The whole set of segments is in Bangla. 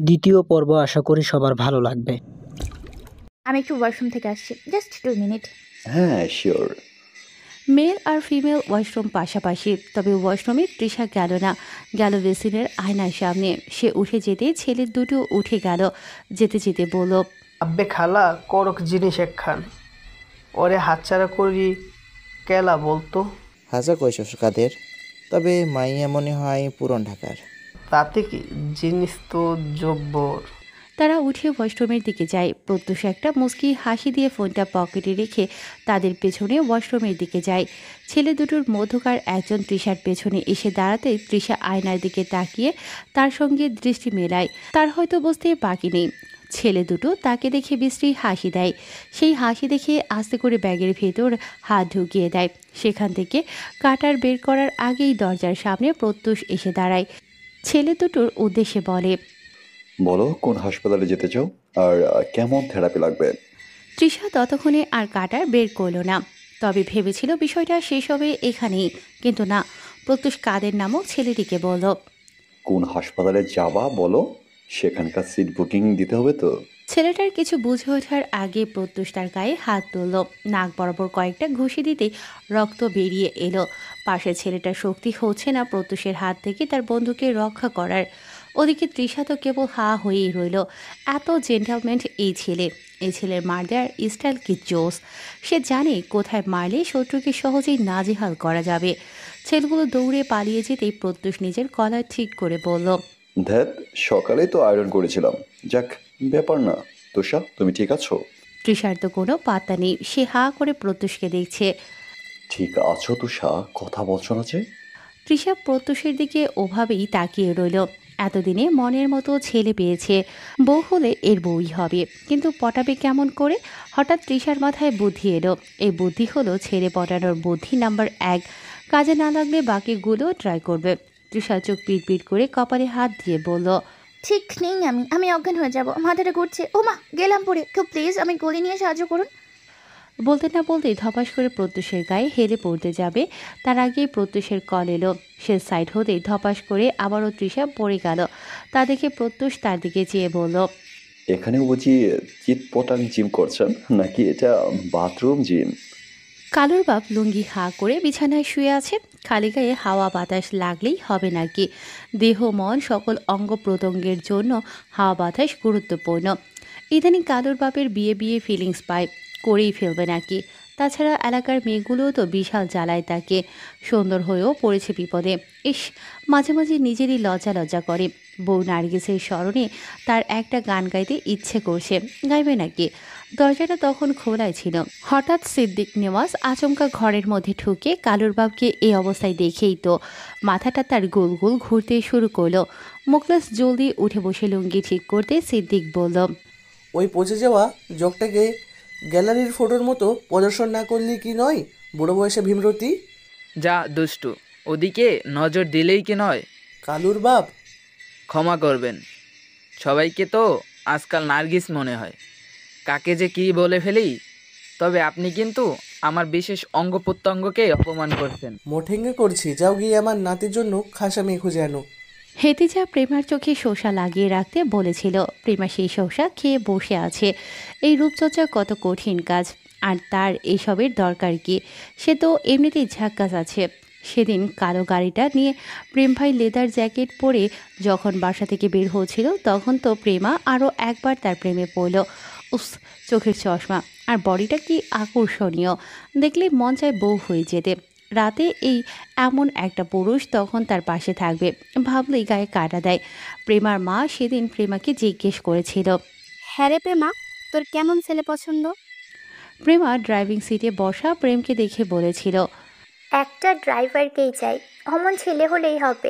দ্বিতীয় পর্ব আশা করি সবার ভালো লাগবে। আমি একটু ওয়াশরুম থেকে আসছি, জাস্ট 2 মিনিট। হ্যাঁ, শিওর। মেল আর ফিমেল ওয়াশরুম পাশাপাশি, তবে ওয়াশরুমে তৃষা গেল না, গেল বেসিনের আয়নার সামনে। সে উঠে যেতে ছেলে দুটো উঠে গেল, যেতে যেতে বলল, আব্বে খালা করক জিনিস একখান, ওরে হাতছাড়া করি কেলা বলতো। হাজা কইছস কাদের? তবে মাইয়া মনে হয় পুরন ঢাকার। তাতে কি, জিনিস তো জব্বর। তারা উঠে ওয়াশরুমের দিকে যায়। প্রত্যুষ একটা মুচকি হাসি দিয়ে ফোনটা পকেটে রেখে তাদের পেছনে ওয়াশরুমের দিকে যায়। ছেলে দুটোর মধ্যকার একজন তৃষার পেছনে এসে দাঁড়াতেই তৃষা আয়নার দিকে তাকিয়ে তার সঙ্গে দৃষ্টি মেলায়। তার হয়তো বুঝতে বাকি নেই। ছেলে দুটো তাকে দেখে বিশ্রী হাসি দেয়। সেই হাসি দেখে আস্তে করে ব্যাগের ভেতর হাত ঢুকিয়ে দেয়। সেখান থেকে কাটার বের করার আগেই দরজার সামনে প্রত্যুষ এসে দাঁড়ায়। ছেলে দুটোর উদ্দেশ্যে বলে, বলো কোন হাসপাতালে যেতে চাও আর কেমন থেরাপি লাগবে? তৃষা ততক্ষণে আর কাটার বের করলো না, তবে ভেবেছিল বিষয়টা শেষ হবে এখানেই। কিন্তু না, প্রত্যুষ কাদের নামক ছেলেটিকে বলল, কোন হাসপাতালে যাবা বলো, সেখানকার সিট বুকিং দিতে হবে তো। ছেলেটার কিছু বুঝে ওঠার আগে প্রত্যুষ তার গায়ে হাত তুলল। নাক বরাবর কয়েকটা ঘুষি দিতেই রক্ত বেরিয়ে এলো। পাশের ছেলেটার শক্তি হচ্ছে না প্রত্যুষের হাত থেকে তার বন্ধুকে রক্ষা করার। ওদিকে তৃষা তো কেবল হা হয়েই রইল। এত জেন্টালমেন্ট এই ছেলে, এই ছেলের মার দেওয়ার স্টাইল কি জোস! সে জানে কোথায় মারলে শত্রুকে সহজেই নাজেহাল করা যাবে। ছেলেগুলো দৌড়ে পালিয়ে যেতেই প্রত্যুষ নিজের গলা ঠিক করে বলল, ধ্যাত, সকালেই তো আয়রন করেছিলাম। যাক, ব্যাপার না। তোষা, তুমি ঠিক আছো? তৃষার তো কোনো পাত্তা নেই, সে হা করে প্রত্যুষকে দেখছে। ঠিক আছো তোষা, কথা বলছো না যে? তৃষা প্রত্যুষের দিকে ওভাবেই তাকিয়ে রইল। এতদিনে মনের মতো ছেলে পেয়েছে, বউ হলে এর বউই হবে, কিন্তু পটাবে কেমন করে? হঠাৎ তৃষার মাথায় বুদ্ধি এলো। এই বুদ্ধি হলো ছেলে পটানোর বুদ্ধি নাম্বার 1। কাজে না লাগলে বাকিগুলো ট্রাই করবে। তৃষা চোখ পিট করে কপালে হাত দিয়ে বলল, ঠিক নেই, আমি অজ্ঞান হয়ে যাব, মাথাটা ঘুরছে। ও মা, গেলাম পড়ে, কেউ প্লিজ আমি গলি নিয়ে সাহায্য করুন। বলতে না বলতেই ধপাস করে প্রত্যুষের গায়ে হেরে পড়তে যাবে, তার আগেই প্রত্যুষের কল এলো। সে সাইড হতেই ধপাস করে আবারও তৃষা পড়ে গেল। তা দেখে প্রত্যুষ তার দিকে চেয়ে বলল, এখানে বুঝি চিৎপটাং জিম করছেন নাকি এটা বাথরুম জিম? কালুর বাপ লুঙ্গি হা করে বিছানায় শুয়ে আছে। খালি গায়ে হাওয়া বাতাস লাগলেই হবে নাকি? দেহ মন সকল অঙ্গ প্রত্যঙ্গের জন্য হাওয়া বাতাস গুরুত্বপূর্ণ। ইদানিং কালুর বাপের বিয়ে বিয়ে ফিলিংস পায়, করেই ফেলবে নাকি? তাছাড়া এলাকার মেয়েগুলোও তো বিশাল জ্বালায় তাকে। সুন্দর হয়েও পড়েছে বিপদে। ইস, মাঝে মাঝে নিজেরই লজ্জা করে। বউ নার্গিসের স্মরণে তার একটা গান গাইতে ইচ্ছে করছে, গাইবে নাকি? দরজাটা তখন খোলাই ছিল। হঠাৎ সিদ্দিক নেওয়াজ আচমকা ঘরের মধ্যে ঢুকে কালুর বাবকে এই অবস্থায় দেখেই তো মাথাটা তার গোল গোল ঘুরতে শুরু করলো। মুখলেস জলদি উঠে বসে লুঙ্গি ঠিক করতে সিদ্দিক বলল, ওই পচে যাওয়া জগটাকে গ্যালারির ফটোর মতো প্রদর্শন না করলে কি নয় বুড়ো বয়সে ভীমরতি? যা দুষ্টু, ওদিকে নজর দিলেই কি নয়? কালুর বাপ ক্ষমা করবেন, সবাইকে তো আজকাল নার্গিস মনে হয়, কাকে যে কি বলে ফেলি। তবে আপনি কিন্তু আমার বিশেষ অঙ্গ প্রত্যঙ্গকে অপমান করছেন। মোঠেঙ্গে করছি, যাও গিয়ে আমার নাতির জন্য খাসা মেয়ে খুঁজে আনো। হেতিজা প্রেমার চোখে শসা লাগিয়ে রাখতে বলেছিল। প্রেমা সেই শসা খেয়ে বসে আছে। এই রূপচর্চা কত কঠিন কাজ, আর তার এসবের দরকার কি? সে তো এমনিতেই ঝাক্কাস আছে। সেদিন কালো গাড়িটা নিয়ে প্রেম ভাই লেদার জ্যাকেট পরে যখন বাসা থেকে বের হচ্ছিল, তখন তো প্রেমা আরও একবার তার প্রেমে পড়ল। উফ, চোখের চশমা আর বডিটা কি আকর্ষণীয়! দেখলে মন চায় বউ হয়ে যেতে। রাতে এই এমন একটা পুরুষ তখন তার পাশে থাকবে, ভাবলেই গায়ে কাটা দেয়। প্রেমার মা সেদিন প্রেমাকে জিজ্ঞেস করেছিল, হ্যাঁ রে প্রেমা, তোর কেমন ছেলে পছন্দ? প্রেমা ড্রাইভিং সিটে বসা প্রেমকে দেখে বলেছিল, একটা ড্রাইভারকেই চাই, অমন ছেলে হলেই হবে।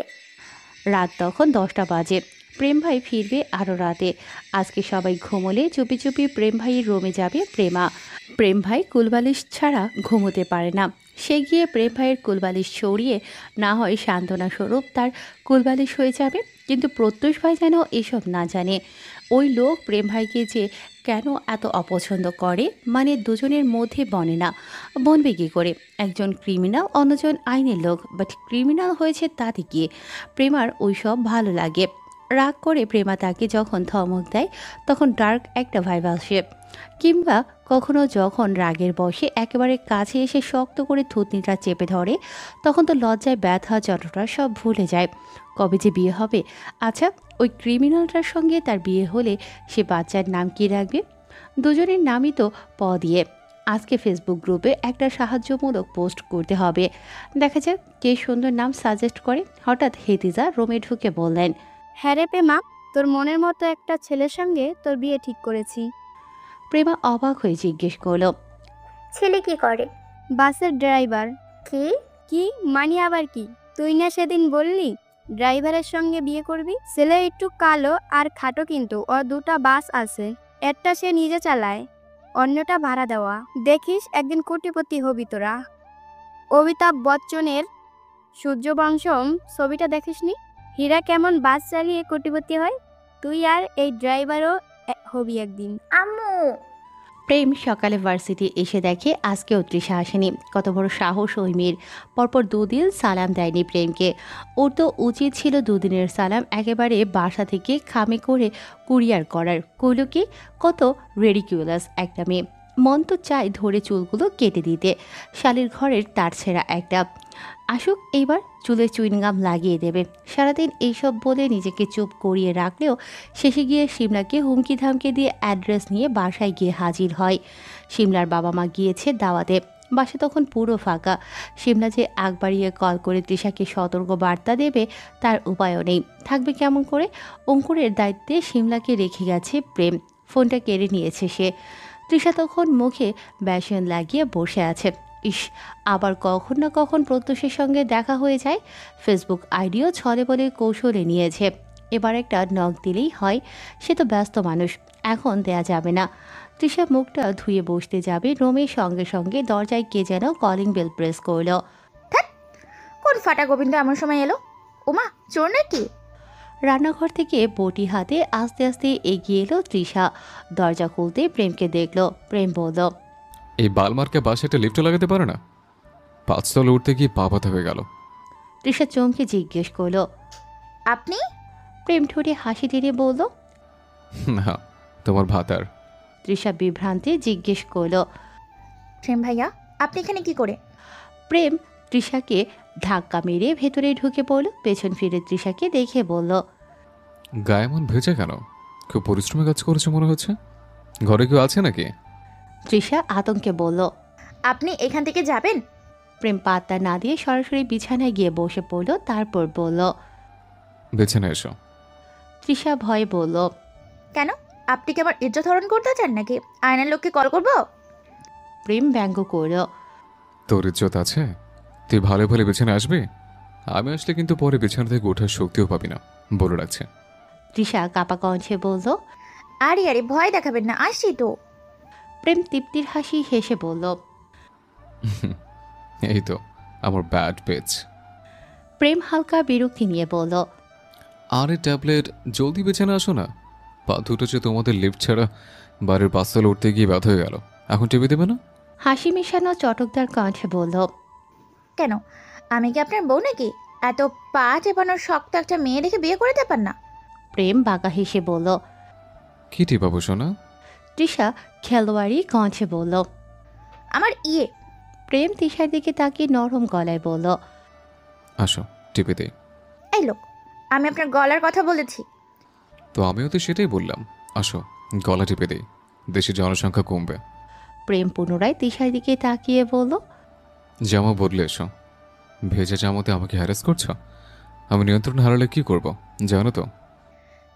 রাত তখন 10টা বাজে। প্রেম ভাই ফিরবে আরও রাতে। আজকে সবাই ঘুমোলে চুপি চুপি প্রেম ভাইয়ের রুমে যাবে প্রেমা। প্রেম ভাই কুলবালিশ ছাড়া ঘুমোতে পারে না। সে গিয়ে প্রেম ভাইয়ের কুলবালিশ সরিয়ে না হয় সান্ত্বনা স্বরূপ তার কুলবালিশ হয়ে যাবে, কিন্তু প্রত্যুষ ভাই যেন এসব না জানে। ওই লোক প্রেম ভাইকে যে কেন এত অপছন্দ করে, মানে দুজনের মধ্যে বনে না, বনবে কী করে? একজন ক্রিমিনাল, অন্যজন আইনের লোক, বাট ক্রিমিনাল হয়েছে তাতে গিয়ে প্রেমার ওইসব ভালো লাগে। রাগ করে প্রেমা তাকে যখন ধমক দেয় তখন ডার্ক একটা ভাইব আসে, কিংবা কখনো যখন রাগের বশে একেবারে কাছে এসে শক্ত করে থুতনিটা চেপে ধরে, তখন তো লজ্জায় ব্যথা যন্ত্রণা সব ভুলে যায়। কবে যে বিয়ে হবে? আচ্ছা, ওই ক্রিমিনালটার সঙ্গে তার বিয়ে হলে সে বাচ্চার নাম কী রাখবে? দুজনের নামই তো প দিয়ে। আজকে ফেসবুক গ্রুপে একটা সাহায্যমূলক পোস্ট করতে হবে, দেখা যাক কে সুন্দর নাম সাজেস্ট করে। হঠাৎ হেতিজা রুমে ঢুকে বললেন, হ্যাঁ রে প্রেমা, তোর মনের মতো একটা ছেলের সঙ্গে তোর বিয়ে ঠিক করেছি। প্রেমা অবাক হয়ে জিজ্ঞেস করলো, ছেলে কি করে? বাসের ড্রাইভার। কি? কি মানে আবার কি? তুই না সেদিন বললি ড্রাইভারের সঙ্গে বিয়ে করবি? ছেলে একটু কালো আর খাটো, কিন্তু ওর দুটা বাস আছে, একটা সে নিজে চালায়, অন্যটা ভাড়া দেওয়া। দেখিস একদিন কোটিপতি হবি তোরা। অমিতাভ বচ্চনের সূর্যবংশম ছবিটা দেখিসনি? হীরা কেমন বাস চালিয়ে কোটিপতি হয়, তুই আর এই ড্রাইভারও হবি একদিন। আম্মু। প্রেম সকালে ভার্সিটি এসে দেখে আজকেও তৃষা আসেনি। কত বড় সাহস ওই মেয়ের! পরপর দুদিন সালাম দেয়নি প্রেমকে। ওর তো উচিত ছিল দুদিনের সালাম একেবারে বাসা থেকে খামে করে কুরিয়ার করার। কইল কি, কত রেডিকিউলাস একটা মেয়ে। মন তো চাই ধরে চুলগুলো কেটে দিতে, শালির ঘরের তার ছেঁড়া একটা। আসুক এইবার চুলে চুইনগাম লাগিয়ে দেবে। সারাদিন এইসব বলে নিজেকে চুপ করিয়ে রাখলেও শেষে গিয়ে সিমলাকে হুমকি ধামকে দিয়ে অ্যাড্রেস নিয়ে বাসায় গিয়ে হাজির হয়। সিমলার বাবা মা গিয়েছে দাওয়াতে। বাসা তখন পুরো ফাঁকা। সিমলা যে আগ বাড়িয়ে কল করে তৃষাকে সতর্ক বার্তা দেবে তার উপায়ও নেই। থাকবে কেমন করে? অঙ্কুরের দায়িত্বে সিমলাকে রেখে গেছে প্রেম। ফোনটা কেড়ে নিয়েছে সে। তৃষা তখন মুখে বেসন লাগিয়ে বসে আছে। ইস, আবার কখন না কখন প্রত্যুষের সঙ্গে দেখা হয়ে যায়। ফেসবুক আইডিও ছলে বলে কৌশলে নিয়েছে। এবার একটা নখ দিলেই হয়। সে তো ব্যস্ত মানুষ, এখন দেয়া যাবে না। তৃষা মুখটা ধুয়ে বসতে যাবে, রোমের সঙ্গে সঙ্গে দরজায় কে যেন কলিং বেল প্রেস করলো। কোন ফাটা গোবিন্দ এমন সময় এলো? ওমা, চোর নাকি? রান্নাঘর থেকে বটি হাতে আস্তে আস্তে এগিয়ে এলো তৃষা। দরজা খুলতে প্রেমকে দেখলো। প্রেম বলল, এই বালমার্কে বাসে একটা লিফটও লাগাতে পারে না? 5 তলা উঠতে গিয়ে পা ব্যথা হয়ে গেল। তৃষা চমকে জিজ্ঞেস করলো, আপনি? প্রেম ঠোঁটে হাসি টেনে বলল, না, তোমার ভাতার। তৃষা বিভ্রান্তি জিজ্ঞেস করলো, প্রেম ভাইয়া, আপনি এখানে কি করে? প্রেম তৃষাকে ধাক্কা মেরে ভেতরে ঢুকে পড়ল। পেছন ফিরে তৃষাকে দেখে বলল, গায়ে মন ভেজে কেন? খুব পরিশ্রমী কাজ করেছে মনে হচ্ছে। ঘরে কেউ আছে নাকি? তৃষা আতঙ্কে বলল। আপনি এখান থেকে যাবেন? প্রেম পাত্তা না দিয়ে সরাসরি বিছানায় গিয়ে বসে পড়ল। তারপর বলল, বিছানায় এসো। তৃষা ভয়ে বলল, কেন? আপনি কি আমার ইজ্জত হরণ করতে চান নাকি? আয়নার লোককে কল করবো? প্রেম ব্যঙ্গ করল, তোর ইজ্জত আছে? তুই ভালো ভালো বিছানায় আসবি? আমি আসলে কিন্তু পরে বিছানা থেকে ওঠার শক্তিও পাবি না, বলে রাখছে। তৃষা কাপা কণ্ঠে বলল। আরে আরে, ভয় দেখাবেন না, আসছি তো। প্রেম তৃপ্তির হাসি হেসে বলল, এই তো আমার ব্যাড পেজ। প্রেম হালকা বিরক্তি নিয়ে বলল, আরে ট্যাবলেট, জলদি বিছানা আসো না। পা দুটো যে তোমাদের লিফট ছাড়া বাড়ির 5 তলা উঠতে গিয়ে ব্যথা হয়ে গেল, এখন টিভি দেবে না? হাসি মেশানো চটকদার কণ্ঠে বলল, কেন, আমি কি আপনার বউ নাকি? এত পা চেপানোর শক্ত একটা মেয়ে দেখে বিয়ে করে দেবেন না? প্রেম বাঁকা হেসে বলল। কি টিপাবো শোনা? তৃষা খেলোয়াড়ি কণ্ঠে বলল, আমার ইয়ে। প্রেম তৃষার দিকে তাকিয়ে নরম গলায় বলল, আসো টিপে দেই। এই লোক, আমি আপনার গলার কথা বলেছি। তো আমিও তো সেটাই বললাম, আসো গলা টিপে দেই, দেশের জনসংখ্যা কমবে। প্রেম পুনরায় তৃষার দিকে তাকিয়ে বলল, জামা বদলে এসো। ভেজা জামাতে আমাকে হ্যারাস করছো? আমি নিয়ন্ত্রণ হারালে কি করব জানো তো?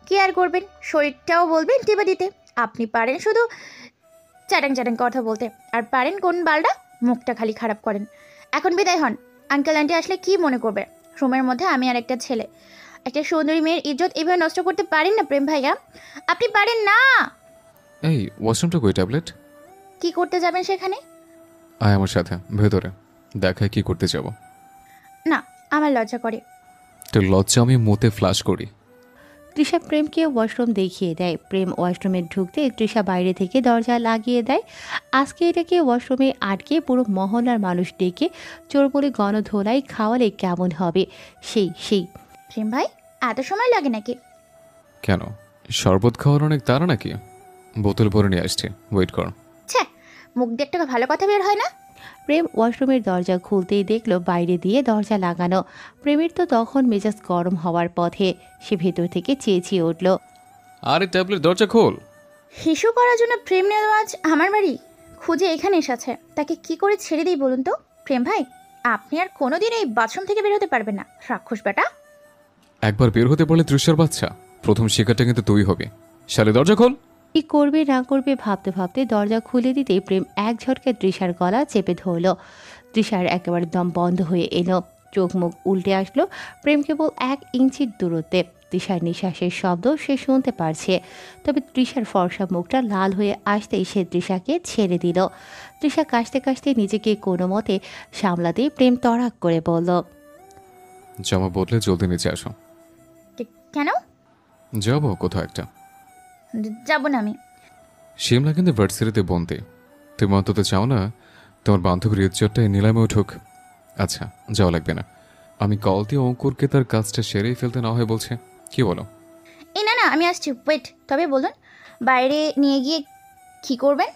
কি আর করবেন, শরীরটাও বলবেন টিপে দিতে। আপনি পারেন শুধু চ্যাটাং চ্যাটাং কথা বলতে, আর পারেন কোন বালটা মুখটা খালি খারাপ করেন। এখন বিদায় হন। আঙ্কেল আন্টি আসলে কি মনে করবে? রুমের মধ্যে আমি আর একটা ছেলে, একটা সুন্দরী মেয়ের ইজ্জত এভাবে নষ্ট করতে পারেন না প্রেম ভাইয়া, আপনি পারেন না। এই ওয়াশরুমটা কই ট্যাবলেট? কি করতে যাবেন সেখানে? আয় আমার সাথে ভেতরে। দেখায় কি করতে যাব? না, আমার লজ্জা করে। তো লজ্জা আমি মুতে ফ্লাশ করি। তৃষা প্রেমকে ওয়াশরুম দেখিয়ে দেয়। প্রেম ওয়াশরুমে ঢুকতে তৃষা বাইরে থেকে দরজা লাগিয়ে দেয়। আজকে এটাকে ওয়াশরুমে আটকে পুরো মহল্লার মানুষ ডেকে চোর বলে গণধোলাই খাওয়ালে কেমন হবে? সেই প্রেম ভাই, এত সময় লাগে নাকি? কেন, শরবত খাওয়ার অনেক তাড়া নাকি? বোতল ভরে নিয়ে আসছি, ওয়েট কর। ছ্যা, মুখ দিয়ে একটা ভালো কথা বের হয় না। প্রেম ওয়াশরুমের দরজা খুলতেই দেখলো বাইরে দিয়ে দরজা লাগানো। প্রেমের তো তখন মেজাজ গরম হওয়ার পথে। সে ভেতর থেকে চেঁচিয়ে উঠল, আরে ট্যাবলেট, দরজা খোল। হিসু করার জন্য প্রেম নেওয়াজ আমার বাড়ি খুঁজে এখানে এসেছে। তাকে কি করে ছেড়ে দিই বলুন তো? প্রেম ভাই, আপনি আর কোনোদিন এই বাথরুম থেকে বের হতে পারবেন না, রাক্ষস বেটা। একবার বের হতে পারলে তৃষার বাচ্চা, প্রথম শিকারটা কিন্তু তুই হবে। শালে দরজা খোল। কি করবে না করবে ভাবতে ভাবতে দরজা খুলে দিতেই প্রেম এক ঝটকে তৃষার গলা চেপে ধরল। তৃষার একেবারে দম বন্ধ হয়ে এলো, চোখ মুখ উল্টে আসলো। প্রেম কেবল 1 ইঞ্চির দূরত্বে। তৃষার নিঃশ্বাসের শব্দ সে শুনতে পারছে, তবে তৃষার ফর্সা মুখটা লাল হয়ে আসতেই সে তৃষাকে ছেড়ে দিল। তৃষা কাশতে কাশতে নিজেকে কোনো মতে সামলাতেই প্রেম তড়াক করে বলল, জামা বদলে জলদি নিচে আসো। কেন? যাবো কোথাও একটা। যাব না আমি। শিমলা কিন্তু ভার্সিটিতে বন্দি। তুমি অন্তত চাও না তোমার বান্ধবীর ইজ্জতটা এই নিলামে উঠুক? আচ্ছা, যাওয়া লাগবে না। আমি কল দিয়ে অঙ্কুরকে তার কাজটা সেরেই ফেলতে না হয় বলছে, কি বলো? এই না, আমি আসছি, ওয়েট। তবে বলুন, বাইরে নিয়ে গিয়ে কি করবেন?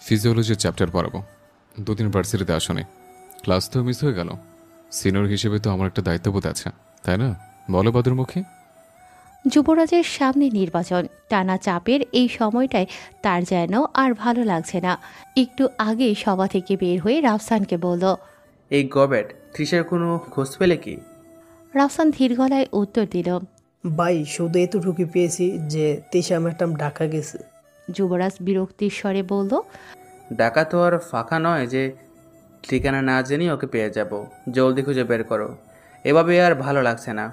ফিজিওলজির চ্যাপ্টার পড়াবো। 2 দিন ভার্সিটিতে আসনি, ক্লাস তো মিস হয়ে গেল। সিনিয়র হিসেবে তো আমার একটা দায়িত্ববোধ আছে, তাই না? বলো বাদুরমুখী। যুবরাজের সামনে নির্বাচন, টানা চাপের এই সময়টায় তার যেন আর ভালো লাগছে না। একটু আগে সভা থেকে বের হয়ে রাফসানকে বলল, এই গবেট তৃষার কোনো খোঁজ পেলে কি? রাফসান ধীর গলায় উত্তর দিল, ভাই শুধু এতটুকু পেয়েছি যে তৃষা ম্যাডাম ঢাকা গেছে। যুবরাজ বিরক্তির স্বরে বলল, ডাকা তো আর ফাঁকা নয় যে ঠিকানা না জেনেই ওকে পেয়ে যাব। জলদি খুঁজে বের করো, এভাবে আর ভালো লাগছে না।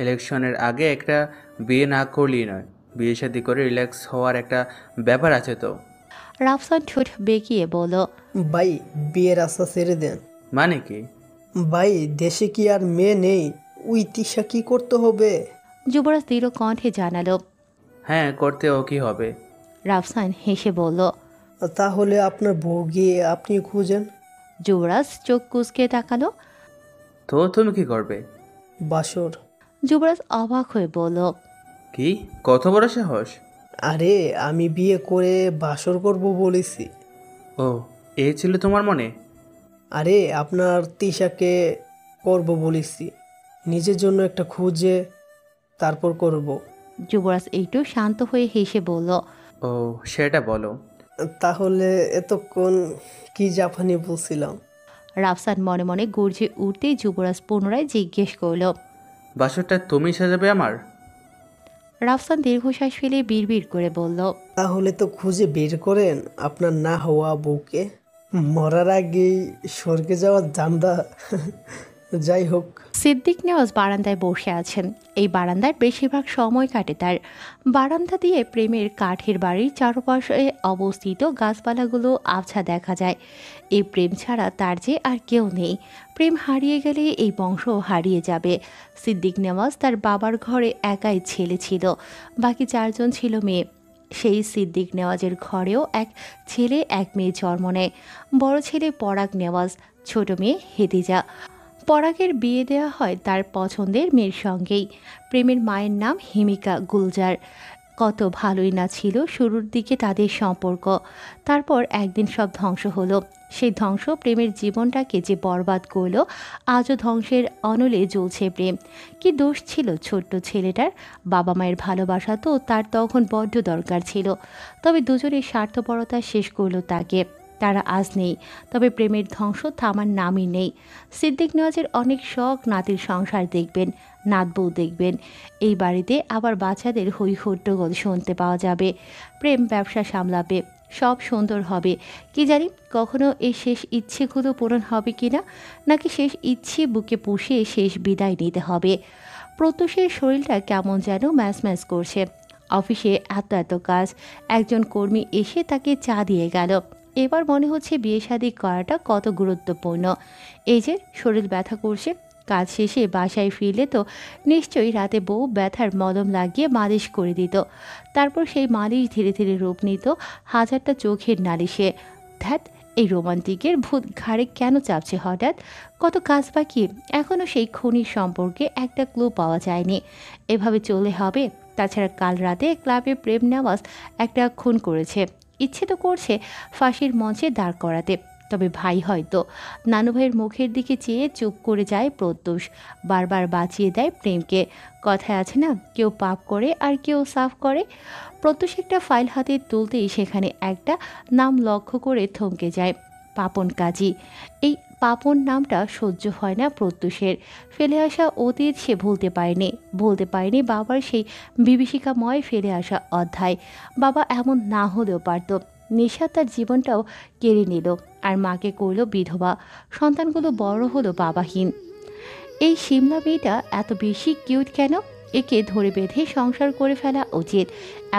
ইলেকশনের আগে একটা বিয়ে না করলেই নয়, বিয়ে শাদি করে রিল্যাক্স হওয়ার একটা ব্যাপার আছে তো। রাফসান ঠোঁট বেঁকিয়ে বলল, ভাই বিয়ের আশা ছেড়ে দেন। মানে কি? ভাই দেশে কি আর মেয়ে নেই? ওই তৃষা কি করতে হবে? যুবরাজ দৃঢ় কণ্ঠে জানালো। হ্যাঁ, করতে ও কি হবে? রাফসান হেসে বলল, তাহলে আপনার বউ গিয়ে আপনি খুঁজেন। যুবরাজ চোখ কুঁচকে তাকালো। তো তুমি কি করবে? বাসর। যুবরাজ অবাক হয়ে বলল, কি, কত বড় সাহস? আরে আমি বিয়ে করে বাসর করব বলেছি। ও, এই ছিল তোমার মনে? আরে আপনার তৃষাকে করব বলেছি, নিজের জন্য একটা খুঁজে তারপর করব। যুবরাজ একটু শান্ত হয়ে হেসে বলল, ও সেটা বলো। তাহলে এতক্ষণ কি জাপানি বলছিলাম? রাফসান মনে মনে গর্জে উঠতেই যুবরাজ পুনরায় জিজ্ঞেস করল, বাসরটা তুমি সাজাবে আমার? রাফসান দীর্ঘশ্বাস ফেলে বিড়বিড় করে বলল, তাহলে তো খুঁজে বের করেন আপনার না হওয়া বউকে। মরার আগেই স্বর্গে যাওয়ার জান্দা। যাই হোক। সিদ্দিক নেওয়াজ বারান্দায় বসে আছেন। এই বারান্দায় বেশিরভাগ সময় কাটে তার। বারান্দা দিয়ে প্রেমের কাঠের বাড়ির চারপাশে অবস্থিত গাছপালাগুলো আবছা দেখা যায়। এই প্রেম ছাড়া তার যে আর কেউ নেই। প্রেম হারিয়ে গেলে এই বংশ হারিয়ে যাবে। সিদ্দিক নেওয়াজ তার বাবার ঘরে একাই ছেলে ছিল, বাকি 4 জন ছিল মেয়ে। সেই সিদ্দিক নেওয়াজের ঘরেও এক ছেলে এক মেয়ে জন্ম নেয়। বড় ছেলে পরাগ নেওয়াজ, ছোট মেয়ে হেদিজা। পরাগের বিয়ে দেওয়া হয় তার পছন্দের মেয়ের সঙ্গেই। প্রেমের মায়ের নাম হিমিকা গুলজার। কত ভালোই না ছিল শুরুর দিকে তাদের সম্পর্ক। তারপর একদিন সব ধ্বংস হলো। সেই ধ্বংস প্রেমের জীবনটাকে যে বরবাদ করলো। আজও ধ্বংসের অনলে জ্বলছে প্রেম। কি দোষ ছিল ছোট্ট ছেলেটার? বাবা মায়ের ভালোবাসা তো তার তখন বড্ড দরকার ছিল, তবে দুজনের স্বার্থপরতা শেষ করলো তাকে। তারা আজ নেই, তবে প্রেমের ধ্বংস থামার নামই নেই। সিদ্দিক নেওয়াজের অনেক শখ, নাতির সংসার দেখবেন, নাতবউ দেখবেন। এই বাড়িতে আবার বাচ্চাদের হই হট্টগোল শুনতে পাওয়া যাবে। প্রেম ব্যবসা সামলাবে, সব সুন্দর হবে। কি জানি কখনো এই শেষ ইচ্ছেগুলো পূরণ হবে কিনা, নাকি শেষ ইচ্ছে বুকে পুষে শেষ বিদায় নিতে হবে। প্রত্যুষের শরীরটা কেমন যেন ম্যাচ ম্যাচ করছে। অফিসে এত এত কাজ। একজন কর্মী এসে তাকে চা দিয়ে গেল। এবার মনে হচ্ছে বিয়ে শাদী করাটা কত গুরুত্বপূর্ণ। এই যে শরীর ব্যথা করছে, কাজ শেষে বাসায় ফিরলে তো নিশ্চয়ই রাতে বউ ব্যথার মলম লাগিয়ে মালিশ করে দিত। তারপর সেই মালিশ ধীরে ধীরে রূপ নিত হাজারটা চোখের নালিশে। ধ্যাত, এই রোমান্টিকের ভূত ঘাড়ে কেন চাপছে হঠাৎ? কত কাজ বাকি, এখনও সেই খনির সম্পর্কে একটা ক্লু পাওয়া যায়নি। এভাবে চললে হবে? তাছাড়া কাল রাতে ক্লাবে প্রেম নেওয়াজ একটা খুন করেছে, ইচ্ছে তো করছে ফাঁসির মঞ্চে দাঁড় করাতে। তবে ভাই হয়তো। নানু ভাইয়ের মুখের দিকে চেয়ে চুপ করে যায় প্রত্যুষ, বারবার বাঁচিয়ে দেয় প্রেমকে। কথায় আছে না, কেউ পাপ করে আর কেউ সাফ করে। প্রত্যুষ একটা ফাইল হাতে তুলতেই সেখানে একটা নাম লক্ষ্য করে থমকে যায়, পাপন কাজী। এই পাপন নামটা সহ্য হয় না প্রত্যুষের। ফেলে আসা অতীত সে ভুলতে পারেনি বাবার সেই বিভীষিকাময় ফেলে আসা অধ্যায়। বাবা এমন না হলেও পারত। নেশা তার জীবনটাও কেড়ে নিল, আর মাকে করল বিধবা। সন্তানগুলো বড় হলো বাবাহীন। এই সিমলা মেয়েটা এত বেশি কিউট কেন? একে ধরে বেঁধে সংসার করে ফেলা উচিত।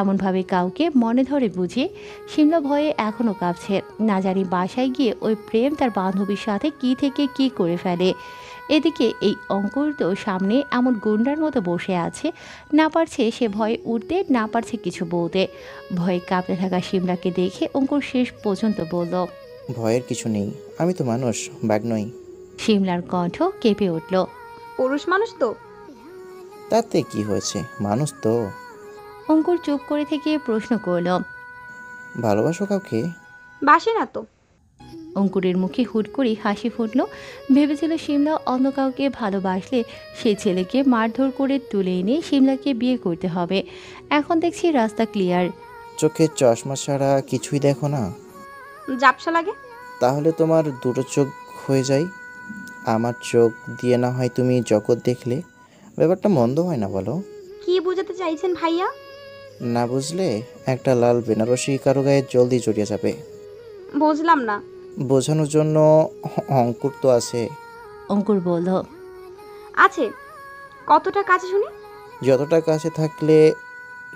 এমনভাবে কাউকে মনে ধরে বুঝে। সিমলা ভয়ে এখনও কাঁপছে, না জানি বাসায় গিয়ে ওই প্রেম তার বান্ধবীর সাথে কি থেকে কি করে ফেলে। এদিকে এই অঙ্কুর তো সামনে এমন গুন্ডার মতো বসে আছে, না পারছে সে ভয়ে উঠতে, না পারছে কিছু বলতে। ভয়ে কাঁপতে থাকা সিমলাকে দেখে অঙ্কুর শেষ পর্যন্ত বলল, ভয়ের কিছু নেই, আমি তো মানুষ, বাঘ নই। সিমলার কণ্ঠ কেঁপে উঠল। পুরুষ মানুষ তো। তাতে কি হয়েছে, মানুষ তো। অঙ্কুর চুপ করে থেকে প্রশ্ন করল, ভালোবাসো কাউকে? বাসে না তো। অঙ্কুরের মুখে হুট করে হাসি ফুটল। ভেবেছিল সিমলা অন্য কাউকে ভালোবাসলে সেই ছেলেকে মারধর করে তুলে এনে সিমলাকে বিয়ে করতে হবে। এখন দেখছি রাস্তা ক্লিয়ার। চোখে চশমা ছাড়া কিছুই দেখো না? জাপসা লাগে। তাহলে তোমার দুটো চোখ হয়ে যায়। আমার চোখ দিয়ে না হয় তুমি জগৎ দেখলে, ব্যাপারটা মন্দ হয় না বলো? কি বোঝাতে চাইছেন ভাইয়া? না বুঝলে একটা লাল বেনারসি কারো গায়ে জলদি জড়িয়ে যাবে। বুঝলাম না। বোঝানোর জন্য অঙ্কুর তো আছে। অঙ্কুর বলল, আছে। কতটা কাছে শুনি? যতটা কাছে থাকলে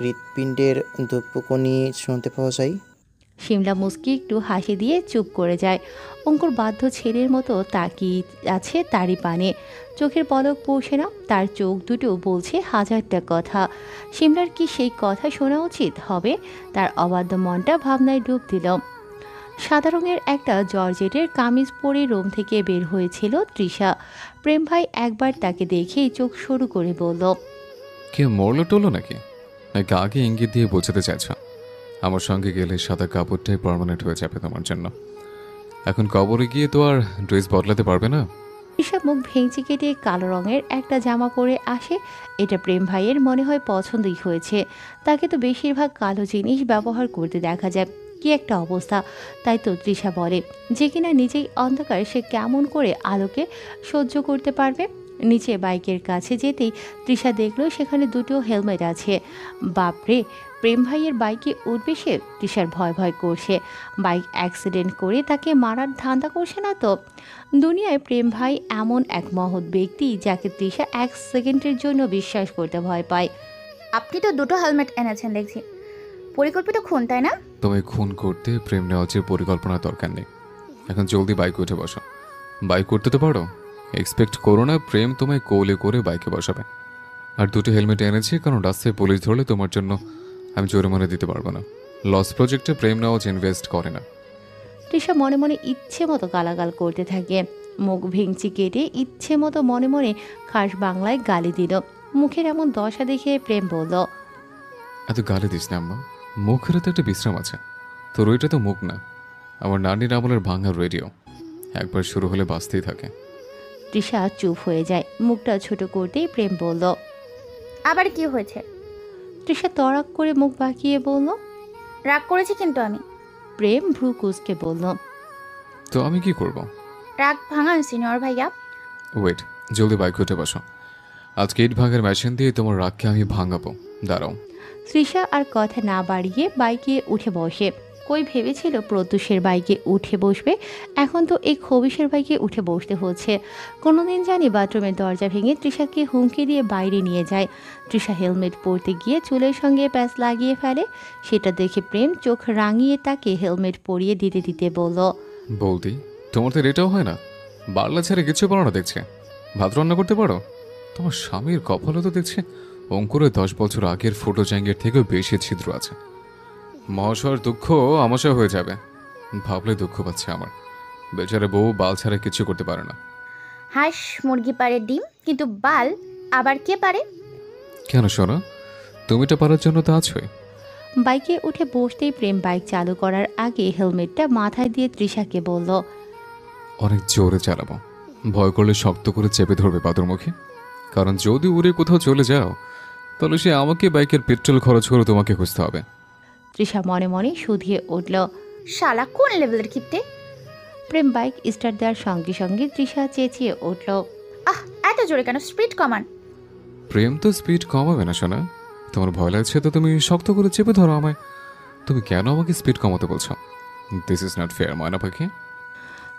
হৃৎপিণ্ডের ধূপকণি শুনতে পাওয়া যায়। সিমলা মুস্কি একটু হাসি দিয়ে চুপ করে যায়। অঙ্কুর বাধ্য ছেলের মতো তাকিয়ে আছে তারই পানে। চোখের পলক পড়ছে না, তার চোখ দুটো বলছে হাজারটা কথা। সিমলার কি সেই কথা শোনা উচিত হবে? তার অবাধ্য মনটা ভাবনায় ডুব দিল। সাদা রঙের একটা জর্জেটের কামিজ পরে রুম থেকে বের হয়েছিল তৃষা। প্রেম ভাই একবার তাকে দেখেই চোখ সরু করে বলল, কে মরলো টলো নাকি আগে ইঙ্গিত দিয়ে বোঝাতে চাইছ আমার সঙ্গে গেলে সাদা কাপড়টাই পার্মানেন্ট হয়ে যাবে তোমার জন্য? এখন কবরে গিয়ে তো আর ড্রেস বদলাতে পারবে না। তৃষা মুখ ভেঙচি কেটে কালো রঙের একটা জামা পরে আসে। এটা প্রেম ভাইয়ের মনে হয় পছন্দই হয়েছে। তাকে তো বেশিরভাগ কালো জিনিস ব্যবহার করতে দেখা যায়। কি একটা অবস্থা! তাই তো তৃষা বলে যে কিনা নিজেই অন্ধকার, সে কেমন করে আলোকে সহ্য করতে পারবে। নিচে বাইকের কাছে যেতেই তৃষা দেখলো সেখানে দুটো হেলমেট আছে। বাপরে, প্রেম ভাইয়ের বাইকে উঠবে সে? তৃষার ভয় ভয় করছে বাইক অ্যাক্সিডেন্ট করে তাকে মারার ধান্দা করছে না তো? দুনিয়ায় প্রেম ভাই এমন এক মহৎ ব্যক্তি যাকে তৃষা 1 সেকেন্ডের জন্য বিশ্বাস করতে ভয় পায়। আপনি তো দুটো হেলমেট এনেছেন দেখছি। পরিকল্পিত খুন, তাই না? তোমায় খুন করতে প্রেম নেওয়ার পরিকল্পনার দরকার নেই। এখন জলদি বাইক উঠে বসো। বাইক করতে তো পারো, এক্সপেক্ট করো না প্রেম তোমায় কোলে করে বাইকে বসাবে। আর দুটো হেলমেট এনেছি কারণ রাস্তায় পুলিশ ধরলে তোমার জন্য আমি জরিমানা দিতে পারবো না। লস প্রজেক্টে প্রেম নেওয়াজ ইনভেস্ট করে না। তৃষা মনে মনে ইচ্ছে মতো গালাগাল করতে থাকে। মুখ ভেঙচি কেটে ইচ্ছে মতো মনে মনে খাস বাংলায় গালি দিল। মুখের এমন দশা দেখে প্রেম বলল, এত গালি দিস না আম্মা, মুখের তো একটা বিশ্রাম আছে। তোর ওইটা তো মুখ না, আমার নানির আমলের ভাঙা রেডিও, একবার শুরু হলে বাঁচতেই থাকে। তৃষা চুপ হয়ে যায়। মুখটা ছোট করতেই প্রেম বলল, আবার কি হয়েছে? তৃষা তড়াক করে মুখ বাঁকিয়ে বলল, রাগ করেছি কিন্তু আমি। প্রেম ভ্রু কুঁচকে বলল, তো আমি কি করব? রাগ ভাঙান সিনিয়র ভাইয়া। ওয়েট, জলদি বাইক উঠে বসো। আজকে ইট ভাঙার মেশিন দিয়ে তোমার রাগকে আমি ভাঙাবো, দাঁড়াও। তৃষা আর কথা না বাড়িয়ে বাইকে উঠে বসে। কই ভেবেছিল প্রত্যুষের বাইকে উঠে বসবে, এখন তো এই খবিশের বাইকে উঠে বসতে হচ্ছে। কোনোদিন জানি বাথরুমের দরজা ভেঙে তৃষাকে হুমকি দিয়ে বাইরে নিয়ে যায়। তৃষা হেলমেট পরতে গিয়ে চুলের সঙ্গে প্যাচ লাগিয়ে ফেলে। সেটা দেখে প্রেম চোখ রাঙিয়ে তাকে হেলমেট পরিয়ে দিতে দিতে বলল, বলতি তোমার তো এটাও হয় না, বাংলা ছেড়ে কিছু পারো না দেখছে। ভাত রান্না করতে পারো? তোমার স্বামীর কপালে তো দেখছে অঙ্কুরের 10 বছর আগের ফটো চ্যাঙ্গের থেকেও বেশি ছিদ্র আছে। মহাশয়ের দুঃখ আমাশয় হয়ে যাবে ভাবলে দুঃখ পাচ্ছে আমার। বেচারে বউ বাল ছাড়া কিছু করতে পারে না। হাঁস মুরগি পারে ডিম, কিন্তু বাল আবার কে পারে? কেন শোনো, তুমিটা পারার জন্য তো আছোই। বাইকে উঠে বসতেই প্রেম বাইক চালু করার আগে হেলমেটটা মাথায় দিয়ে তৃষাকে বলল, অনেক জোরে চালাবো, ভয় করলে শক্ত করে চেপে ধরবে পাদুর মুখে। কারণ যদি উড়ে কোথাও চলে যাও তাহলে সে আমাকে বাইকের পেট্রোল খরচ করে তোমাকে খুঁজতে হবে। তৃষা মনে মনে শুধিয়ে উঠল, শালা কোন লেভেলের কিপটে! প্রেম বাইক স্টার্ট দেওয়ার সঙ্গে সঙ্গে তৃষা চেঁচিয়ে উঠল, এত জোরে কেন? স্পিড কমান। প্রেম তো স্পিড কমাবে না শোনা, তোমার ভয় লাগছে তো তুমি শক্ত করে চেপে ধরো আমায়। তুমি কেন আমাকে স্পিড কমাতে বলছো? দিস ইজ নট ফেয়ার ময়না পাখি।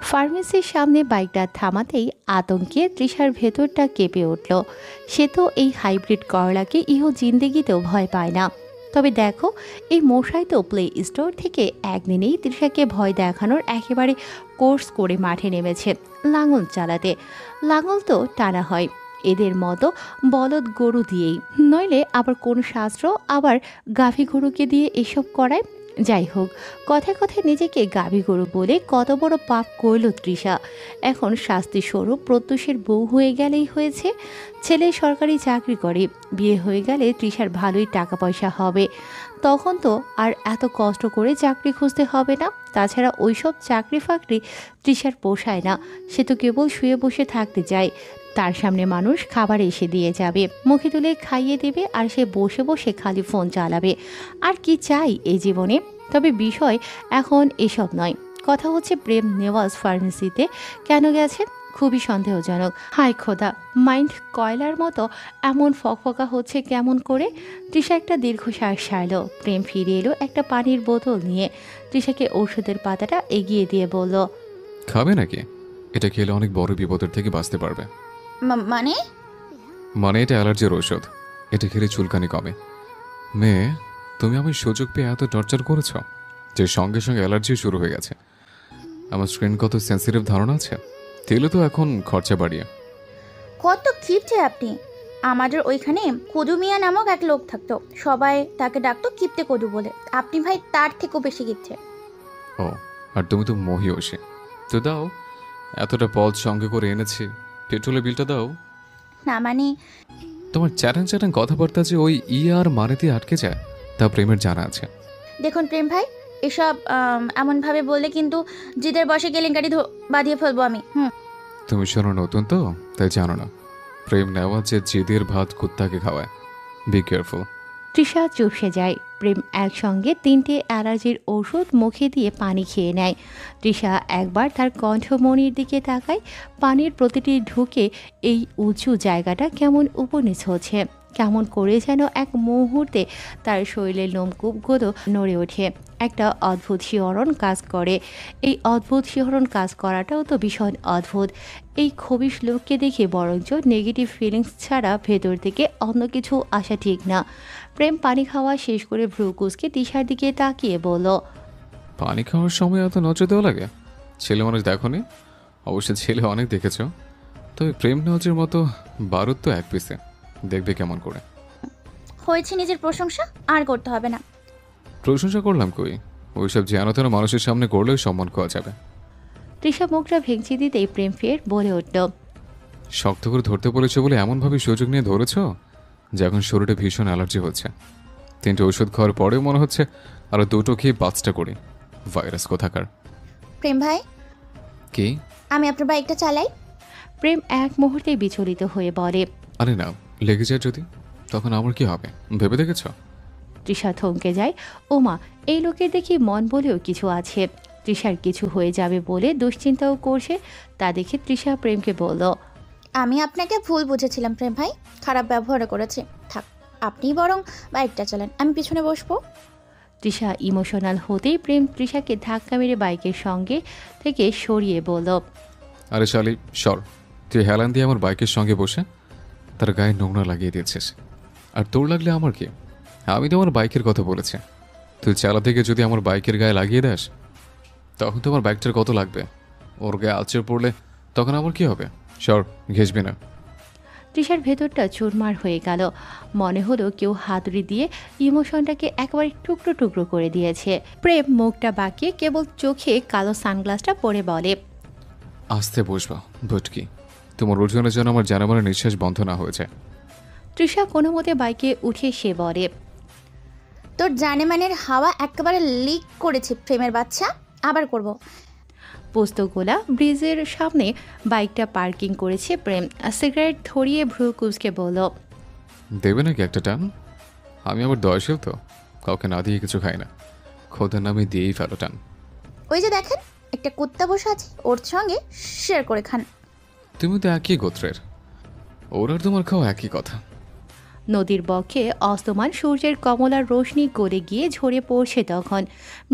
ফার্মেসির সামনে বাইকটা থামাতেই আতঙ্কে তৃষার ভেতরটা কেঁপে উঠল। সে তো এই হাইব্রিড করলাকে ইহো জিন্দেগিতেও ভয় পায় না। তবে দেখো, এই মশাই তো প্লে স্টোর থেকে একদিনেই তৃষাকে ভয় দেখানোর একেবারে কোর্স করে মাঠে নেমেছে লাঙল চালাতে। লাঙল তো টানা হয় এদের মতো বলদ গরু দিয়েই, নইলে আবার কোন শাস্ত্র আবার গাভী গরুকে দিয়ে এসব করায়। যাই হোক, কথায় কথায় নিজেকে গাভী গরু বলে কত বড় পাপ করল তৃষা। এখন শাস্তি স্বরূপ প্রত্যুষের বউ হয়ে গেলেই হয়েছে। ছেলে সরকারি চাকরি করে, বিয়ে হয়ে গেলে তৃষার ভালোই টাকা পয়সা হবে। তখন তো আর এত কষ্ট করে চাকরি খুঁজতে হবে না। তাছাড়া ওইসব চাকরি ফাকরি তৃষার পোষায় না। সে তো কেবল শুয়ে বসে থাকতে চায়। তার সামনে মানুষ খাবার এসে দিয়ে যাবে, মুখে তুলে খাইয়ে দেবে, আর সে বসে বসে খালি ফোন চালাবে। আর কি চাই এই জীবনে? তবে বিষয় এখন এসব নয়, কথা হচ্ছে প্রেম নেওয়াজ ফার্মেসিতে কেন গেছে? খুবই সন্দেহজনক। হায় খোদা, মাইন্ড কয়লার মতো এমন ফকফকা হচ্ছে কেমন করে? তৃষা একটা দীর্ঘশ্বাস ছাড়ল। প্রেম ফিরে এলো একটা পানির বোতল নিয়ে। তৃষাকে ঔষধের পাতাটা এগিয়ে দিয়ে বলল, খাবে নাকি? এটা খেলে অনেক বড় বিপদের থেকে বাঁচতে পারবে। মানে এটা অ্যালার্জির ঔষধ, এটা খেলে চুলকানি কমে। মেয়ে, তুমি আমি সুযোগ পেয়ে এত টর্চার করেছ যে সঙ্গে সঙ্গে অ্যালার্জি শুরু হয়ে গেছে। আমার স্ক্রিন কত সেন্সিটিভ ধারণা আছে? তেলে তো এখন খরচা বাড়িয়ে। কত কিপটে আপনি! আমাদের ওইখানে কদু মিয়া নামক এক লোক থাকতো, সবাই তাকে ডাকতো কিপটে কদু বলে। আপনি ভাই তার থেকেও বেশি কিপটে। ও, আর তুমি তো মহিষী। তো দাও, এতটা পদ সঙ্গে করে এনেছি, পেট্রোলের বিলটা দাও। না মানে, তোমার চ্যাটাং চ্যাটাং কথাবার্তা যে ওই আর মানেতে আটকে যায় তা প্রেমের জানা আছে। দেখুন প্রেম ভাই, এসব এমনভাবে বললে কিন্তু জিদের বসে কেলেঙ্কারি বাঁধিয়ে ফেলবো আমি। তুমি শোনো নতুন তো, তাই জানো না প্রেম নেওয়া যে জিদের ভাত কুত্তাকে খাওয়ায়। Be careful. তৃষা চুপসে যায়। প্রেম একসঙ্গে 3টে অ্যালার্জির ওষুধ মুখে দিয়ে পানি খেয়ে নেয়। তৃষা একবার তার কণ্ঠমণির দিকে তাকায়। পানির প্রতিটি ঢুকে এই উঁচু জায়গাটা কেমন উপনিচ হচ্ছে, কেমন করে যেন এক মুহূর্তে তার শরীরের লোমকূপগুলো নড়ে ওঠে। একটা অদ্ভুত শিহরণ কাজ করে। এই অদ্ভুত শিহরণ কাজ করাটাও তো ভীষণ অদ্ভুত। এই খবিশ লোককে দেখে বরঞ্চ নেগেটিভ ফিলিংস ছাড়া ভেতর থেকে অন্য কিছু আসা ঠিক না। প্রেম পানি খাওয়া শেষ করে ভ্রুকুসকে তৃষার দিকে তাকিয়ে বলল, পানি খাওয়ার সময় এত নজর দেওয়া লাগে? ছেলে মানুষ দেখো নি? অবশ্য ছেলে অনেক দেখেছ, তবে প্রেম নজরের মতো বারুদ তো এক পিসে, দেখবে কেমন করে। হয়েছে নিজের প্রশংসা, আর করতে হবে না। প্রশংসা করলাম কই? ওইসব যেন মানুষের সামনে করলেও সম্মান পাওয়া যাবে। তৃষা মুখটা ভেঙচি দিতেই প্রেম ফের বলে উঠল, শক্ত করে ধরতে বলেছে বলে এমনভাবে সুযোগ নিয়ে ধরেছ যে এখন শরীরে ভীষণ অ্যালার্জি হচ্ছে। 3টে ওষুধ খাওয়ার পরেও মনে হচ্ছে আরো 2টো খেয়ে 5টা করি। ভাইরাস কোথাকার। প্রেম ভাই, কি? আমি আপনার বাইকটা চালাই। প্রেম এক মুহূর্তে বিচলিত হয়ে বলে, আরে না, লেগে যায় যদি, তখন আমার কি হবে ভেবে দেখেছ? তৃষা থমকে যায়। ওমা, এই লোকের দেখি মন বলেও কিছু আছে। তৃষার কিছু হয়ে যাবে বলে দুশ্চিন্তাও করছে। তা দেখে তৃষা প্রেমকে বলল, আমি আপনাকে ভুল বুঝেছিলাম প্রেম ভাই, খারাপ ব্যবহার করেছি। থাক, আপনি বরং বাইকটা চালান, আমি পিছনে বসবো। তৃষা ইমোশনাল হতেই প্রেম তৃষাকে ধাক্কা মেরে বাইকের সঙ্গে থেকে সরিয়ে বলল, আরে শালি সর, তুই হেলান দিয়ে আমার বাইকের সঙ্গে বসে তার গায়ে নোংরা লাগিয়ে দিয়েছিস। আর তোর লাগলে আমার কি? আমি তো আমার বাইকের কথা বলেছি। তুই চালা থেকে যদি আমার বাইকের গায়ে লাগিয়ে দেস, তখন তো আমার বাইকটার কত লাগবে? ওর গায়ে আছড়ে পড়লে তখন আমার কি হবে? সর, ঘেসবি না। তৃষার ভেতরটা চুরমার হয়ে গেল। মনে হলো কেউ হাতুড়ি দিয়ে ইমোশনটাকে একেবারে টুকরো টুকরো করে দিয়েছে। প্রেম মুখটা বাঁকিয়ে কেবল চোখে কালো সানগ্লাসটা পরে বলে, আস্তে বসবা ভটকি, তোমার ওজনের জন্য আমার জানামানের নিঃশ্বাস বন্ধ না হয়ে যায়। তৃষা কোনো মতে বাইকে উঠে সে বলে, তোর জানেমানের হাওয়া একেবারে লিক করেছে প্রেমের বাচ্চা, আবার করব। পোস্তগোলা ব্রিজের সামনে বাইকটা পার্কিং করেছে প্রেম। সিগারেট ধরিয়ে ভ্রু কুচকে বলল, দেবে নাকি একটা টান? আমি আবার দয়াশীল তো, কাউকে না দিয়ে কিছু খাই না। খোদার নামে দিয়েই ফেলো টান। ওই যে দেখেন একটা কুত্তা বসে আছে, ওর সঙ্গে শেয়ার করে খান। তুমি তো একই গোত্রের, ওর আর তোমার খাও একই কথা। নদীর বক্ষে অস্তমান সূর্যের কমলার রোশনি গড়ে গিয়ে ঝরে পড়ছে তখন।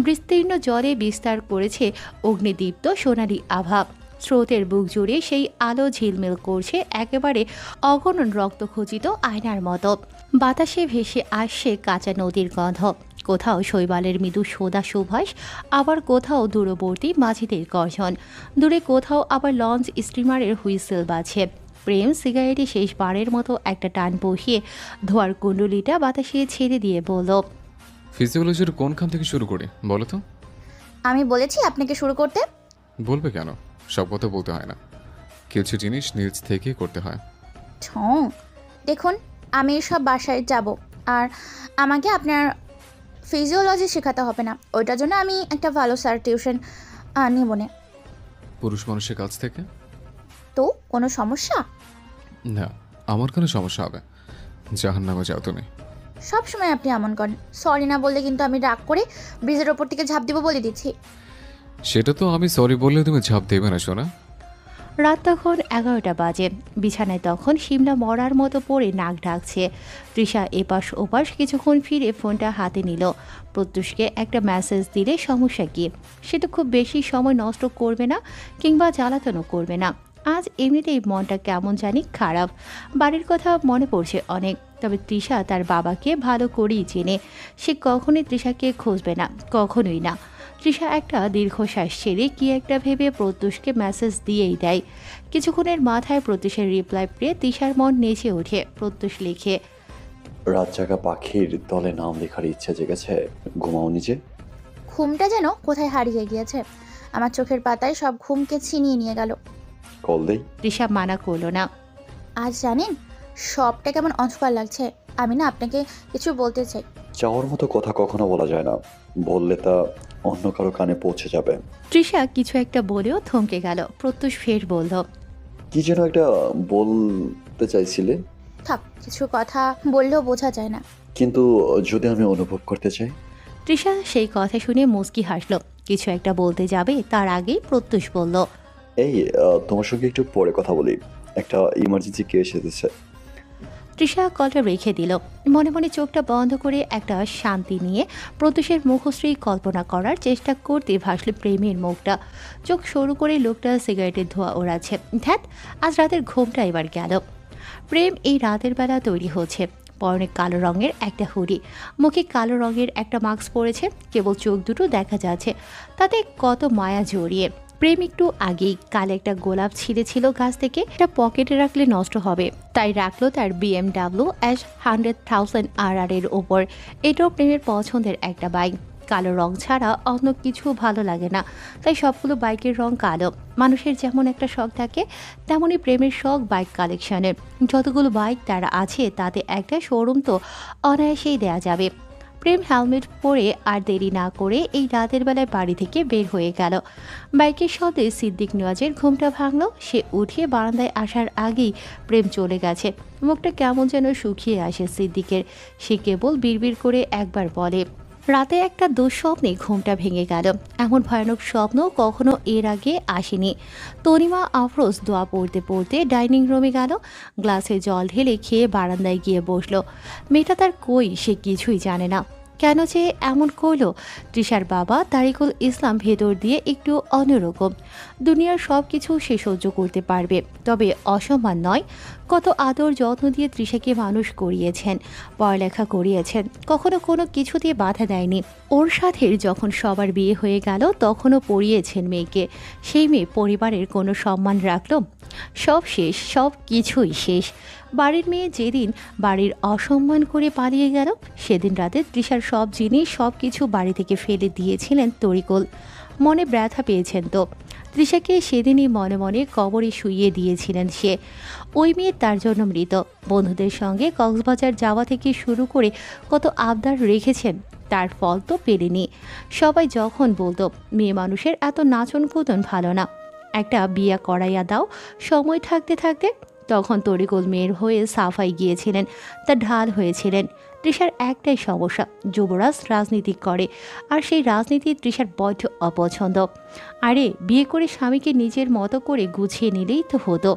বিস্তীর্ণ জলে বিস্তার করেছে অগ্নিদীপ্ত সোনালি আভা। স্রোতের বুক জুড়ে সেই আলো ঝিলমিল করছে একেবারে অগণন রক্তখচিত আয়নার মতো। বাতাসে ভেসে আসছে কাঁচা নদীর গন্ধ। কোথাও শৈবালের মৃদু সোদা সুভাষ, আবার কোথাও দূরবর্তী মাঝিদের গর্জন, দূরে কোথাও আবার লঞ্চ স্টিমারের হুইসেল বাজছে। প্রেম সিগারেটে শেষবারের মতো একটা টান বসিয়ে ধোয়ার কুণ্ডলিটা বাতাসে ছেড়ে দিয়ে বলল, ফিজিওলজির কোনখান থেকে শুরু করি বলো তো? আমি বলেছি আপনাকে শুরু করতে। বলবে কেন? সব কথা বলতে হয় না, কিছু জিনিস নিজ থেকে করতে হয়। ঠং, দেখুন আমি সব বাসায় যাব, আর আমাকে আপনার ফিজিওলজি শেখাতে হবে না। ওইটার জন্য আমি একটা ভালো স্যার টিউশন নিব না। পুরুষ মানুষের কাছ থেকে? তো কোনো সমস্যা? না, আমার কোনো সমস্যা হবে? জাহান্নামে যাও তুমি। সব সময় আপনি এমন করেন। সরি না বললে কিন্তু আমি রাগ করে ব্রিজের ওপর থেকে ঝাঁপ দিব বলে দিচ্ছি। সেটা তো আমি সরি বললে তুমি ঝাঁপ দেবে না সোনা। রাত তখন 11টা বাজে। বিছানায় তখন শিমলা মরার মতো পড়ে নাক ডাকছে। তৃষা এপাশ ওপাশ কিছুক্ষণ ফিরে ফোনটা হাতে নিল। প্রত্যুষকে একটা মেসেজ দিলে সমস্যা কি? সে তো খুব বেশি সময় নষ্ট করবে না, কিংবা জ্বালাতনও করবে না। আজ এমনিতেই মনটা কেমন জানি খারাপ। বাড়ির কথা মনে পড়ছে অনেক। তবে তৃষা তার বাবাকে ভালো করেই চেনে। সে কখনোই তৃষাকে খুঁজবে না, কখনোই না। তৃষা একটা দীর্ঘশ্বাস ছেড়ে কি একটা ভেবে প্রত্যুষকে মেসেজ দিয়েই দেয়। কিছুক্ষণের মাথায় প্রত্যুষের রিপ্লাই পেয়ে তৃষার মন নেচে ওঠে। প্রত্যুষ লিখে, রাত জাগা পাখির দলে নাম লেখার ইচ্ছা জেগেছে, ঘুমাও নিজে। ঘুমটা যেন কোথায় হারিয়ে গিয়েছে। আমার চোখের পাতায় সব ঘুমকে ছিনিয়ে নিয়ে গেল। কল দেই? তৃষা মানা করলো না। আজ জানেন সবটা কেমন অন্ধকার লাগছে। আমি না আপনাকে কিছু বলতে চাই। চাওয়ার মতো কথা কখনো বলা যায় না, বললে তা অন্য কারো কানে পৌঁছে যাবে। তৃষা কিছু একটা বলেও থমকে গেল। প্রত্যুষ ফের বলল, কি যেন একটা বলতে চাইছিলে? থাক, কিছু কথা বললেও বোঝা যায় না। কিন্তু যদি আমি অনুভব করতে চাই? তৃষা সেই কথা শুনে মুচকি হাসল। কিছু একটা বলতে যাবে তার আগেই প্রত্যুষ বলল, এই তোমার সঙ্গে একটু পরে কথা বলি, একটা ইমার্জেন্সি কেস এসেছে। তৃষা কলটা রেখে দিল। মনে মনে চোখটা বন্ধ করে একটা শান্তি নিয়ে প্রত্যুষের মুখশ্রী কল্পনা করার চেষ্টা করতে ভাসল প্রেমের মুখটা। চোখ সরু করে লোকটা সিগারেটের ধোঁয়া ওড়াচ্ছে। ধ্যাত, আজ রাতের ঘুমটা এবার গেল। প্রেম এই রাতের বেলা তৈরি হচ্ছে। পরনে কালো রঙের একটা হুডি, মুখে কালো রঙের একটা মাস্ক পরেছে। কেবল চোখ দুটো দেখা যাচ্ছে, তাতে কত মায়া জড়িয়ে। প্রেম একটু আগেই কাল একটা গোলাপ ছিঁড়েছিল গাছ থেকে। এটা পকেটে রাখলে নষ্ট হবে, তাই রাখলো তার BMW S100,000 RR এর ওপর। এটাও প্রেমের পছন্দের একটা বাইক। কালো রং ছাড়া অন্য কিছু ভালো লাগে না, তাই সবগুলো বাইকের রং কালো। মানুষের যেমন একটা শখ থাকে, তেমনই প্রেমের শখ বাইক কালেকশনের। যতগুলো বাইক তারা আছে তাতে একটা শোরুম তো অনায়াসেই দেয়া যাবে। প্রেম হেলমেট পরে আর দেরি না করে এই রাতের বেলায় বাড়ি থেকে বের হয়ে গেল। বাইকের শব্দে সিদ্দিক নেওয়াজের ঘুমটা ভাঙল। সে উঠে বারান্দায় আসার আগেই প্রেম চলে গেছে। মুখটা কেমন যেন শুকিয়ে আসে সিদ্দিকের। সে কেবল বিড়বিড় করে একবার বলে, রাতে একটা দুঃস্বপ্নে ঘুমটা ভেঙে গেল। এমন ভয়ানক স্বপ্ন কখনো এর আগে আসেনি। তনিমা আফরোজ দোয়া পড়তে পড়তে ডাইনিং রুমে গেল। গ্লাসে জল ঢেলে খেয়ে বারান্দায় গিয়ে বসলো। মেয়েটা তার কই সে কিছুই জানে না। কেন যে এমন করলো? তৃষার বাবা তারিকুল ইসলাম ভেতর দিয়ে একটু অন্যরকম। দুনিয়ার সব কিছু সে সহ্য করতে পারবে, তবে অসম্মান নয়। কত আদর যত্ন দিয়ে তৃষাকে মানুষ করিয়েছেন, পড়ালেখা করিয়েছেন, কখনো কোনো কিছু দিয়ে বাধা দেয়নি। ওর সাথে যখন সবার বিয়ে হয়ে গেল তখনও পড়িয়েছেন মেয়েকে। সেই মেয়ে পরিবারের কোনো সম্মান রাখলো? সব শেষ, সব কিছুই শেষ। বাড়ির মেয়ে যেদিন বাড়ির অসম্মান করে পালিয়ে গেল, সেদিন রাতে তৃষার সব জিনিস সব কিছু বাড়ি থেকে ফেলে দিয়েছিলেন তরিকুল। মনে ব্যথা পেয়েছেন তো। তৃষাকে সেদিনই মনে মনে কবরে শুইয়ে দিয়েছিলেন সে। ওই মেয়ে তার জন্য মৃত। বন্ধুদের সঙ্গে কক্সবাজার যাওয়া থেকে শুরু করে কত আবদার রেখেছেন, তার ফল তো পেলেনি। সবাই যখন বলতো মেয়ে মানুষের এত নাচন কুদন ভালো না, একটা বিয়া করাইয়া দাও সময় থাকতে থাকতে, তখন তরিকুল মেয়ের হয়ে সাফাই গিয়েছিলেন, তার ঢাল হয়েছিলেন। তৃষার একটাই সমস্যা, যুবরাজ রাজনীতি করে, আর সেই রাজনীতি তৃষার বড্ড অপছন্দ। আরে বিয়ে করে স্বামীকে নিজের মতো করে গুছিয়ে নিলেই তো হতো।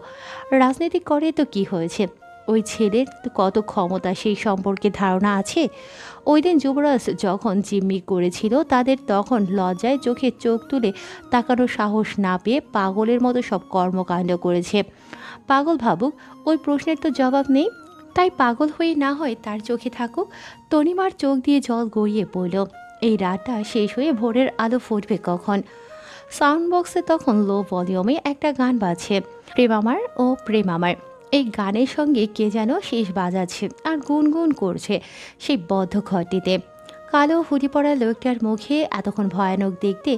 রাজনীতি করে তো কি হয়েছে? ওই ছেলের কত ক্ষমতা সেই সম্পর্কে ধারণা আছে? ওই দিন যুবরাজ যখন জিম্মি করেছিল তাদের, তখন লজ্জায় চোখে চোখ তুলে তাকানোর সাহস না পেয়ে পাগলের মতো সব কর্মকাণ্ড করেছে। পাগল ভাবুক, ওই প্রশ্নের তো জবাব নেই, তাই পাগল হয়ে না হয় তার চোখে থাকুক। তনিমার চোখ দিয়ে জল গড়িয়ে পড়ল। এই রাতটা শেষ হয়ে ভোরের আলো ফুটবে কখন? সাউন্ড বক্সে তখন লো ভলিউমে একটা গান বাজছে, প্রেম আমার ও প্রেম আমার। এই গানের সঙ্গে কে যেন শেষ বাজাচ্ছে আর গুনগুন করছে সেই বদ্ধ ঘরটিতে। কালো হুডি পরা লোকটার মুখে এতক্ষণ ভয়ানক দেখতে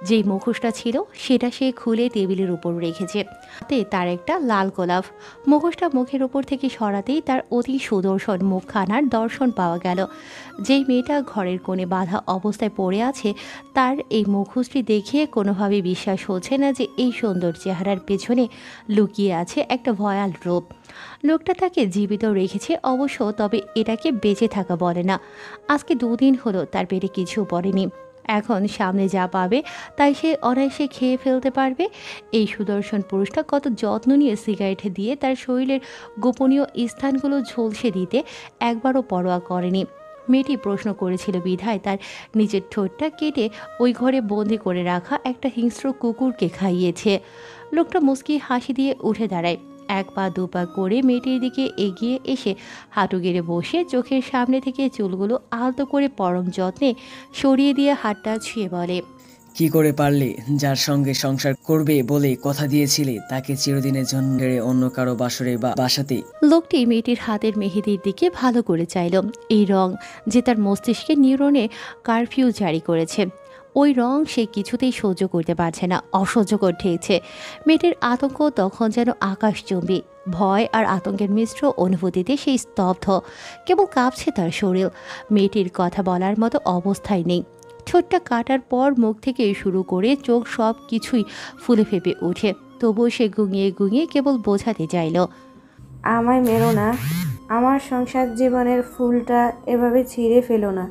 যেই মুখোশটা ছিল সেটা সে খুলে টেবিলের উপর রেখেছে। হাতে তার একটা লাল গোলাপ। মুখোশটা মুখের উপর থেকে সরাতেই তার অতি সুদর্শন মুখখানার দর্শন পাওয়া গেল। যেই মেয়েটা ঘরের কোণে বাঁধা অবস্থায় পড়ে আছে, তার এই মুখোশটি দেখে কোনোভাবে বিশ্বাস হচ্ছে না যে এই সুন্দর চেহারার পেছনে লুকিয়ে আছে একটা ভয়াল রূপ। লোকটা তাকে জীবিত রেখেছে অবশ্য, তবে এটাকে বেঁচে থাকা বলে না। আজকে 2 দিন হলো তার পেটে কিছু পড়েনি। এখন সামনে যা পাবে তাই সে অনায়াসে খেয়ে ফেলতে পারবে। এই সুদর্শন পুরুষটা কত যত্ন নিয়ে সিগারেট দিয়ে তার শরীরের গোপনীয় স্থানগুলো ঝলসে দিতে একবারও পরোয়া করেনি। মেয়েটি প্রশ্ন করেছিল বিধায় তার নিজের ঠোঁটটা কেটে ওই ঘরে বন্দি করে রাখা একটা হিংস্র কুকুরকে খাইয়েছে। লোকটা মুচকি হাসি দিয়ে উঠে দাঁড়ায়, 1 পা 2 পা করে মেয়েটির দিকে এগিয়ে এসে হাঁটু গেড়ে বসে চোখের সামনে থেকে চুলগুলো আলতো করে পরম যত্নে সরিয়ে দিয়ে হাতটা ছুঁয়ে বলে, কি করে পারলে? যার সঙ্গে সংসার করবে বলে কথা দিয়েছিলে তাকে চিরদিনের জন্য ছেড়ে অন্য কারো বাসরে বা বাসাতে। লোকটি মেয়েটির হাতের মেহেদির দিকে ভালো করে চাইল। এই রং যে তার মস্তিষ্কে নিউরনে কারফিউ জারি করেছে, ওই রং সে কিছুতেই সহ্য করতে পারছে না, অসহ্যকর ঠেকছে। মেয়েটির আতঙ্ক তখন যেন আকাশচুম্বী। ভয় আর আতঙ্কের মিশ্র অনুভূতিতে সেই স্তব্ধ, কেবল কাঁপছে তার শরীর। মেয়েটির কথা বলার মতো অবস্থায় নেই। ঠোঁটটা কাটার পর মুখ থেকে শুরু করে চোখ সব কিছুই ফুলে ফেপে ওঠে, তবুও সে গুঙিয়ে গুঙিয়ে কেবল বোঝাতে চাইল, আমায় মেরো না, আমার সংসার জীবনের ফুলটা এভাবে ছিঁড়ে ফেলো না,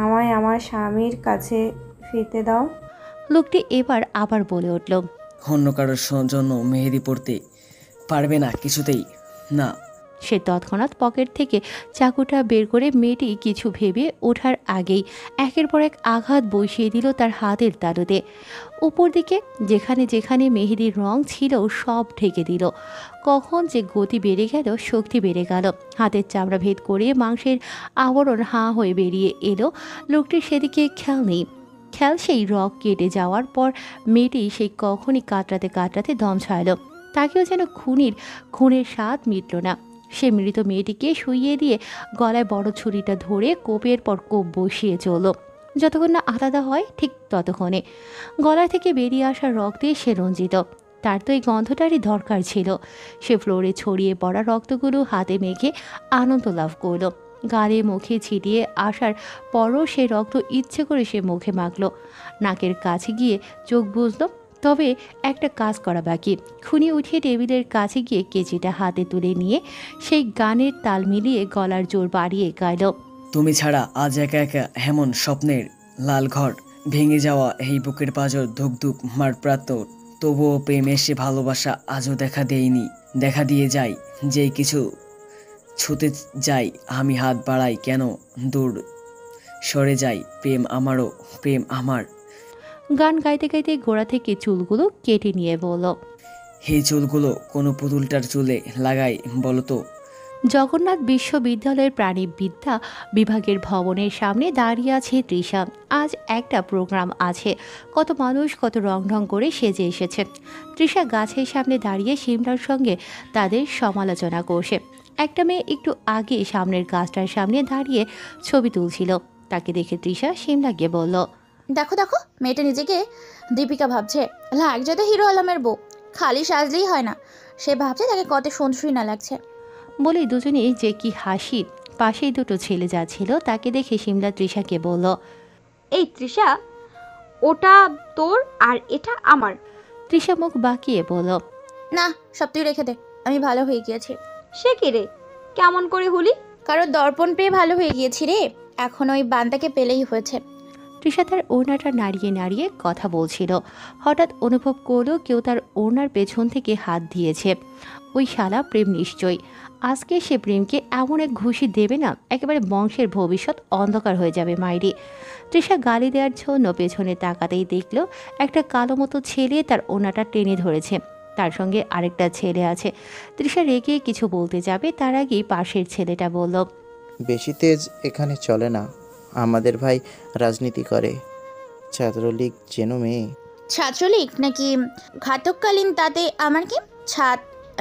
আমায় আমার স্বামীর কাছে ফিরতে দাও। লোকটি এবার আবার বলে উঠল, অন্য কারোর জন্য মেহেদি পড়তে পারবে না কিছুতেই না। সে তৎক্ষণাৎ পকেট থেকে চাকুটা বের করে মেয়েটি কিছু ভেবে ওঠার আগেই একের পর এক আঘাত বসিয়ে দিল তার হাতের তালুতে। উপর দিকে যেখানে যেখানে মেহেদির রং ছিল সব ঢেকে দিল। কখন যে গতি বেড়ে গেল, শক্তি বেড়ে গেল। হাতের চামড়া ভেদ করে মাংসের আবরণ হাঁ হয়ে বেরিয়ে এলো। লোকটির সেদিকে খেয়াল নেই। খেয়াল সেই রগ কেটে যাওয়ার পর মেয়েটি সেই কখনই কাতরাতে কাতরাতে দম ছাড়ল। তাকেও যেন খুনের স্বাদ মিটল না। সে মৃত মেয়েটিকে শুইয়ে দিয়ে গলায় বড় ছুরিটা ধরে কোপের পর কোপ বসিয়ে চলল। যতক্ষণ না আলাদা হয় ঠিক ততক্ষণে গলা থেকে বেরিয়ে আসা রক্তে সে রঞ্জিত। তার তো এই গন্ধটারই দরকার ছিল। সে ফ্লোরে ছড়িয়ে পড়া রক্তগুলো হাতে মেখে আনন্দ লাভ করল। গালে মুখে ছিটিয়ে আসার পরও সে রক্ত ইচ্ছে করে সে মুখে মাখল। নাকের কাছে গিয়ে চোখ বুঝল, তবে একটা কাজ করা বাকি। খুনি উঠিয়ে টেবিলের কাছে গিয়ে কেচিটা হাতে তুলে নিয়ে সেই গানের তাল মিলিয়ে গলার জোর বাড়িয়ে গাইল, তুমি ছাড়া আজ একা একা হেমন স্বপ্নের লাল ঘর ভেঙে যাওয়া এই বুকের পাঁজর ধুক ধুক মার প্রাত, তবুও প্রেম এসে ভালোবাসা আজও দেখা দেয়নি। দেখা দিয়ে যায় যেই কিছু ছুতে যাই আমি হাত বাড়াই কেন দূর সরে যাই, প্রেম আমারও, প্রেম আমার। গান গাইতে গাইতে গোড়া থেকে চুলগুলো কেটে নিয়ে বলল, এই চুলগুলো কোনো পুতুলটার চুলে লাগাই বলো তো? জগন্নাথ বিশ্ববিদ্যালয়ের প্রাণীবিদ্যা বিভাগের ভবনের সামনে দাঁড়িয়ে আছে তৃষা। আজ একটা প্রোগ্রাম আছে, কত মানুষ কত রং ঢং করে সেজে এসেছে। তৃষা গাছের সামনে দাঁড়িয়ে সিমরার সঙ্গে তাদের সমালোচনা করছে। একটা মেয়ে একটু আগে সামনের গাছটার সামনে দাঁড়িয়ে ছবি তুলছিল, তাকে দেখে তৃষা সিমরাকে বলল, দেখো দেখো, মেয়েটা নিজেকে দীপিকা ভাবছে, লাগছে তো হিরো আলমের বউ। খালি সাজলেই হয় না, সে ভাবছে তাকে কত সুন্দরী না লাগছে। বলে দুজনেই যে কি হাসি। পাশেই দুটো ছেলে যাচ্ছিল, তাকে দেখে সিমলা তৃষাকে বলল, এই তৃষা, ওটা তোর আর এটা আমার। তৃষা মুখ বাঁকিয়ে বলল, না, সব তুই রেখে দে, আমি ভালো হয়ে গিয়েছি। সে কি রে, কেমন করে হলি? কারণ দর্পণ পেয়ে ভালো হয়ে গিয়েছি রে, এখন ওই বান্দাকে পেলেই হয়েছে। তৃষা তার ওড়নাটা নাড়িয়ে নাড়িয়ে কথা বলছিল। হঠাৎ অনুভব করলো কেউ তার ওড়নার পেছন থেকে হাত দিয়েছে। ওই শালা প্রেম নিশ্চয়ই। আজকে সে প্রেমকে এমন এক ঘুষি দেবে না, একেবারে বংশের ভবিষ্যৎ অন্ধকার হয়ে যাবে মাইরি। তৃষা গালি দেওয়ার জন্য পেছনে তাকাতেই দেখলো একটা কালো মতো ছেলে তার ওড়নাটা টেনে ধরেছে। তার সঙ্গে আরেকটা ছেলে আছে। তৃষা রেগে কিছু বলতে যাবে, তার আগেই পাশের ছেলেটা বলল, বেশি তেজ এখানে চলে না, আমাদের ভাই রাজনীতি করে। ছাত্রলীগ চেন মেয়ে? ছাত্রলীগ নাকি ঘাতককালীন, তাতে আমার কি?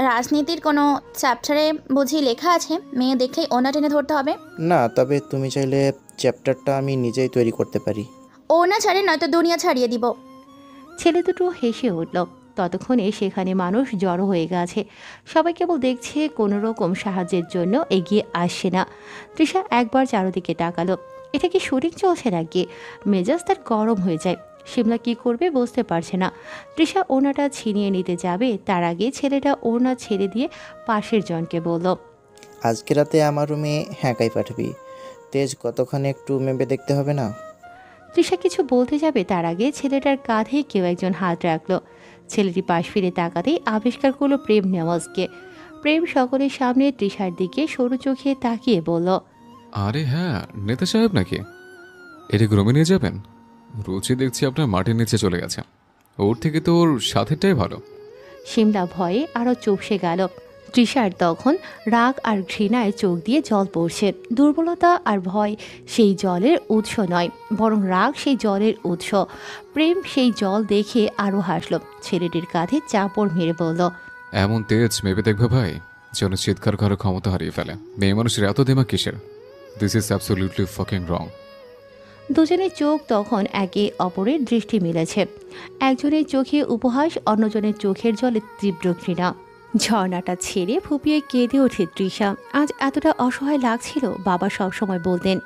রাজনীতির কোনো চ্যাপ্টারে বুঝি লেখা আছে মেয়ে দেখলেই ওনা টেনে ধরতে হবে? না, তবে তুমি চাইলে চ্যাপ্টারটা আমি নিজেই তৈরি করতে পারি। ওনা ছাড়ে নয়তো দুনিয়া ছাড়িয়ে দিব। ছেলে দুটো হেসে উঠল। ততক্ষণে সেখানে মানুষ জড়ো হয়ে গেছে। সবাই কেবল দেখছে, কোনো রকম সাহায্যের জন্য এগিয়ে আসছে না। তৃষা একবার চারদিকে তাকালো। এটা কি শুটিং চলছে নাকি? মেজাজ তার গরম হয়ে যায়। শিমলা কি করবে বুঝতে পারছে না। তৃষা ওড়নাটা ছিনিয়ে নিতে যাবে, তার আগে ছেলেটা ওড়না ছেড়ে দিয়ে পাশের জনকে বলল, আজকে রাতে আমার রুমে একাই পাঠাবি। তেজ কতক্ষণে একটু মেপে দেখতে হবে না? তৃষা কিছু বলতে যাবে, তার আগে ছেলেটার কাঁধে কেউ একজন হাত রাখলো। ছেলেটি পাশ ফিরে তাকাতেই আবিষ্কার করলো প্রেম নেওয়াজকে। প্রেম সকলের সামনে তৃষার দিকে সরু চোখে তাকিয়ে বলল, আরে হ্যাঁ, নেতা সাহেব নাকি? এটা রুমে নিয়ে যাবেন? রুচি দেখছি আপনার মাটির নিচে চলে গেছে। ওর থেকে তো ওর সাথেরটাই ভালো। শিমলা ভয়ে আরও চুপসে গেল। তৃষার তখন রাগ আর ঘৃণায় চোখ দিয়ে জল পড়ছে। দুর্বলতা আর ভয় সেই জলের উৎস নয়, বরং রাগ সেই জলের উৎস। প্রেম সেই জল দেখে আরও হাসল। ছেলেটির কাঁধে চাপড় মেরে বলল, এমন তেজ মেপে দেখবে ভাই যেন চিৎকার করার ক্ষমতা হারিয়ে ফেলে। মেয়ে মানুষের এত দেমাগ কিসের? দিস ইজ অ্যাবসলিউটলি ফাকিং রং। দুজনের চোখ তখন একে অপরের দৃষ্টি মিলেছে। একজনের চোখে উপহাস, অন্যজনের চোখের জলে তীব্র ঘৃণা। ঝর্ণাটা ছেড়ে ফুপিয়ে কেঁদে ওঠে তৃষা। আজ এতটা অসহায় লাগছিল। বাবা সবসময় বলতেন,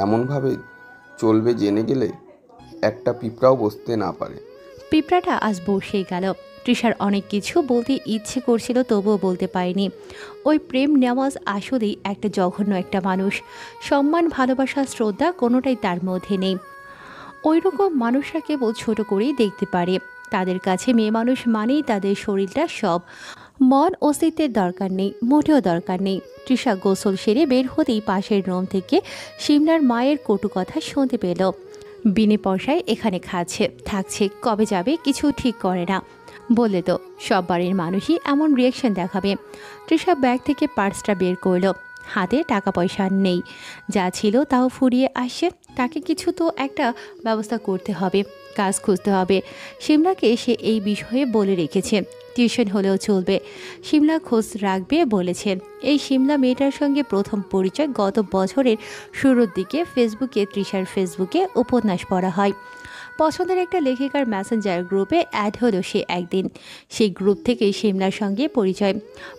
এমনভাবে চলবে জেনে গেলে একটা পিঁপড়াও বসতে না পারে। পিঁপড়াটা আজ বসেই গেল। তৃষার অনেক কিছু বলতে ইচ্ছে করছিল, তবুও বলতে পারেনি। ওই প্রেম নেওয়াজ আসলেই একটা জঘন্য একটা মানুষ। সম্মান, ভালোবাসা, শ্রদ্ধা কোনোটাই তার মধ্যে নেই। ওই রকম মানুষরা কেবল ছোট করেই দেখতে পারে। তাদের কাছে মেয়ে মানুষ মানেই তাদের শরীরটা সব। মন অস্তিত্বের দরকার নেই, মোটেও দরকার নেই। তৃষা গোসল সেরে বের হতেই পাশের রুম থেকে সিমলার মায়ের কটু কথা শুনতে পেল। বিনে পয়সায় এখানে খাচ্ছে, থাকছে, কবে যাবে কিছু ঠিক করে না। বললে তো সব বাড়ির মানুষই এমন রিয়াকশন দেখাবে। তৃষা ব্যাগ থেকে পার্সটা বের করলো। হাতে টাকা পয়সা নেই, যা ছিল তাও ফুরিয়ে আসছে। তাকে কিছু তো একটা ব্যবস্থা করতে হবে, কাজ খুঁজতে হবে। সিমলাকে সে এই বিষয়ে বলে রেখেছে, টিউশন হলেও চলবে। সিমলা খোঁজ রাখবে বলেছেন। এই সিমলা মেয়েটার সঙ্গে প্রথম পরিচয় গত বছরের শুরুর দিকে ফেসবুকে। তৃষার ফেসবুকে উপন্যাস পড়া হয়। পছন্দের একটা লেখিকার মেসেঞ্জার গ্রুপে অ্যাড হলো সে একদিন। সেই গ্রুপ থেকেই সিমলার সঙ্গে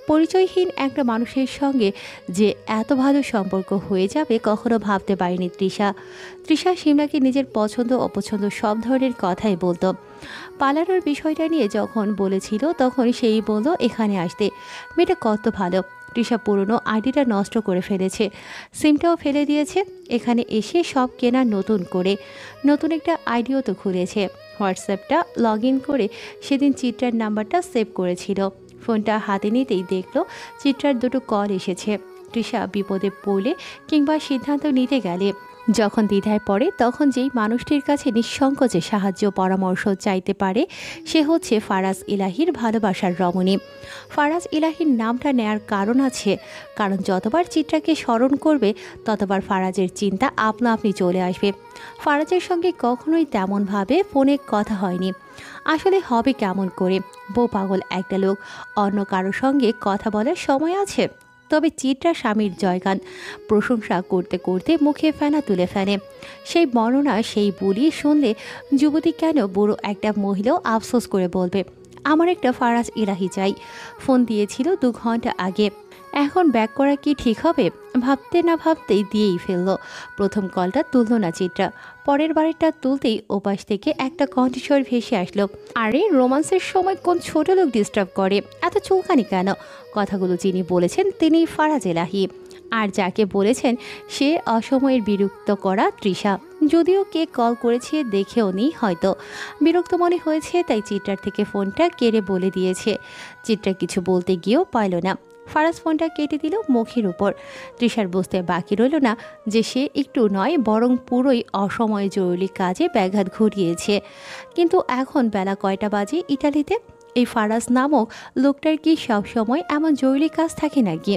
পরিচয়হীন একটা মানুষের সঙ্গে যে এত ভালো সম্পর্ক হয়ে যাবে কখনো ভাবতে পারেনি তৃষা সিমলাকে নিজের পছন্দ অপছন্দ সব ধরনের কথাই বলতো। পালানোর বিষয়টা নিয়ে যখন বলেছিল তখন সেই বলল এখানে আসতে। মেয়েটা কত ভালো। তৃষা পুরনো আইডিটা নষ্ট করে ফেলেছে, সিমটাও ফেলে দিয়েছে। এখানে এসে সব কেনা নতুন করে, নতুন একটা আইডিও তো খুলেছে। হোয়াটসঅ্যাপটা লগ ইন করে সেদিন চিত্রার নাম্বারটা সেভ করেছিল। ফোনটা হাতে নিতেই দেখলো চিত্রার দুটো কল এসেছে। তৃষা বিপদে পড়লে কিংবা সিদ্ধান্ত নিতে গেলে যখন দ্বিধায় পড়ে তখন যেই মানুষটির কাছে নিঃসংকোচে সাহায্য পরামর্শ চাইতে পারে সে হচ্ছে ফারাজ ইলাহির ভালোবাসার রমণী। ফারাজ ইলাহির নামটা নেয়ার কারণ আছে, কারণ যতবার চিত্রাকে স্মরণ করবে ততবার ফারাজের চিন্তা আপনা আপনি চলে আসবে। ফারাজের সঙ্গে কখনোই তেমনভাবে ফোনে কথা হয়নি। আসলে হবে কেমন করে? বউ পাগল একটা লোক, অন্য কারোর সঙ্গে কথা বলার সময় আছে? তবে চিত্রা স্বামীর জয়গান প্রশংসা করতে করতে মুখে ফেনা তুলে ফেলে। সেই বর্ণনা, সেই বুলি শুনলে যুবতী কেন বুড়ো একটা মহিলাও আফসোস করে বলবে, আমার একটা ফারাজ ইলাহি চাই। ফোন দিয়েছিল 2 ঘন্টা আগে, এখন ব্যাক করা কি ঠিক হবে? ভাবতে না ভাবতেই দিয়েই ফেললো। প্রথম কলটা তুলল না চিত্রা, পরের বারেরটা তুলতেই ওপাশ থেকে একটা কণ্ঠস্বর ভেসে আসলো, আরে রোমান্সের সময় কোন ছোট লোক ডিস্টার্ব করে, এত চুলকানি কেন? কথাগুলো যিনি বলেছেন তিনি ফারাজ ইলাহি, আর যাকে বলেছেন সে অসময়ের বিরক্ত করা তৃষা। যদিও কে কল করেছে দেখেও নি, হয়তো বিরক্ত মনে হয়েছে তাই চিত্রার থেকে ফোনটা কেড়ে বলে দিয়েছে। চিত্রা কিছু বলতে গিয়েও পাইল না, ফারাজ ফোনটা কেটে দিল মুখের উপর। তৃষার বুঝতে বাকি রইল না যে সে একটু নয় বরং পুরোই অসময়ে জরুরি কাজে ব্যাঘাত ঘটিয়েছে। কিন্তু এখন বেলা কয়টা বাজে ইটালিতে? এই ফারাজ নামক লোকটার কি সবসময় এমন জরুরি কাজ থাকে নাকি?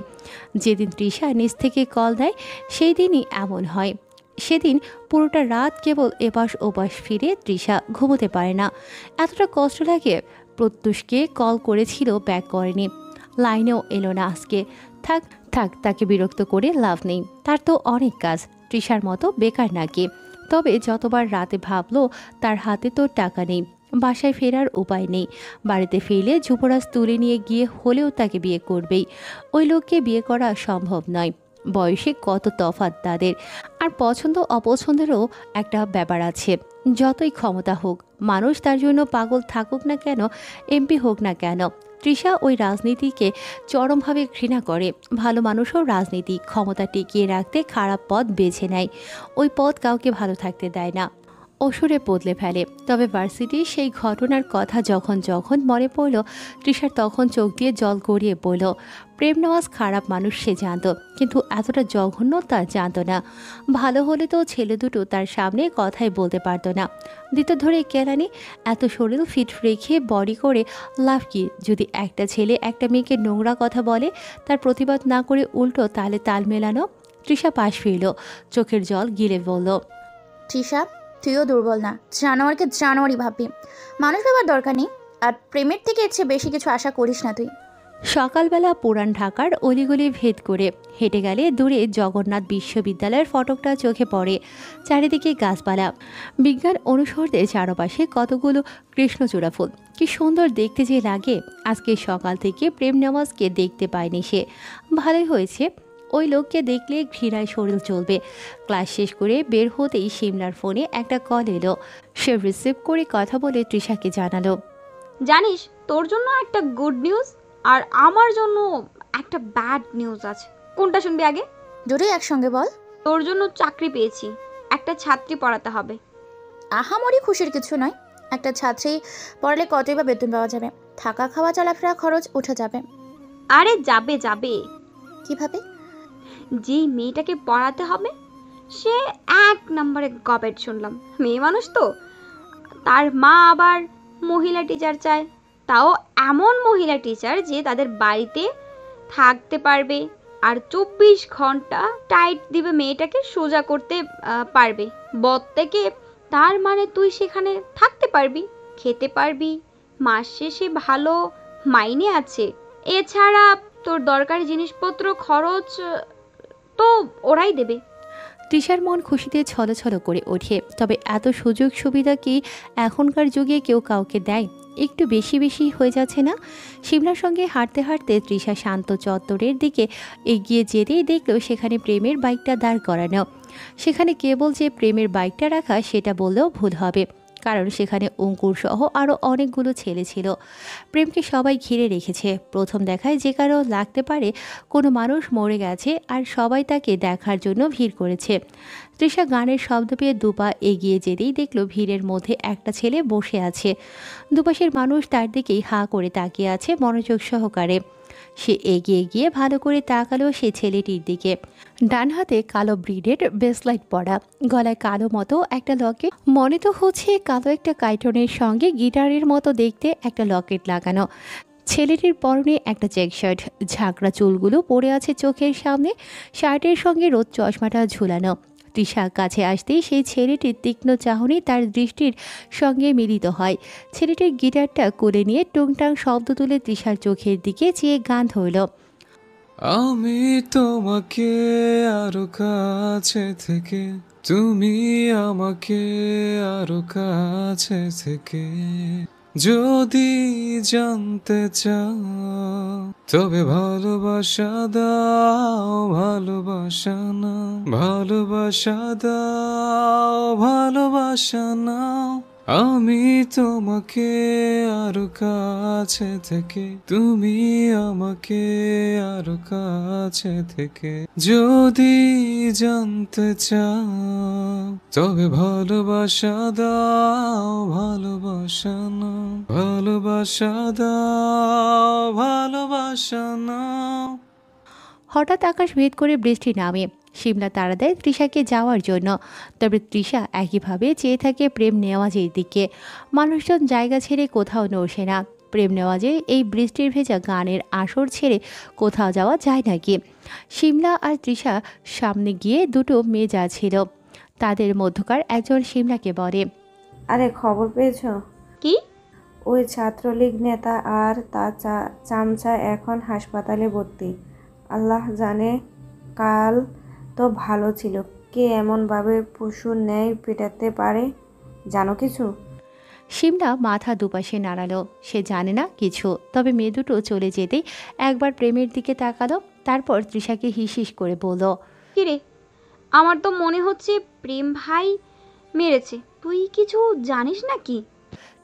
যেদিন তৃষা নিজ থেকে কল দেয় সেই দিনই এমন হয়। সেদিন পুরোটা রাত কেবল এপাশ ওপাশ ফিরে তৃষা ঘুমোতে পারে না। এতটা কষ্ট লাগে। প্রত্যুষকে কল করেছিল, ব্যাক করেনি, লাইনেও এলো না আজকে। থাক থাক, তাকে বিরক্ত করে লাভ নেই, তার তো অনেক কাজ, তৃষার মতো বেকার নাকি। তবে যতবার রাতে ভাবলো তার হাতে তো টাকা নেই, বাসায় ফেরার উপায় নেই। বাড়িতে ফিরলে যুবরাজ তুলে নিয়ে গিয়ে হলেও তাকে বিয়ে করবেই। ওই লোককে বিয়ে করা সম্ভব নয়, বয়সে কত তফাৎ তাদের, আর পছন্দ অপছন্দেরও একটা ব্যাপার আছে। যতই ক্ষমতা হোক, মানুষ তার জন্য পাগল থাকুক না কেন, এমপি হোক না কেন। তৃষা ওই রাজনীতিকে চরমভাবে ঘৃণা করে। ভালো মানুষও রাজনীতি ক্ষমতা টিকিয়ে রাখতে খারাপ পথ বেছে নেয়, ওই পথ কাউকে ভালো থাকতে দেয় না, অসুরে বদলে ফেলে। তবে ভার্সিটির সেই ঘটনার কথা যখন যখন মনে পড়ল তৃষার তখন চোখ দিয়ে জল গড়িয়ে পড়ল। প্রেম নেওয়াজ খারাপ মানুষ সে জানত, কিন্তু এতটা জঘন্য তা জানত না। ভালো হলে তো ছেলে দুটো তার সামনে কথাই বলতে পারতো না, দিত ধরে কেলানি। এত শরীর ফিট রেখে বডি করে লাভ কি? যদি একটা ছেলে একটা মেয়েকে নোংরা কথা বলে তার প্রতিবাদ না করে উল্টো তালে তাল মেলানো। তৃষা পাশ ফিরল, চোখের জল গিলে বলল, তৃষা তুইও দুর্বল না, জানোয়ারকে জানোয়ারই ভাববি, মানুষ ভাবার দরকার নেই। আর প্রেমের থেকে এর চেয়ে বেশি কিছু আশা করিস না তুই। সকালবেলা পুরান ঢাকার অলিগলি ভেদ করে হেঁটে গেলে দূরে জগন্নাথ বিশ্ববিদ্যালয়ের ফটকটা চোখে পড়ে। চারিদিকে গাছপালা, বিজ্ঞান অনুষদের চারপাশে কতগুলো কৃষ্ণচূড়া ফুল, কি সুন্দর দেখতে যে লাগে। আজকে সকাল থেকে প্রেম নেওয়াজকে দেখতে পায়নি সে, ভালোই হয়েছে। ওই লোককে দেখলে ঘৃণায় শরীর চলবে। ক্লাস শেষ করে বের হতেই সিমলার ফোনে একটা কল এলো। সে রিসিভ করে কথা বলে তৃষাকে জানালো, জানিস তোর জন্য একটা গুড নিউজ আর আমার জন্য একটা ব্যাড নিউজ আছে। কোনটা শুনবি আগে? দুটোই একসঙ্গে বল। তোর জন্য চাকরি পেয়েছি, একটা ছাত্রী পড়াতে হবে। আহামরি খুশির কিছু নয়, একটা ছাত্রী পড়ালে কতই বা বেতন পাওয়া যাবে, থাকা খাওয়া চলাফেরা খরচ উঠে যাবে। আরে যাবে যাবে। কিভাবে? যেই মেয়েটাকে পড়াতে হবে সে 1 নম্বরে গবেট শুনলাম। মেয়ে মানুষ তো, তার মা আবার মহিলা টিচার চায়, তাও এমন মহিলা টিচার যে তাদের বাড়িতে থাকতে পারবে আর 24 ঘন্টা টাইট দিবে মেয়েটাকে সোজা করতে পারবে বদ থেকে। তার মানে তুই সেখানে থাকতে পারবি, খেতে পারবি, মাস শেষে ভালো মাইনে আছে। এছাড়া তোর দরকারি জিনিসপত্র খরচ তো ওরাই দেবে। তৃষার মন খুশিতে ছলছল করে ওঠে। তবে এত সুযোগ সুবিধা কি এখনকার যুগে কেউ কাউকে দেয়? একটু বেশি বেশি হয়ে যাচ্ছে না? শিমলার সঙ্গে হাঁটতে হাঁটতে তৃষা শান্ত চত্বরের দিকে এগিয়ে যেতেই দেখলো সেখানে প্রেমের বাইকটা দাঁড় করানো। সেখানে কেবল যে প্রেমের বাইকটা রাখা সেটা বললেও ভুল হবে, কারণ সেখানে অঙ্কুর সহ আরও অনেকগুলো ছেলে ছিল। প্রেমকে সবাই ঘিরে রেখেছে। প্রথম দেখায় যে কারো লাগতে পারে কোনো মানুষ মরে গেছে আর সবাই তাকে দেখার জন্য ভিড় করেছে। তৃষা গানের শব্দ পেয়ে দুপা এগিয়ে যেতেই দেখলো ভিড়ের মধ্যে একটা ছেলে বসে আছে। দুপাশের মানুষ তার দিকেই হাঁ করে তাকিয়ে আছে মনোযোগ সহকারে। সে এগিয়ে গিয়ে ভালো করে তাকালো সে ছেলেটির দিকে। ডান হাতে কালো ব্রিডের ব্রেসলাইট পরা, গলায় কালো মতো একটা লকেট, মনে তো হচ্ছে কালো একটা কাইটনের সঙ্গে গিটারের মতো দেখতে একটা লকেট লাগানো। ছেলেটির পরনে একটা চেক শার্ট, ঝাঁকড়া চুলগুলো পড়ে আছে চোখের সামনে, শার্টের সঙ্গে রোদ চশমাটা ঝুলানো। তৃষা কাছে আসতেই সেই ছেলেটির তীক্ষ্ণ চাহনি তার দৃষ্টির সঙ্গে মিলিত হয়। ছেলেটির গিটারটা কোলে নিয়ে টুংটাং শব্দ তুলে তৃষার চোখের দিকে চেয়ে গান ধরল। আমি তোমাকে আরো কাছে থেকে, তুমি আমাকে আরো কাছে থেকে যদি জানতে চাও, তবে ভালোবাসা দাও, ভালোবাসা নাও, ভালোবাসা দাও, ভালোবাসা নাও। আমি তোমাকে আরো কাছে থেকে, তুমি আমাকে আরো কাছে থেকে যদি জানতে চাও, তবে ভালোবাসা দাও, ভালোবাসা নাও, ভালোবাসা দাও, ভালোবাসা নাও। হঠাৎ আকাশ ভেদ করে বৃষ্টি নামে। শিমলা তাড়া দেয় তৃষাকে যাওয়ার জন্য, তবে তৃষা একইভাবে চেয়ে থাকে প্রেম নেওয়াজের দিকে। মানুষজন জায়গা ছেড়ে কোথাও নড়ছে না। প্রেম নেওয়াজের এই বৃষ্টির ভেজা গানের আসর ছেড়ে কোথাও যাওয়া যায় নাকি? শিমলা আর তৃষা সামনে গিয়ে দুটো মেয়ে যাচ্ছিল, তাদের মধ্যকার একজন শিমলাকে বলে, আরে খবর পেয়েছো? কি? ওই ছাত্রলীগ নেতা আর তার চামচা এখন হাসপাতালে ভর্তি। আল্লাহ জানে, কাল তো ভালো ছিল, কে এমনভাবে পশুর ন্যায় পেটাতে পারে? জানো কিছু? শিমলা মাথা দুপাশে নাড়ালো, সে জানে না কিছু। তবে মেয়ে দুটো চলে যেতেই একবার প্রেমের দিকে তাকালো, তারপর তৃষাকে হিসিস করে বলল, কিরে, আমার তো মনে হচ্ছে প্রেম ভাই মেরেছে, তুই কিছু জানিস নাকি?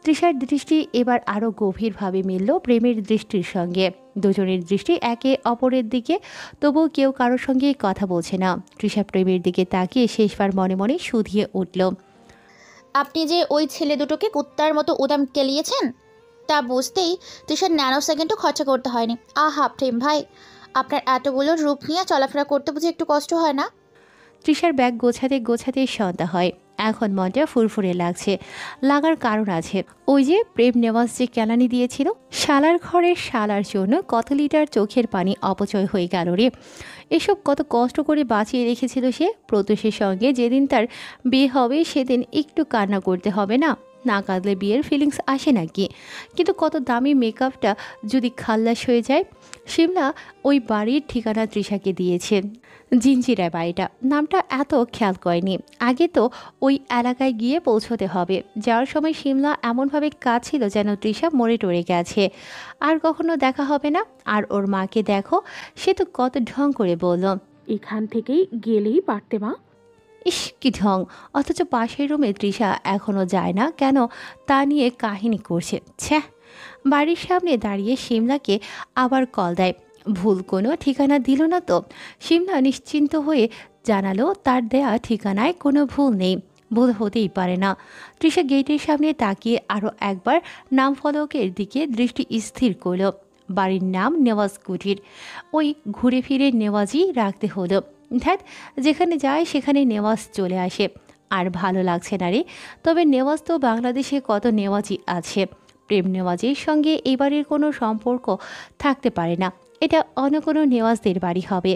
তৃষার দৃষ্টি এবার আরও গভীরভাবে মিলল প্রেমের দৃষ্টির সঙ্গে। দুজনের দৃষ্টি একে অপরের দিকে, তবুও কেউ কারোর সঙ্গে কথা বলছে না। তৃষা প্রেমের দিকে তাকিয়ে শেষবার মনে মনে শুধিয়ে উঠল, আপনি যে ওই ছেলে দুটোকে কুত্তার মতো উদাম কেলিয়েছেন তা বুঝতেই তৃষার ন্যানো সেকেন্ডও খরচা করতে হয়নি। আহা প্রেম ভাই, আপনার এতগুলো রূপ নিয়ে চলাফেরা করতে বুঝে একটু কষ্ট হয় না? তৃষার ব্যাগ গোছাতে গোছাতে সন্ধ্যা হয়। এখন মনটা ফুরফুরে লাগছে। লাগার কারণ আছে, ওই যে প্রেম নেওয়াজ যে কেলানি দিয়েছিল, শালার ঘরের শালার জন্য কত লিটার চোখের পানি অপচয় হয়ে গেল রে। এসব কত কষ্ট করে বাঁচিয়ে রেখেছিল সে। প্রত্যুষের সঙ্গে যেদিন তার বিয়ে হবে সেদিন একটু কান্না করতে হবে না? না কাঁদলে বিয়ের ফিলিংস আসে নাকি? কিন্তু কত দামি মেকআপটা যদি খাল্লাস হয়ে যায়। শিমলা ওই বাড়ির ঠিকানা তৃষাকে দিয়েছে, জিঞ্জিরা বাড়িটা। নামটা এত খেয়াল করেনি আগে, তো ওই এলাকায় গিয়ে পৌঁছতে হবে। যাওয়ার সময় শিমলা এমনভাবে কাঁদছিল যেন তৃষা মরে টরে গেছে, আর কখনো দেখা হবে না। আর ওর মাকে দেখো, সে তো কত ঢং করে বলল, এখান থেকেই গেলেই পারতে মা। ইস কি ঢং! অথচ পাশের রুমে তৃষা এখনও যায় না কেন তা নিয়ে কাহিনী করছে। ছ্যাঃ! বাড়ির সামনে দাঁড়িয়ে শিমলাকে আবার কল দেয়। ভুল কোনো ঠিকানা দিল না তো? শিমলা নিশ্চিন্ত হয়ে জানালো তার দেয়া ঠিকানায় কোনো ভুল নেই। ভুল হতেই পারে না। তৃষা গেটের সামনে তাকিয়ে আরও একবার নাম ফলকের দিকে দৃষ্টি স্থির করল। বাড়ির নাম নেওয়াজ কুটির। ওই ঘুরে ফিরে নেওয়াজই রাখতে হলো। ধ্যাত, যেখানে যায় সেখানে নেওয়াজ চলে আসে। আর ভালো লাগছে না রে। তবে নেওয়াজ তো বাংলাদেশে কত নেওয়াজই আছে। প্রেম নেওয়াজের সঙ্গে এবারের কোনো সম্পর্ক থাকতে পারে না। এটা অন্য কোনো নেওয়াজদের বাড়ি হবে।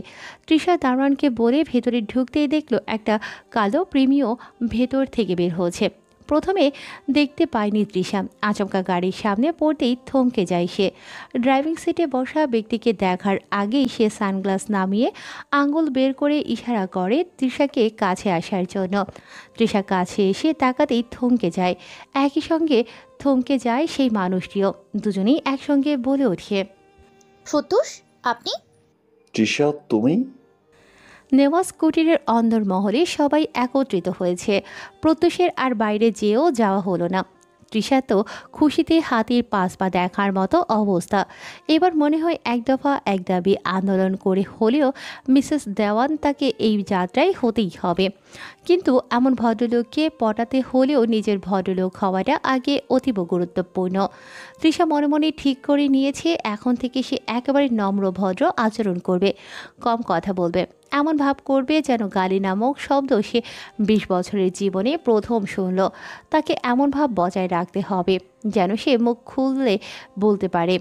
তৃষা দারোয়ানকে বলে ভেতরে ঢুকতেই দেখল একটা কালো প্রেমীয় ভেতর থেকে বের হচ্ছে। প্রথমে দেখতে পায়নি তৃষা, আচমকা গাড়ির সামনে পড়তেই থমকে যায় সে। ড্রাইভিং সিটে বসা ব্যক্তিকে দেখার আগেই সে সানগ্লাস নামিয়ে আঙুল বের করে ইশারা করে তৃষাকে কাছে আসার জন্য। তৃষা কাছে এসে তাকাতেই থমকে যায়। একই সঙ্গে থমকে যায় সেই মানুষটিও। দুজনেই একসঙ্গে বলে ওঠে, প্রত্যুষ, আপনি? তৃষা, তুমি? নেওয়াজ কুটিরের অন্দর মহলে সবাই একত্রিত হয়েছে। প্রত্যুষের আর বাইরে যেয়েও যাওয়া হলো না। তৃষা তো খুশিতে হাতির পাশ পা দেখার মতো অবস্থা। এবার মনে হয় এক দফা এক দাবি আন্দোলন করে হলেও মিসেস দেওয়ান তাকে এই যাত্রায় হতেই হবে। কিন্তু এমন ভদ্রলোককে পটাতে হলেও নিজের ভদ্রলোক হওয়াটা আগে অতীব গুরুত্বপূর্ণ। তৃষা মনে মনে ঠিক করে নিয়েছে এখন থেকে সে একেবারে নম্র ভদ্র আচরণ করবে, কম কথা বলবে, এমন ভাব করবে যেন গালি নামক শব্দ সে 20 বছরের জীবনে প্রথম শুনল। তাকে এমন ভাব বজায় রাখতে হবে যেন সে মুখ খুললে বলতে পারে,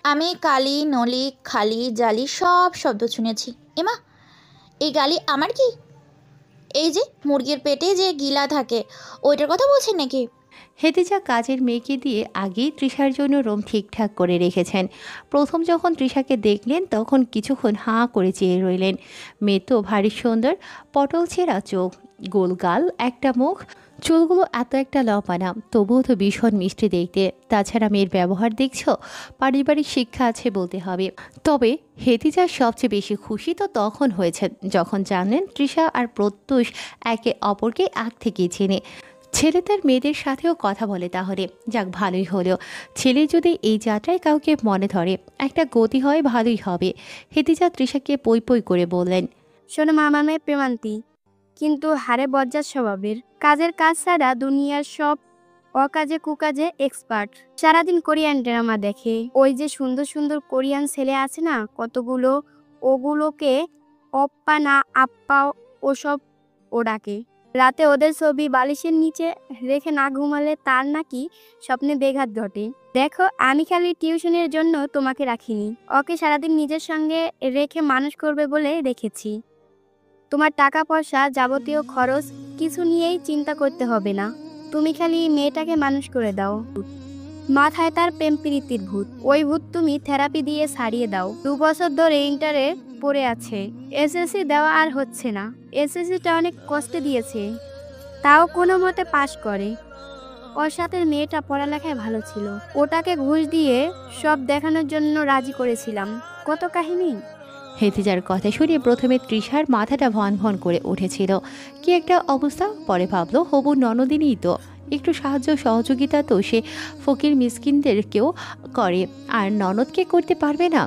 আমি কালি, নলি, খালি, জালি সব শব্দ শুনেছি। এমা, এই গালি আমার কি? এই যে মুরগির পেটে যে গিলা থাকে ওইটার কথা বলছেন নাকি? হেতিজা কাজের মেয়েকে দিয়ে আগেই তৃষার জন্য রুম ঠিকঠাক করে রেখেছেন। প্রথম যখন তৃষাকে দেখলেন তখন কিছুক্ষণ হাঁ করে চেয়ে রইলেন। মেয়ে তো ভারী সুন্দর, পটল ছেঁড়া চোখ, গোল গাল, একটা মুখ, চুলগুলো এত একটা লম্বা না, তবুও তো ভীষণ মিষ্টি দেখতে। তাছাড়া মেয়ের ব্যবহার দেখছ, পারিবারিক শিক্ষা আছে বলতে হবে। তবে হেতিজার সবচেয়ে বেশি খুশি তো তখন হয়েছে যখন জানলেন তৃষা আর প্রত্যুষ একে অপরকে আগ থেকেই চেনে। ছেলে তার মেয়েদের সাথেও কথা বলে, তাহলে যাক ভালোই হলো। ছেলে যদি এই যাত্রায় কাউকে মনে ধরে একটা গতি হয় ভালোই হবে। হেতিজা তৃষাকে পই পই করে বললেন, শোনো মামা মেয়ে প্রেমান্তি, কিন্তু হারে বজ্জাত স্বভাবের, কাজের কাজ ছাড়া দুনিয়ার সব অকাজে কুকাজে এক্সপার্ট। সারাদিন কোরিয়ান ড্রামা দেখে। ওই যে সুন্দর সুন্দর কোরিয়ান ছেলে আছে না কতগুলো, ওগুলোকে অপ্পা না আপ্পা ওসব ও ডাকে। রাতে ওদের ছবি বালিশের নিচে রেখে না ঘুমালে তার নাকি স্বপ্নে বেঘাত ঘটে। দেখো, আমি খালি টিউশনের জন্য তোমাকে রাখিনি, ওকে সারাদিন নিজের সঙ্গে রেখে মানুষ করবে বলে রেখেছি। তোমার টাকা পয়সা যাবতীয় খরচ কিছু নিয়েই চিন্তা করতে হবে না, তুমি খালি মেয়েটাকে মানুষ করে দাও। মাথায় তার প্রেম প্রীতির ভূত, ওই ভূত তুমি থেরাপি দিয়ে ছাড়িয়ে দাও। 2 বছর ধরে ইন্টারে পড়ে আছে, এসএসসি দেওয়া আর হচ্ছে না। এসএসসিটা অনেক কষ্টে দিয়েছে, তাও কোনো মতে পাশ করে। ওর সাথে মেয়েটা পড়ালেখায় ভালো ছিল, ওটাকে ঘুষ দিয়ে সব দেখানোর জন্য রাজি করেছিলাম। কত কাহিনী। হেতিজার কথা শুনে প্রথমে তৃষার মাথাটা ভন ভন করে উঠেছিল। কি একটা অবস্থা। পরে ভাবলো হবু ননদিনই তো, একটু সাহায্য সহযোগিতা তো সে ফকির মিসকিনদেরকেও করে, আর ননদকে করতে পারবে না?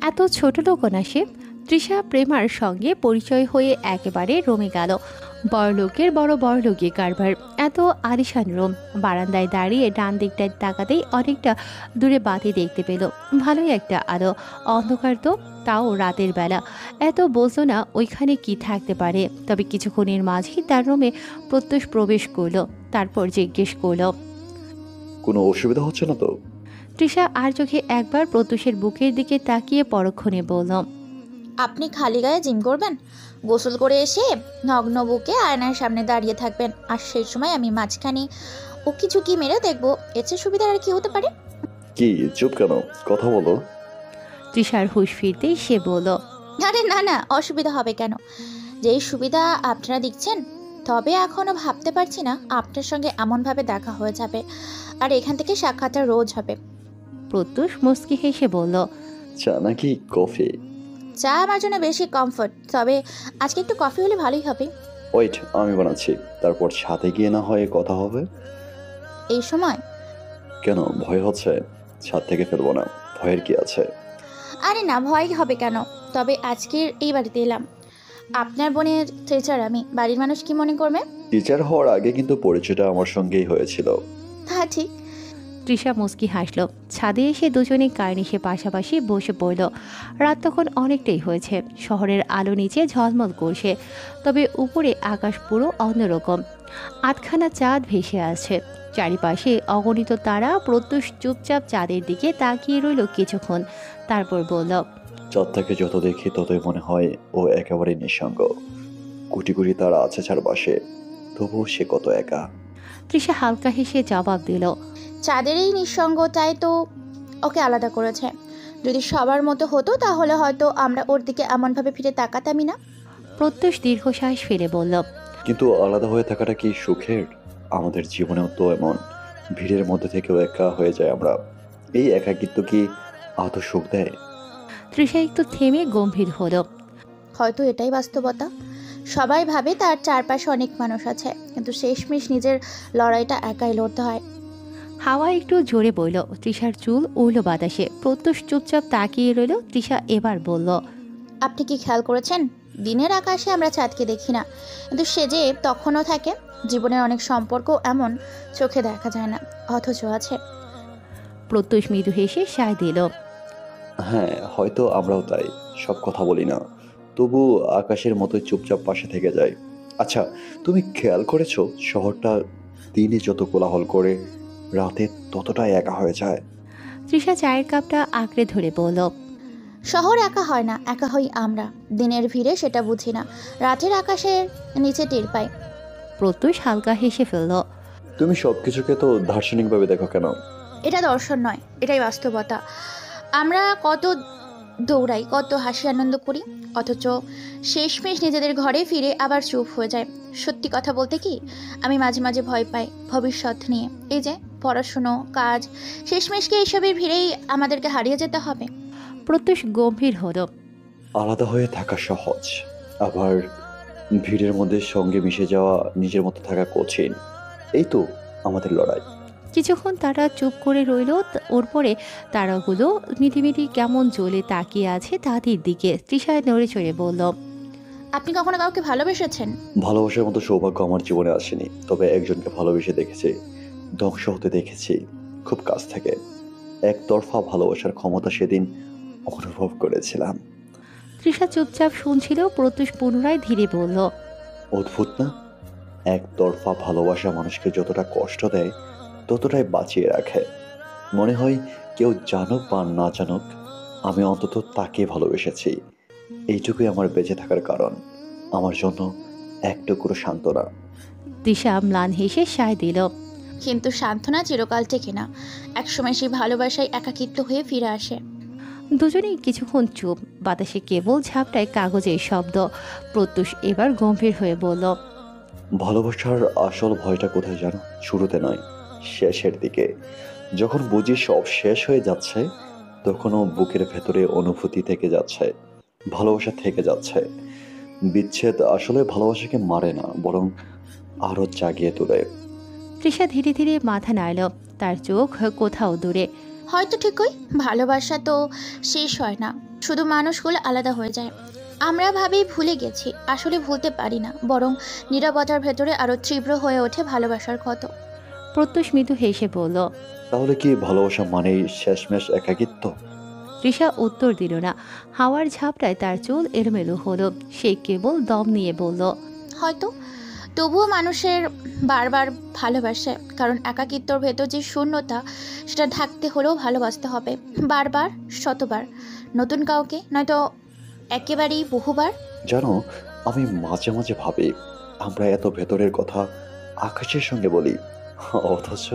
এত ছোট লোক না সে। তৃষা প্রেমার সঙ্গে পরিচয় হয়ে একেবারে রমে গেল। বড়লোকের বড়লোকি কারবার। এত আলিশান রুম। বারান্দায় দাঁড়িয়ে ডান দিকটায় তাকাতেই অনেকটা দূরে বাতি দেখতে পেল। ভালোই একটা আলো, অন্ধকার তো, তাও রাতের বেলা। এত বলতো না ওইখানে কি থাকতে পারে। তবে কিছুক্ষণের মাঝেই তার রুমে প্রত্যুষ প্রবেশ করলো। তারপর জিজ্ঞেস করলো, কোনো অসুবিধা হচ্ছে না তো? তৃষা আর চোখে একবার প্রত্যুষের বুকের দিকে তাকিয়ে পরক্ষণে বলল, আপনি খালি গায়ে জিম করবেন, গোসল করে এসে নগ্ন বুকে আয়নার সামনে দাঁড়িয়ে থাকবেন, আর সেই সময় আমি মাঝখানে উকি ঝুঁকি মেরে দেখবো। এর চেয়ে সুবিধা আর কি হতে পারে? কি চুপ কেন, কথা বলো। তৃষার হুঁশ ফিরতেই সে বলল, আরে না না, অসুবিধা হবে কেন? যেই সুবিধা আপনারা দিচ্ছেন, তবে এখনো ভাবতে পারছি না আপনার সঙ্গে এমনভাবে দেখা হয়ে যাবে আর এখান থেকে সাক্ষাৎটা রোজ হবে। প্রত্যুষ মুচকি হেসে বলল, চা নাকি কফি? চা আমার জন্য বেশি কমফোর্ট, তবে আজকে একটু কফি হলে ভালোই হবে। ওয়েট, আমি বানাচ্ছি, তারপর ছাদে গিয়ে না হয় কথা হবে। এই সময়? কেন, ভয় হচ্ছে? ছাদ থেকে ফেলবো না, ভয়ের কি আছে? আরে না, ভয় হবে কেন? তবে আজকের এই বাড়িতে এলাম, আপনার বোনের টিচার আমি, বাড়ির মানুষ কি মনে করবে? টিচার হওয়ার আগে কিন্তু পরিচয়টা আমার সঙ্গেই হয়েছিল। হ্যাঁ ঠিক। তৃষা মুচকি হাসল। ছাদে এসে দুজনে কার্নিশে পাশাপাশি বসে পড়ল। রাত তখন অনেকটাই হয়েছে, শহরের আলো নিচে ঝলমল করছে, তবে উপরে আকাশ পুরো অন্যরকম। আধখানা চাঁদ ভেসে আসছে, চারিপাশে অগণিত তারা। প্রত্যুষ চুপচাপ চাঁদের দিকে তাকিয়ে রইল কিছুক্ষণ, তারপর বলল, চাঁদটাকে যত দেখি ততই মনে হয় ও একেবারে নিঃসঙ্গ। কোটি কোটি তারা আছে চারপাশে, তবুও সে কত একা। তৃষা হালকা হেসে জবাব দিল, চাঁদের এই নিঃসঙ্গতাই তো ওকে আলাদা করেছে। যদি সবার মতো হতো তাহলে হয়তো আমরা ওর দিকে এমনভাবে ফিরে তাকাতামই না। প্রত্যুষ দীর্ঘশ্বাস ফেলে বলল, কিন্তু আলাদা হয়ে থাকাটা কি সুখের? আমাদের জীবনেও তো এমন ভিড়ের মধ্যে থেকেও একা হয়ে যায় আমরা। এই একাকিত্ব কি আদৌ সুখ দেয়? তৃষা একটু থেমে গম্ভীর হলো। হয়তো এটাই বাস্তবতা। সবাই ভাবে তার চারপাশে অনেক মানুষ আছে, কিন্তু শেষমেশ নিজের লড়াইটা একাই লড়তে হয়। হাওয়া একটু জোরে বইল। তৃষার চুল উড়ল বাতাসে। প্রত্যুষ চুপচাপ তাকিয়ে রইল। তৃষা এবার বলল, আপনি কি খেয়াল করেছেন, দিনের আকাশে আমরা চাঁদকে দেখি না, কিন্তু সে যে তখনও থাকে। জীবনের অনেক সম্পর্ক এমন চোখে দেখা যায় না, অথচ আছে। প্রত্যুষ মৃদু হেসে সায় দিল। হ্যাঁ, হয়তো আমরাও তাই, সব কথা বলি না, তবু আকাশের মতোই চুপচাপ পাশে থেকে যায়। আচ্ছা, তুমি খেয়াল করেছো শহরটা দিনে যত কোলাহল করে, রাতে ততটাই একা হয়ে যায়? তৃষা চায়ের কাপটা আঁকড়ে ধরে বলল, শহর একা হয় না, একা হই আমরা। দিনের ভিড়ে সেটা বুঝি না, রাতের আকাশের নিচে টের পাই। প্রত্যুষ হালকা হেসে ফেলল। তুমি সবকিছুকে তো দার্শনিকভাবে দেখো কেন? এটা দর্শন নয়, এটাই বাস্তবতা। আমরা কত দৌড়াই, কত হাসি আনন্দ করি, অথচ শেষমেশ নিজেদের ঘরে ফিরে আবার চুপ হয়ে যায়। সত্যি কথা বলতে কি, আমি মাঝে মাঝে ভয় পাই ভবিষ্যৎ নিয়ে। এই যে পড়াশুনো, কাজ, শেষমেশ কি এইসবের ভিড়েই আমাদেরকে হারিয়ে যেতে হবে? প্রত্যুষ গম্ভীর হল। আলাদা হয়ে থাকা সহজ, আবার ভিড়ের মধ্যে সঙ্গে মিশে যাওয়া, নিজের মতো থাকা কঠিন। এই তো আমাদের লড়াই। কিছুক্ষণ তারা চুপ করে রইল। ওর পরে তারাগুলো মিটিমিটি কেমন জ্বলে তাকিয়ে আছে তাদের দিকে। তৃষায় নড়ে চড়ে বলল, আপনি কখনো কাউকে ভালোবেসেছেন? ভালোবাসার মতো সৌভাগ্য আমার জীবনে আসেনি, তবে একজনকে ভালোবেসে দেখেছি, ধ্বংস হতে দেখেছি খুব কাছ থেকে। একতরফা ভালোবাসার ক্ষমতা সেদিন অনুভব করেছিলাম। তৃষা চুপচাপ শুনছিল। প্রত্যুষ পুনরায় ধীরে বলল, অদ্ভুত না, একতরফা ভালোবাসা মানুষকে যতটা কষ্ট দেয় ততটাই বাঁচিয়ে রাখে। মনে হয় কেউ জানুক বা না জানুক, আমি অন্তত তাকে ভালোবেসেছি। এইটুকুই আমার বেঁচে থাকার কারণ, আমার জন্য এক টুকরো সান্ত্বনা। তৃষা ম্লান হেসে সায় দিল। কিন্তু সান্ত্বনা চিরকাল টেকে না, একসময় সেই ভালোবাসায় একাকিত্ব হয়ে ফিরে আসে। দুজনেই কিছুক্ষণ চুপ। বাতাসে কেবল ঝাপটায় কাগজের শব্দ। প্রত্যুষ এবার গম্ভীর হয়ে বলল, ভালোবাসার আসল ভয়টা কোথায় জানো? শুরুতে নয়, শেষের দিকে। যখন বুঝি সব শেষ হয়ে যাচ্ছে, তখনও বুকের ভেতরে অনুভূতি থেকে যাচ্ছে, ভালোবাসা থেকে যাচ্ছে। বিচ্ছেদ আসলে ভালোবাসাকে মারে না, বরং আরো জাগিয়ে তোলে। তৃষা ধীরে ধীরে মাথা নাড়ল। তার চোখ কোথাও দূরে। হয়তো ঠিকই, ভালোবাসা তো শেষ হয় না, শুধু মানুষগুলো আলাদা হয়ে যায়। আমরা ভাবি ভুলে গেছি, আসলে ভুলতে পারি না, বরং নীরবতার ভেতরে আরো তীব্র হয়ে ওঠে ভালোবাসার ক্ষত। প্রত্যুষ মৃদু হেসে বলল, তাহলে কি ভালোবাসা মানেই শেষমেশ একাকিত্ব? তৃষা উত্তর দিল না। হাওয়ার ঝাপটায় তার চুল এলোমেলো হলো। সে কেবল দম নিয়ে বলল, হয়তো। তবুও মানুষের বারবার ভালোবাসে, কারণ একাকিত্বর ভেতর যে শূন্যতা, সেটা ঢাকতে হলেও ভালোবাসতে হবে, বারবার, শতবার, নতুন কাউকে, নয়তো একেবারেই বহুবার। জানো, আমি মাঝে মাঝে ভাবি আমরা এত ভেতরের কথা আকাশের সঙ্গে বলি, অথচ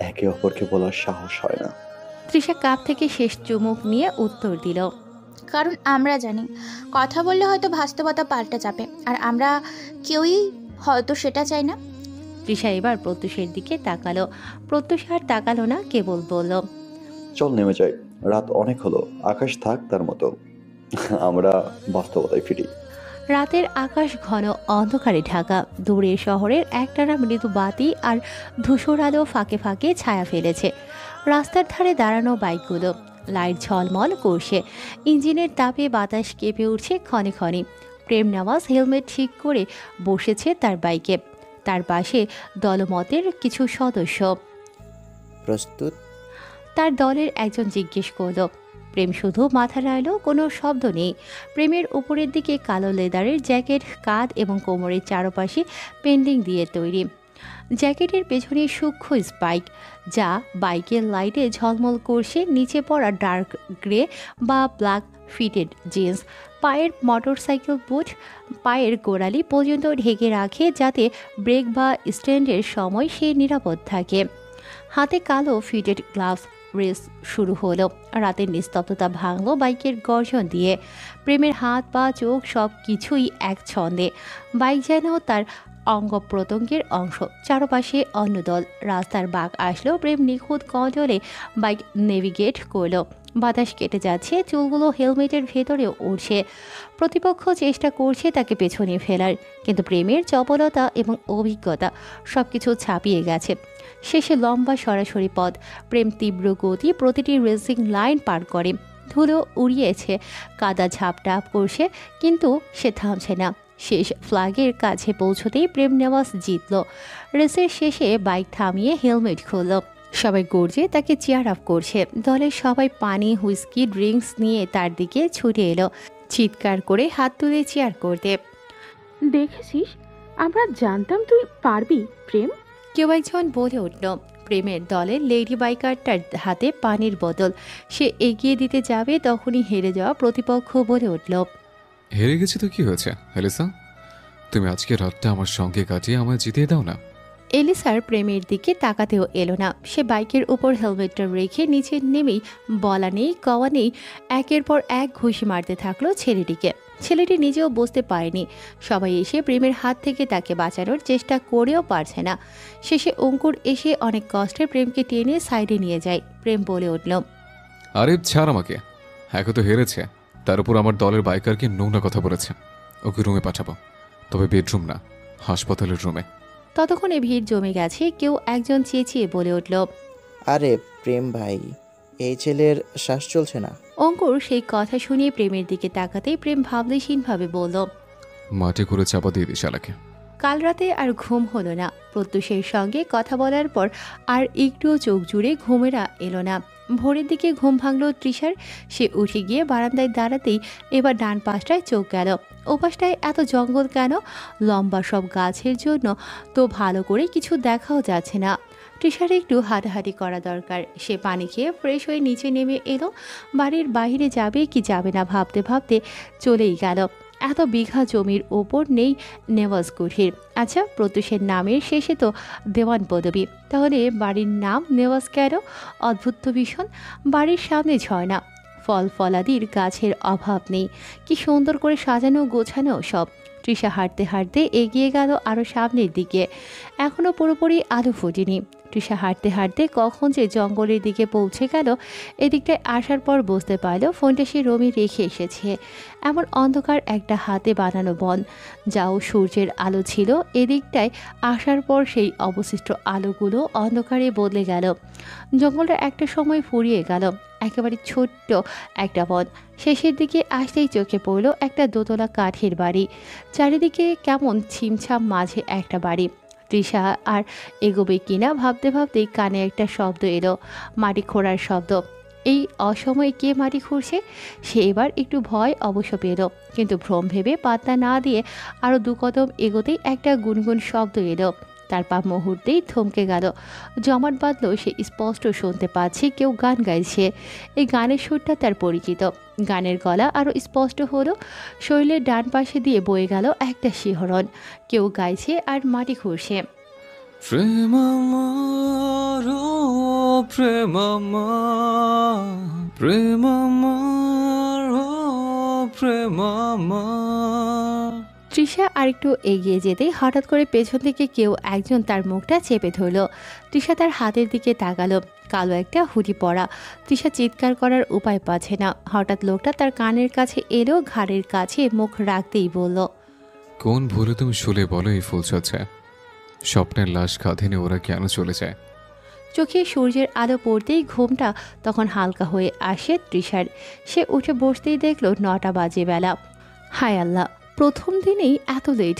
একে অপরকে বলার সাহস হয় না। তৃষা কাপ থেকে শেষ চুমুক নিয়ে উত্তর দিল, কারণ আমরা জানি কথা বললে হয়তো বাস্তবতা পাল্টে যাবে, আর আমরা কেউই হয়তো সেটা চাই না। তৃষা এবার প্রত্যুষের দিকে তাকালো। প্রত্যুষ আর তাকালো না, কেবল বলল, চল নেমে যাই, রাত অনেক হলো, আকাশ থাক তার মতো, আমরা বাস্তবতায় ফিরি। রাতের আকাশ ঘন অন্ধকারে ঢাকা। দূরের শহরের একটানা মৃদু বাতি আর ধূসর আলো ফাঁকে ফাঁকে ছায়া ফেলেছে। রাস্তার ধারে দাঁড়ানো বাইকগুলো লাইট ঝলমল করছে। ইঞ্জিনের তাপে বাতাস কেঁপে উঠছে ক্ষণে ক্ষণে। প্রেম নওয়াজ হেলমেট ঠিক করে বসেছে তার বাইকে। তার পাশে দলমতের কিছু সদস্য। প্রস্তুত? তার দলের একজন জিজ্ঞেস করল। প্রেম শুধু মাথা নাড়ল, কোনো শব্দ নেই। প্রেমের উপরের দিকে কালো লেদারের জ্যাকেট, কাঁধ এবং কোমরের চারপাশে পেন্ডিং দিয়ে তৈরি। জ্যাকেটের পেছনে সূক্ষ্ম স্পাইক, যা বাইকের লাইটে ঝলমল করছে। নিচে পড়া ডার্ক গ্রে বা ব্ল্যাক ফিটেড জিন্স। পায়ের মোটরসাইকেল বুট পায়ের গোড়ালি পর্যন্ত ঢেকে রাখে, যাতে ব্রেক বা স্ট্যান্ডের সময় সে নিরাপদ থাকে। হাতে কালো ফিটেড গ্লাভস। রেস শুরু হলো। রাতের নিস্তব্ধতা ভাঙল বাইকের গর্জন দিয়ে। প্রেমের হাত পা চোখ সব কিছুই এক ছন্দে। বাইক যেন তার অঙ্গ প্রত্যঙ্গের অংশ। চারপাশে অন্য দল। রাস্তার বাঁক আসলো। প্রেম নিখুঁত কন্ট্রোলে বাইক নেভিগেট করলো। বাতাস কেটে যাচ্ছে, চুলগুলো হেলমেটের ভেতরেও উড়ছে। প্রতিপক্ষ চেষ্টা করছে তাকে পেছনে ফেলার, কিন্তু প্রেমের চপলতা এবং অভিজ্ঞতা সবকিছু ছাপিয়ে গেছে। শেষে লম্বা সরাসরি পথ, প্রেম তীব্র গতি প্রতিটি রেসিং লাইন পার করে। ধুলো উড়িয়েছে, কাদা ঝাপটাপ করছে, কিন্তু সে থামছে না। শেষ ফ্ল্যাগের কাছে পৌঁছতেই প্রেম নেওয়াজ জিতল। রেসের শেষে বাইক থামিয়ে হেলমেট খুলল। সবাই গর্জে তাকে চেয়ার আপ করছে। দলের সবাই পানি, হুইস্কি, ড্রিঙ্কস নিয়ে তার দিকে ছুটে এলো, চিৎকার করে হাত তুলে চেয়ার করতে। দেখেছিস, আমরা জানতাম তুই পারবি প্রেম। কেউ একজন বলে উঠল। প্রেমের দলের লেডি বাইকারটার হাতে পানির বোতল। সে এগিয়ে দিতে যাবে, তখনই হেরে যাওয়া প্রতিপক্ষ বলে উঠল, হেরে গেছি তো কি হয়েছে এলিসা? তুমি আজকে রাতটা আমার সঙ্গে কাটিয়ে আমায় জিতিয়ে দাও না। এলিসার প্রেমের দিকে তাকাতেও এলো না। সে বাইকের উপর হেলমেটটা রেখে নিচে নেমেই বলা নেই কওয়া নেই একের পর এক ঘুষি মারতে থাকলো ছেলেটিকে। ছেলেটি নিজেও বুঝতে পারেনি। সবাই এসে প্রেমের হাত থেকে তাকে বাঁচানোর চেষ্টা করেও পারছে না। শেষে অঙ্কুর এসে অনেক কষ্টে প্রেমকে টেনে সাইডে নিয়ে যায়। প্রেম বলে উঠল, আরে ছাড় আমাকে, একে তো হেরেছে, তার উপর আমার দলের বাইকারকে নোংরা কথা বলেছে। ওকে রুমে পাঠাবো, তবে বেডরুম না, হাসপাতালের রুমে। ততক্ষণে ভিড় জমে গেছে। কেউ একজন চেঁচিয়ে বলে উঠল, আরে প্রেম ভাই, এই ছেলের শ্বাস চলছে না। অঙ্কুর সেই কথা শুনিয়ে প্রেমের দিকে তাকাতেই প্রেম ভাবলেশীনভাবে বলল, মাটি করে চাপা দিয়ে দিস শালাকে। কাল রাতে আর ঘুম হলো না। প্রত্যুষের সঙ্গে কথা বলার পর আর একটুও চোখ জুড়ে ঘুমেরা এলো না। ভোরের দিকে ঘুম ভাঙল তৃষার। সে উঠে গিয়ে বারান্দায় দাঁড়াতেই এবার ডান পাশটায় চোখ গেল। ওপাশটায় এত জঙ্গল কেন? লম্বা সব গাছের জন্য তো ভালো করে কিছু দেখাও যাচ্ছে না। তৃষার একটু হাঁটাহাঁটি করা দরকার। সে পানি খেয়ে ফ্রেশ হয়ে নিচে নেমে এলো। বাড়ির বাইরে যাবে কি যাবে না ভাবতে ভাবতে চলেই গেল। এত বিঘা জমির ওপর নেই নেওয়াজ কুঠির। আচ্ছা, প্রত্যুষের নামের শেষে তো দেওয়ান পদবী, তাহলে বাড়ির নাম নেওয়াজ কেন? অদ্ভুত ভীষণ। বাড়ির সামনে ঝর্ণা, ফল ফলাদির গাছের অভাব নেই। কি সুন্দর করে সাজানো গোছানো সব। তৃষা হাঁটতে হাঁটতে এগিয়ে গেল আরও সামনের দিকে। এখনও পুরোপুরি আলো ফোটেনি। তৃষা হাঁটতে হাঁটতে কখন যে জঙ্গলের দিকে পৌঁছে গেল। এদিকটায় আসার পর বুঝতে পারল ফোনটা সে রুমে রেখে এসেছে। এমন অন্ধকার একটা হাতে বানানো বন, যাও সূর্যের আলো ছিল, এদিকটায় আসার পর সেই অবশিষ্ট আলোগুলো অন্ধকারে বদলে গেল। জঙ্গলটা একটা সময় ফুরিয়ে গেল। একেবারে ছোট্ট একটা বন। শেষের দিকে আসতেই চোখে পড়ল একটা দোতলা কাঠের বাড়ি। চারিদিকে কেমন ছিমছাম, মাঝে একটা বাড়ি। তৃষা আর এগোবে কিনা ভাবতে ভাবতেই কানে একটা শব্দ এলো, মাটি খোঁড়ার শব্দ। এই অসময়ে কে মাটি খুঁড়ছে? সে এবার একটু ভয় অবশ্য পেল, কিন্তু ভ্রম ভেবে পাত্তা না দিয়ে আরও দু কদম এগোতেই একটা গুনগুন শব্দ এলো। তার পা মুহূর্তেই থমকে গেল। জমাট বাঁধল। সে স্পষ্ট শুনতে পাচ্ছে কেউ গান গাইছে। এই গানের সুরটা তার পরিচিত। গানের গলা আরও স্পষ্ট হলো। শরীরের ডান পাশে দিয়ে বয়ে গেল একটা শিহরণ। কেউ গাইছে আর মাটি খুঁড়ছে। প্রেম আমার, ও প্রেম আমার, প্রেম আমার, ও প্রেম আমার। তৃষা আরেকটু এগিয়ে যেতেই হঠাৎ করে পেছন থেকে কেউ একজন তার মুখটা চেপে ধরল। তৃষা তার হাতের দিকে তাকালো। কালো একটা হুডি পরা। তৃষা চিৎকার করার উপায় পাচ্ছে না। হঠাৎ লোকটা তার কানের কাছে এলো, ঘাড়ের কাছে মুখ রাখতেই বলল, কোন ভুলে তুমি শুলে বলো এই ফুলছচ্ছে? স্বপ্নের লাশ কাঁধে নিয়ে ওরা কেন চলে যায়? চোখে সূর্যের আলো পড়তেই ঘুমটা তখন হালকা হয়ে আসে তৃষার। সে উঠে বসতেই দেখল 9টা বাজে বেলা। হায় আল্লাহ, প্রথম দিনেই এত লেট।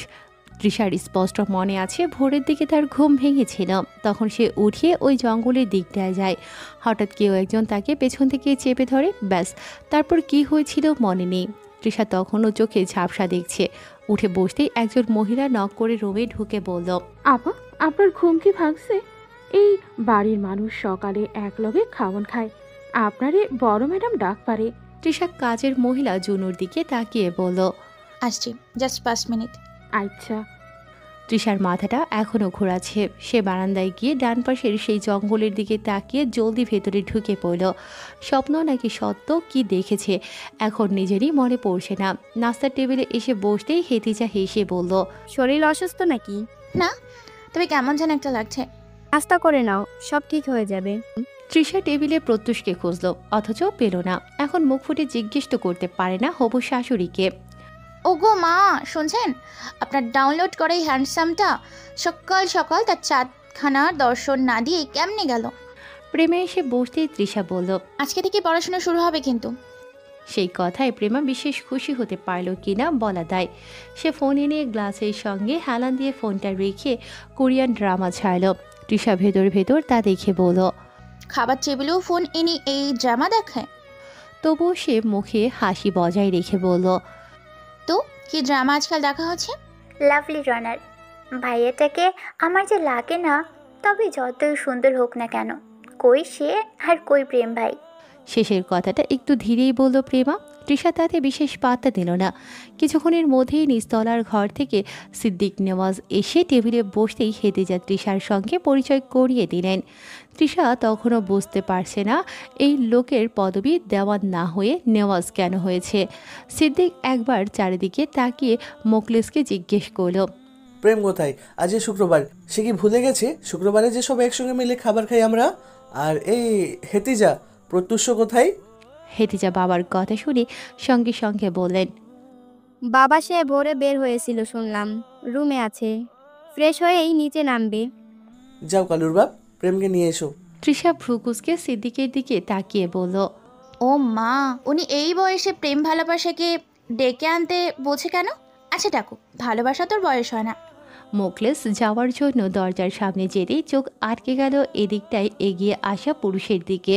তৃষার স্পষ্ট মনে আছে ভোরের দিকে তার ঘুম ভেঙেছিল। তখন সে উঠিয়ে ওই জঙ্গলের দিকটায় যায়। হঠাৎ কেউ একজন তাকে পেছন থেকে চেপে ধরে। ব্যাস, তারপর কি হয়েছিল মনে নেই। তৃষা তখনও চোখে ঝাপসা দেখছে। উঠে বসতেই একজন মহিলা নক করে রুমে ঢুকে বলল, আপা, আপনার ঘুম কি ভাঙছে? এই বাড়ির মানুষ সকালে একলগে খাওয়ান খায়, আপনারে বড় ম্যাডাম ডাক পারে। তৃষা কাজের মহিলা জুনুর দিকে তাকিয়ে বলল, আসছি, জাস্ট 5 মিনিট। আচ্ছা। তৃষার মাথাটা এখনও ঘোরাচ্ছে। সে বারান্দায় গিয়ে ডান পাশের সেই জঙ্গলের দিকে তাকিয়ে জলদি ভেতরে ঢুকে পড়ল। স্বপ্ন নাকি সত্য কি দেখেছে এখন নিজেরই মনে পড়ছে না। নাস্তার টেবিলে এসে বসতেই হেতিজা হেসে বলল, শরীর অসুস্থ নাকি? না, তবে কেমন যেন একটা লাগছে। নাস্তা করে নাও, সব ঠিক হয়ে যাবে। তৃষা টেবিলে প্রত্যুষকে খুঁজল, অথচ পেল না। এখন মুখ ফুটে জিজ্ঞেস তো করতে পারে না হবু শাশুড়িকে। ওগো মা, শুনছেন? আপনার ডাউনলোড করা এই হ্যান্ডসামটা সকাল সকাল তার চাঁদখানার দর্শন না দিয়ে কেমনে গেল? প্রেমে এসে বসতেই তৃষা বলল, আজকে থেকে পড়াশোনা শুরু হবে কিন্তু। সেই কথায় প্রেমা বিশেষ খুশি হতে পারল কিনা বলা দায়। সে ফোন এনে গ্লাসের সঙ্গে হেলান দিয়ে ফোনটা রেখে কোরিয়ান ড্রামা ছাড়ল। তৃষা ভেতর ভেতর তা দেখে বলল, খাবার টেবিলেও ফোন এনে এই ড্রামা দেখায়? তবুও সে মুখে হাসি বজায় রেখে বলল, তো কি ড্রামা আজকাল দেখা হচ্ছে? লাভলি রানার ভাইয়াটাকে আমার যে লাগে না, তবে যতই সুন্দর হোক না কেন, কই সে আর কই প্রেম ভাই। শেষের কথাটা একটু ধীরেই বলল প্রেমা। তৃষা তাতে বিশেষ পাত্তা দিল না। কিছুক্ষণের মধ্যেই নিচতলার ঘর থেকে সিদ্দিক নেওয়াজ এসে টেবিলে বসতেই হেদিজা তৃষার সঙ্গে পরিচয় করিয়ে দিলেন। তৃষা তখনও বুঝতে পারছে না এই লোকের পদবি দেওয়ান না হয়ে নেওয়াজ কেন হয়েছে। সিদ্দিক একবার চারিদিকে তাকিয়ে মোকলেসকে জিজ্ঞেস করল, প্রেম কোথায়? আজ যে শুক্রবার, সে কি ভুলে গেছে শুক্রবারে যে সব একসঙ্গে মিলে খাবার খাই আমরা? আর এই হেতিজা প্রত্যুষ কোথায়? হেতিজা বাবার কথা শুনে সঙ্গে সঙ্গে বললেন, বাবা সে ভোরে বের হয়েছিল শুনলাম, রুমে আছে, ফ্রেশ হয়েই নিচে নামবে। যাও কালুর বাপ, প্রেমকে নিয়ে এসো। তৃষা ভ্রুকুসকে সিদ্দিকের দিকে তাকিয়ে বলল, ও মা, উনি এই বয়সে প্রেম ভালোবাসাকে ডেকে আনতে বোঝে কেন? আচ্ছা ডাকো, ভালোবাসা তোর বয়স হয় না। মোকলেস যাওয়ার জন্য দরজার সামনে যেতেই চোখ আটকে গেল এদিকটায় এগিয়ে আসা পুরুষের দিকে।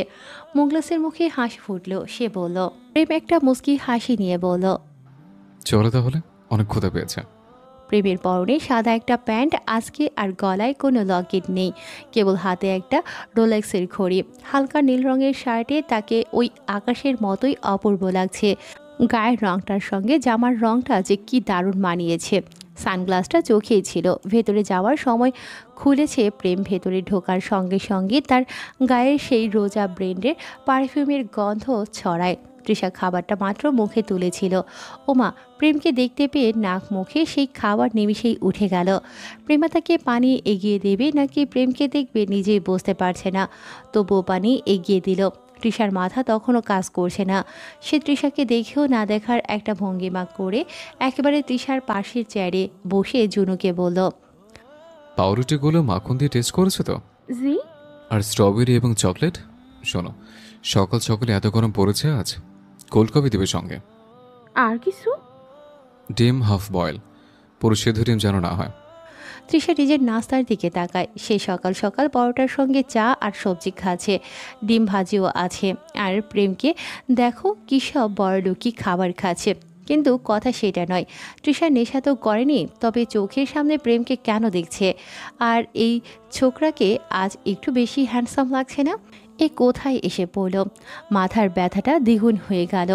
মোকলেসের মুখে হাসি ফুটল। সে বলল, প্রেম একটা মুস্কি হাসি নিয়ে বলল, চলো তাহলে, অনেক ক্ষুধা পেয়েছে। প্রেমের পরনে সাদা একটা প্যান্ট আজকে, আর গলায় কোনো লকেট নেই, কেবল হাতে একটা রোলেক্সের ঘড়ি। হালকা নীল রঙের শার্টে তাকে ওই আকাশের মতোই অপূর্ব লাগছে। গায়ের রংটার সঙ্গে জামার রংটা যে কি দারুণ মানিয়েছে। সানগ্লাসটা চোখেই ছিল। ভেতরে যাওয়ার সময় খুলেছে প্রেম। ভেতরে ঢোকার সঙ্গে সঙ্গে তার গায়ের সেই রোজা ব্র্যান্ডের পারফিউমের গন্ধ ছড়ায়। তৃষা খাবারটা মাত্র মুখে তুলেছিল, ওমা, প্রেমকে দেখতে পেয়ে নাক মুখে সেই খাবার নিমিষেই উঠে গেল। প্রেমা তাকে পানি এগিয়ে দেবে নাকি প্রেমকে দেখবে নিজেই বুঝতে পারছে না, তবুও পানি এগিয়ে দিল। তৃষার মাথা তখনও কাজ করছে না। সে তৃষাকে দেখেও না দেখার একটা ভঙ্গিমা করে একেবারে তৃষার পাশের চেয়ারে বসে জুনুকে বলল, পাউরুটিগুলো মাখন দিয়ে টেস্ট করেছো তো? জি। আর স্ট্রবেরি এবং চকলেট? শোনো, সকাল সকালে এত গরম পড়েছে আজ, কোল্ড কফি দেবে সঙ্গে। আর কিছু? ডিম হাফ বয়েল, পুরো সেদ্ধ ডিম যেন না হয়। তৃষা নিজের নাস্তার দিকে তাকায়। সে সকাল সকাল পরোটার সঙ্গে চা আর সবজি খাচ্ছে, ডিম ভাজিও আছে। আর প্রেমকে দেখো কী সব বড়লোকি খাবার খাচ্ছে। কিন্তু কথা সেটা নয়। তৃষা নেশা তো করেনি, তবে চোখের সামনে প্রেমকে কেন দেখছে? আর এই ছোকরাকে আজ একটু বেশি হ্যান্ডসাম লাগছে না? এ কোথায় এসে পড়ল? মাথার ব্যথাটা দ্বিগুণ হয়ে গেল।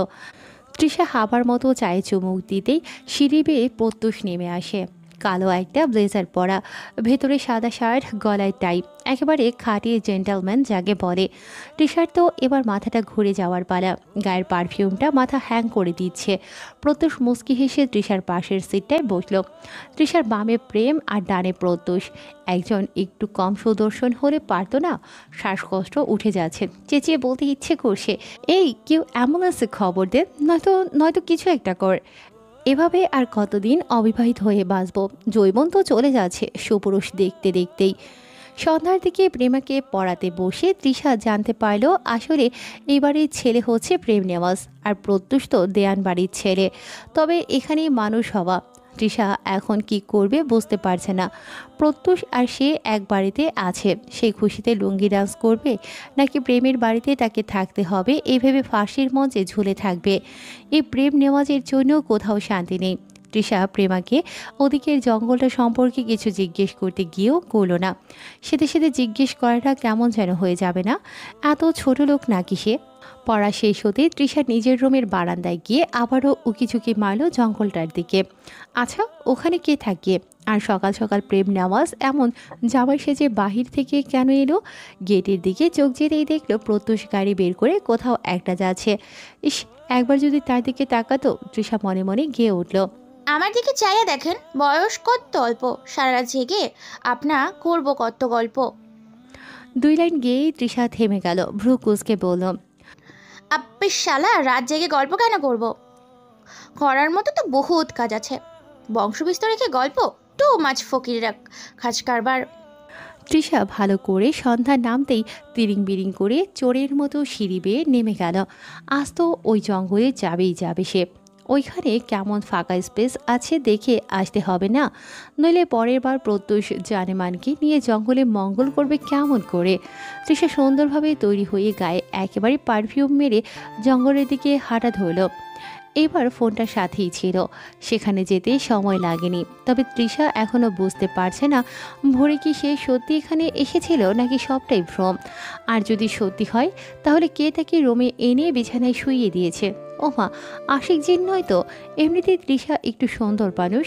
তৃষা হাবার মতো চায়ে চুমুক দিতেই সিঁড়ি বেয়ে প্রত্যুষ নেমে আসে। কালো একটা ব্লেজার পরা, ভেতরে সাদা শার্ট, গলায় টাই, একেবারে খাঁটিয়ে জেন্টালম্যান যাকে বলে। টি শার্ট তো এবার মাথাটা ঘুরে যাওয়ার পালা। গায়ের পারফিউমটা মাথা হ্যাং করে দিচ্ছে। প্রত্যুষ মুচকি হেসে তৃষার পাশের সিটটায় বসল। তৃষার বামে প্রেম আর ডানে প্রত্যুষ। একজন একটু কম সুদর্শন হলে পারতো না? শ্বাসকষ্ট উঠে যাচ্ছে, চেঁচিয়ে বলতে ইচ্ছে করছে, এই কেউ অ্যাম্বুলেন্সে খবর দে, নয়তো কিছু একটা কর। এভাবে আর কতদিন অবিবাহিত হয়ে বাঁচব? যৌবন তো চলে যাচ্ছে সুপুরুষ দেখতে দেখতেই। সন্ধ্যার দিকে প্রেমাকে পড়াতে বসে তৃষা জানতে পারল আসলে এই বাড়ির ছেলে হচ্ছে প্রেম নেওয়াজ, আর প্রত্যুষ তো দেয়ান বাড়ির ছেলে। তবে এখানেই মানুষ হওয়া। তৃষা এখন কি করবে বুঝতে পারছে না। প্রত্যুষ আর সে এক বাড়িতে আছে, সেই খুশিতে লুঙ্গি ডান্স করবে নাকি প্রেমের বাড়িতে তাকে থাকতে হবে এই ভেবে ফাঁসির মঞ্চে ঝুলে থাকবে। এই প্রেম নেওয়াজের জন্য কোথাও শান্তি নেই। তৃষা প্রেমাকে ওদিকের জঙ্গলটা সম্পর্কে কিছু জিজ্ঞেস করতে গিয়েও করল না। সেতে সেতে জিজ্ঞেস করাটা কেমন যেন হয়ে যাবে না? এত ছোট লোক নাকি সে? পড়া শেষ হতে তৃষা নিজের রুমের বারান্দায় গিয়ে আবারও উকিঝুঁকি মারল জঙ্গলটার দিকে। আচ্ছা, ওখানে কে থাকে? আর সকাল সকাল প্রেম নেওয়াজ এমন জামাই সেজে বাহির থেকে কেন এলো? গেটের দিকে চোখ যেতেই দেখলো প্রত্যুষ গাড়ি বের করে কোথাও একটা যাচ্ছে। ইস, একবার যদি তার দিকে তাকাতো। তৃষা মনে মনে গেয়ে উঠল, আমার দিকে চাইয়া দেখেন, বয়স কত অল্প, সারা রাত জেগে আপনা করবো কত গল্প। 2 লাইন গেয়েই তৃষা থেমে গেল, ভ্রু কুঁচকে বলল, আপনি শালা রাত জেগে গল্প কেন করব? করার মতো তো বহুত কাজ আছে। বংশবিস্তার রেখে গল্প, টু মাছ ফকির খাজ কারবার। তৃষা ভালো করে সন্ধ্যা নামতেই তিরিং বিরিং করে চোরের মতো সিঁড়ি বেয়ে নেমে গেল। আজ তো ওই জঙ্গলে যাবে সে। ওইখানে কেমন ফাঁকা স্পেস আছে দেখে আসতে হবে না, নইলে পরের বার প্রত্যুষ জানেমানকে নিয়ে জঙ্গলে মঙ্গল করবে কেমন করে। তৃষা সুন্দরভাবে তৈরি হয়ে গায়ে একেবারে পারফিউম মেরে জঙ্গলের দিকে হাঁটা ধরল। এবার ফোনটা সাথেই ছিল, সেখানে যেতে সময় লাগেনি। তবে তৃষা এখনও বুঝতে পারছে না ভোরে কি সে সত্যি এখানে এসেছিল নাকি সবটাই ভ্রম। আর যদি সত্যি হয় তাহলে কে তাকে রুমে এনে বিছানায় শুইয়ে দিয়েছে? ওমা, আশিক জিন নয় তো? এমনিতেই তৃষা একটু সুন্দর মানুষ,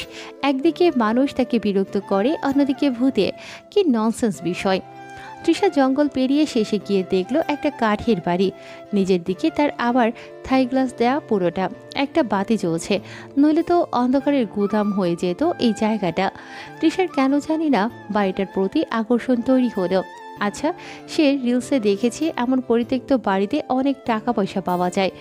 একদিকে মানুষ তাকে বিরক্ত করে, অন্যদিকে ভূতে। কি ননসেন্স বিষয়। তৃষা জঙ্গল পেরিয়ে শেষে গিয়ে দেখলো একটা কাঠের বাড়ি। নিজের দিকে তার আবার থাই গ্লাস দেয়া পুরোটা, একটা বাতি জ্বলছে, নইলে তো অন্ধকারের গুদাম হয়ে যেত এই জায়গাটা। তৃষার কেন জানি না বাড়িটার প্রতি আকর্ষণ তৈরি হলো। আচ্ছা, সে রিলসে দেখেছে এমন পরিত্যক্ত বাড়িতে অনেক টাকা পয়সা পাওয়া যায়,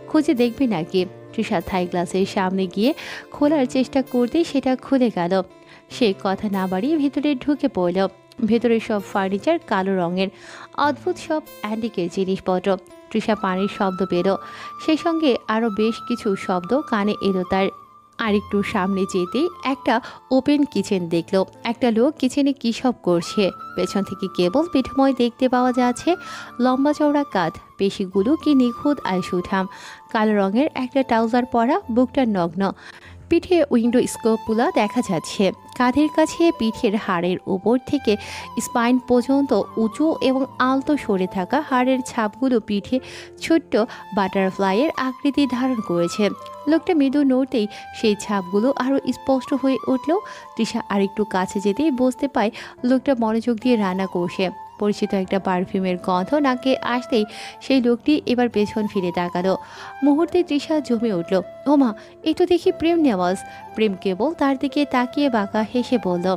খুঁজে দেখবে নাকি? তৃষা থাই গ্লাসের সামনে গিয়ে খোলার চেষ্টা করতেই সেটা খুলে গেল। সে কথা না বাড়িয়ে ভেতরে ঢুকে পড়ল। ভেতরে সব ফার্নিচার কালো রঙের, অদ্ভুত সব অ্যান্টিকের জিনিসপত্র। তৃষা পানির শব্দ পেল, সেই সঙ্গে আরও বেশ কিছু শব্দ কানে এলো তার। আরেকটু সামনে যেতেই একটা ওপেন কিচেন দেখলো। একটা লোক কিচেনে কী সব করছে। পেছন থেকে কেবল পিঠময় দেখতে পাওয়া যাচ্ছে, লম্বা চওড়া কাঁধ, পেশিগুলো কি নিখুঁত আর সুঠাম। কালো রঙের একটা ট্রাউজার পরা, বুকটা নগ্ন, পিঠে উইন্ডো স্কোপুলা দেখা যাচ্ছে। কাঁধের কাছে পিঠের হাড়ের উপর থেকে স্পাইন পর্যন্ত উঁচু এবং আলতো সরে থাকা হাড়ের ছাপগুলো পিঠে ছোট্ট বাটারফ্লাইয়ের আকৃতি ধারণ করেছে। লোকটা মৃদু নড়তেই সেই ছাপগুলো আরও স্পষ্ট হয়ে উঠল। তৃষা আরেকটু কাছে যেতেই বুঝতে পায় লোকটা মনোযোগ দিয়ে রান্না করছে। পরিচিত একটা পারফিউমের গন্ধ নাকে আসতেই সেই লোকটি এবার পেছন ফিরে তাকালো। মুহূর্তে তৃষা জমে উঠল, ওমা, এই তো দেখি প্রেম নেওয়াজ। প্রেম কেবল তার দিকে তাকিয়ে বাঁকা হেসে বলল,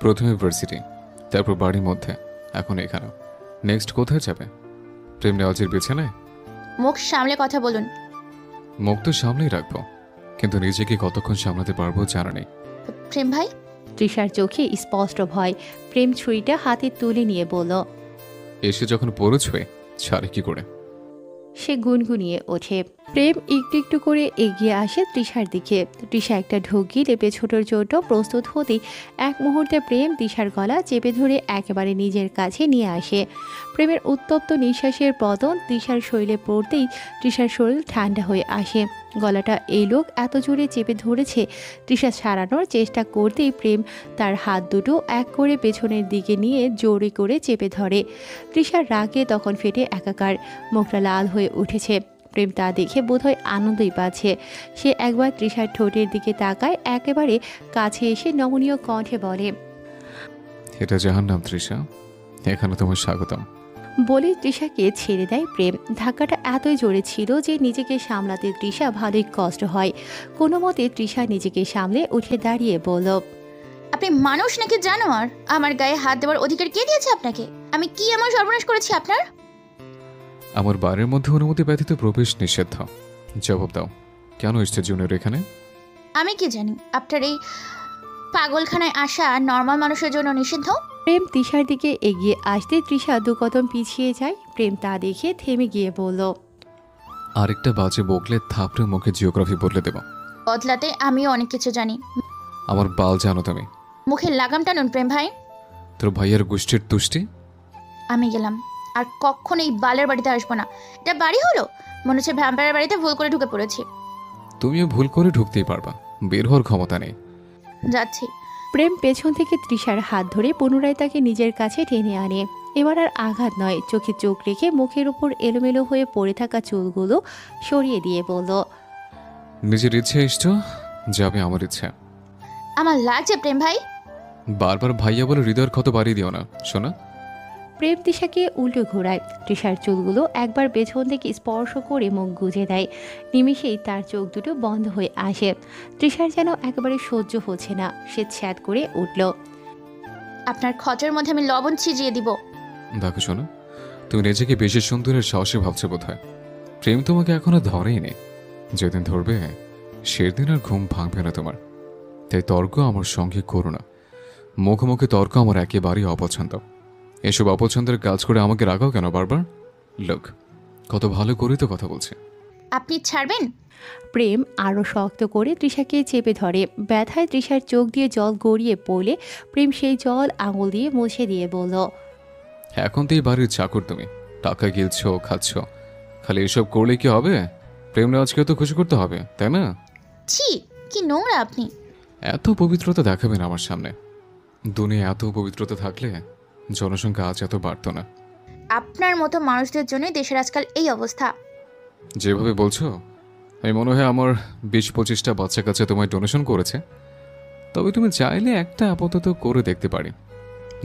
প্রথমে ভার্সিটি, তারপর বাড়ির মধ্যে, এখন এখানে। নেক্সট কোথায় যাবে? প্রেম নেওয়াজের বিছানায়? মুখ সামলে কথা বলুন। মুখ তো সামনেই রাখবো, কিন্তু নিজেকে কতক্ষণ সামলাতে পারবো জানা নেই। প্রেম ভাই? তৃষার চোখে স্পষ্ট ভয়। প্রেম ছুরিটা হাতে তুলে নিয়ে বলল, এসে যখন পড়েছই ছাড়ে কি করে? সে গুনগুনিয়ে ওঠে। প্রেম একটু একটু করে এগিয়ে আসে তৃষার দিকে। তৃষা একটা ঢোক গিলে পেছোটোর জন্য প্রস্তুত হতেই এক মুহূর্তে প্রেম তৃষার গলা চেপে ধরে একেবারে নিজের কাছে নিয়ে আসে। প্রেমের উত্তপ্ত নিঃশ্বাসের পতন তৃষার শরীরে পড়তেই তৃষার শরীর ঠান্ডা হয়ে আসে। গলাটা এই লোক এত জোরে চেপে ধরেছে, তৃষা সারানোর চেষ্টা করতেই প্রেম তার হাত দুটো এক করে পেছনের দিকে নিয়ে জোরে করে চেপে ধরে। তৃষার রাগে তখন ফেটে একাকার, মুখটা লাল হয়ে উঠেছে। প্রেম তা দেখে বোধহয় আনন্দই পাচ্ছে। সে একবার তৃষার ঠোঁটের দিকে তাকায়, একেবারে কাছে এসে নমনীয় কণ্ঠে বলে, এটা জাহান্নাম তৃষা, এখানে তোমার স্বাগতম। বলে তৃষাকে ছেড়ে দেয় প্রেম। ধাক্কাটা এতই জোরে ছিল যে নিজেকে সামলাতে তৃষা ভালোই কষ্ট হয়। কোনো মতে তৃষা নিজেকে সামলে উঠে দাঁড়িয়ে বলল, আপনি মানুষ নাকি জানোয়ার? আমার গায়ে হাত দেওয়ার অধিকার কে দিয়েছে আপনাকে? আমি কি এমন সর্বনাশ করেছি আপনার? আমার বাড়ির মধ্যে অনুমতি ব্যতীত প্রবেশ নিষিদ্ধ। জবাব দাও, কেন এসছে জুনিয়র এখানে? আমি কি জানি আপনার এই পাগলখানায় আসা নর্মাল মানুষের জন্য নিষিদ্ধ? প্রেম তৃষার দিকে এগিয়ে আসতে তৃষা দু কদম পিছিয়ে যায়। প্রেম তা দেখে থেমে গিয়ে বলল, আরেকটা বাজে বকলে থাপড়ে মুখে জিওগ্রাফি বদলে দেব। বদলাতে আমিও অনেক কিছু জানি। আমার বাল জানো তুমি? মুখে লাগাম টানুন প্রেম ভাই। তোর ভাইয়ের গোষ্ঠীর তুষ্টি। আমি গেলাম, আর কখনো এই বালের বাড়িতে আসবো না। এটা বাড়ি হলো? মনে হচ্ছে ভ্যাম্পায়ারের বাড়িতে ভুল করে ঢুকে পড়েছি। তুমিও ভুল করে ঢুকতেই পারবা, বের হওয়ার ক্ষমতা নেই। যাচ্ছি। প্রেম পেছন থেকে তৃষার হাত ধরে পুনরায় তাকে নিজের কাছে টেনে আনে। এবার আর আঘাত নয়, চোখে চোখ রেখে মুখের উপর এলোমেলো হয়ে পড়ে থাকা চুলগুলো সরিয়ে দিয়ে বলল, নিজের ইচ্ছে এসছো, যাবে আমার ইচ্ছা। আমার লাগছে প্রেম ভাই। বারবার ভাইয়া বলে হৃদয়ের ক্ষত বাড়িয়ে দিও না, শোনা। প্রেম তৃষাকে উল্টো ঘোরায়। তৃষার চুলগুলো একবার পেছন থেকে স্পর্শ করে মুখ গুজে দেয়। নিমিষেই তার চোখ দুটো বন্ধ হয়ে আসে। তৃষার যেন একেবারে সহ্য হচ্ছে না। সে ছ্যাদ করে উঠল, আপনার ক্ষতের মধ্যে আমি লবণ ছিটিয়ে দিব। দেখো শোনো, তুমি নিজেকে বেশি সুন্দরের সাহসী ভাবছো বোধ হয়। প্রেম তোমাকে এখনো ধরেই নি, যেদিন ধরবে সেদিন আর ঘুম ভাঙবে না তোমার। তাই তর্ক আমার সঙ্গে করো না। মুখোমুখি তর্ক আমার একেবারেই অপছন্দ। এসব অপছন্দের কাজ করে আমাকে রাগাও কেন বারবার? লোক কত ভালো করে তো কথা বলছে। আপনি ছাড়বেন? প্রেম আরও শক্ত করে তৃষাকে চেপে ধরে। ব্যথায় তৃষার চোখ দিয়ে জল গড়িয়ে পড়লে প্রেম সেই জল আঙুল দিয়ে মুছে দিয়ে বলল, এখন তো এই বাড়ির চাকর তুমি, টাকা গিলছ খাচ্ছ, খালি এসব করলে কি হবে? প্রেম রাজকে তো খুশি করতে হবে, তাই না? ছি, কি নোংরা আপনি। এত পবিত্রতা দেখাবেন আমার সামনে। দুনিয়া এত পবিত্রতা থাকলে জনসংখ্যা আজ এত বাড়ত না। আপনার মতো মানুষদের জন্য দেশের আজকাল এই অবস্থা। যেভাবে বলছো, আমি মনে হয় আমার 20-25টা বাচ্চা কাছে তোমায় ডোনেশন করেছে। তবে তুমি চাইলে একটা আপাতত করে দেখতে পারি,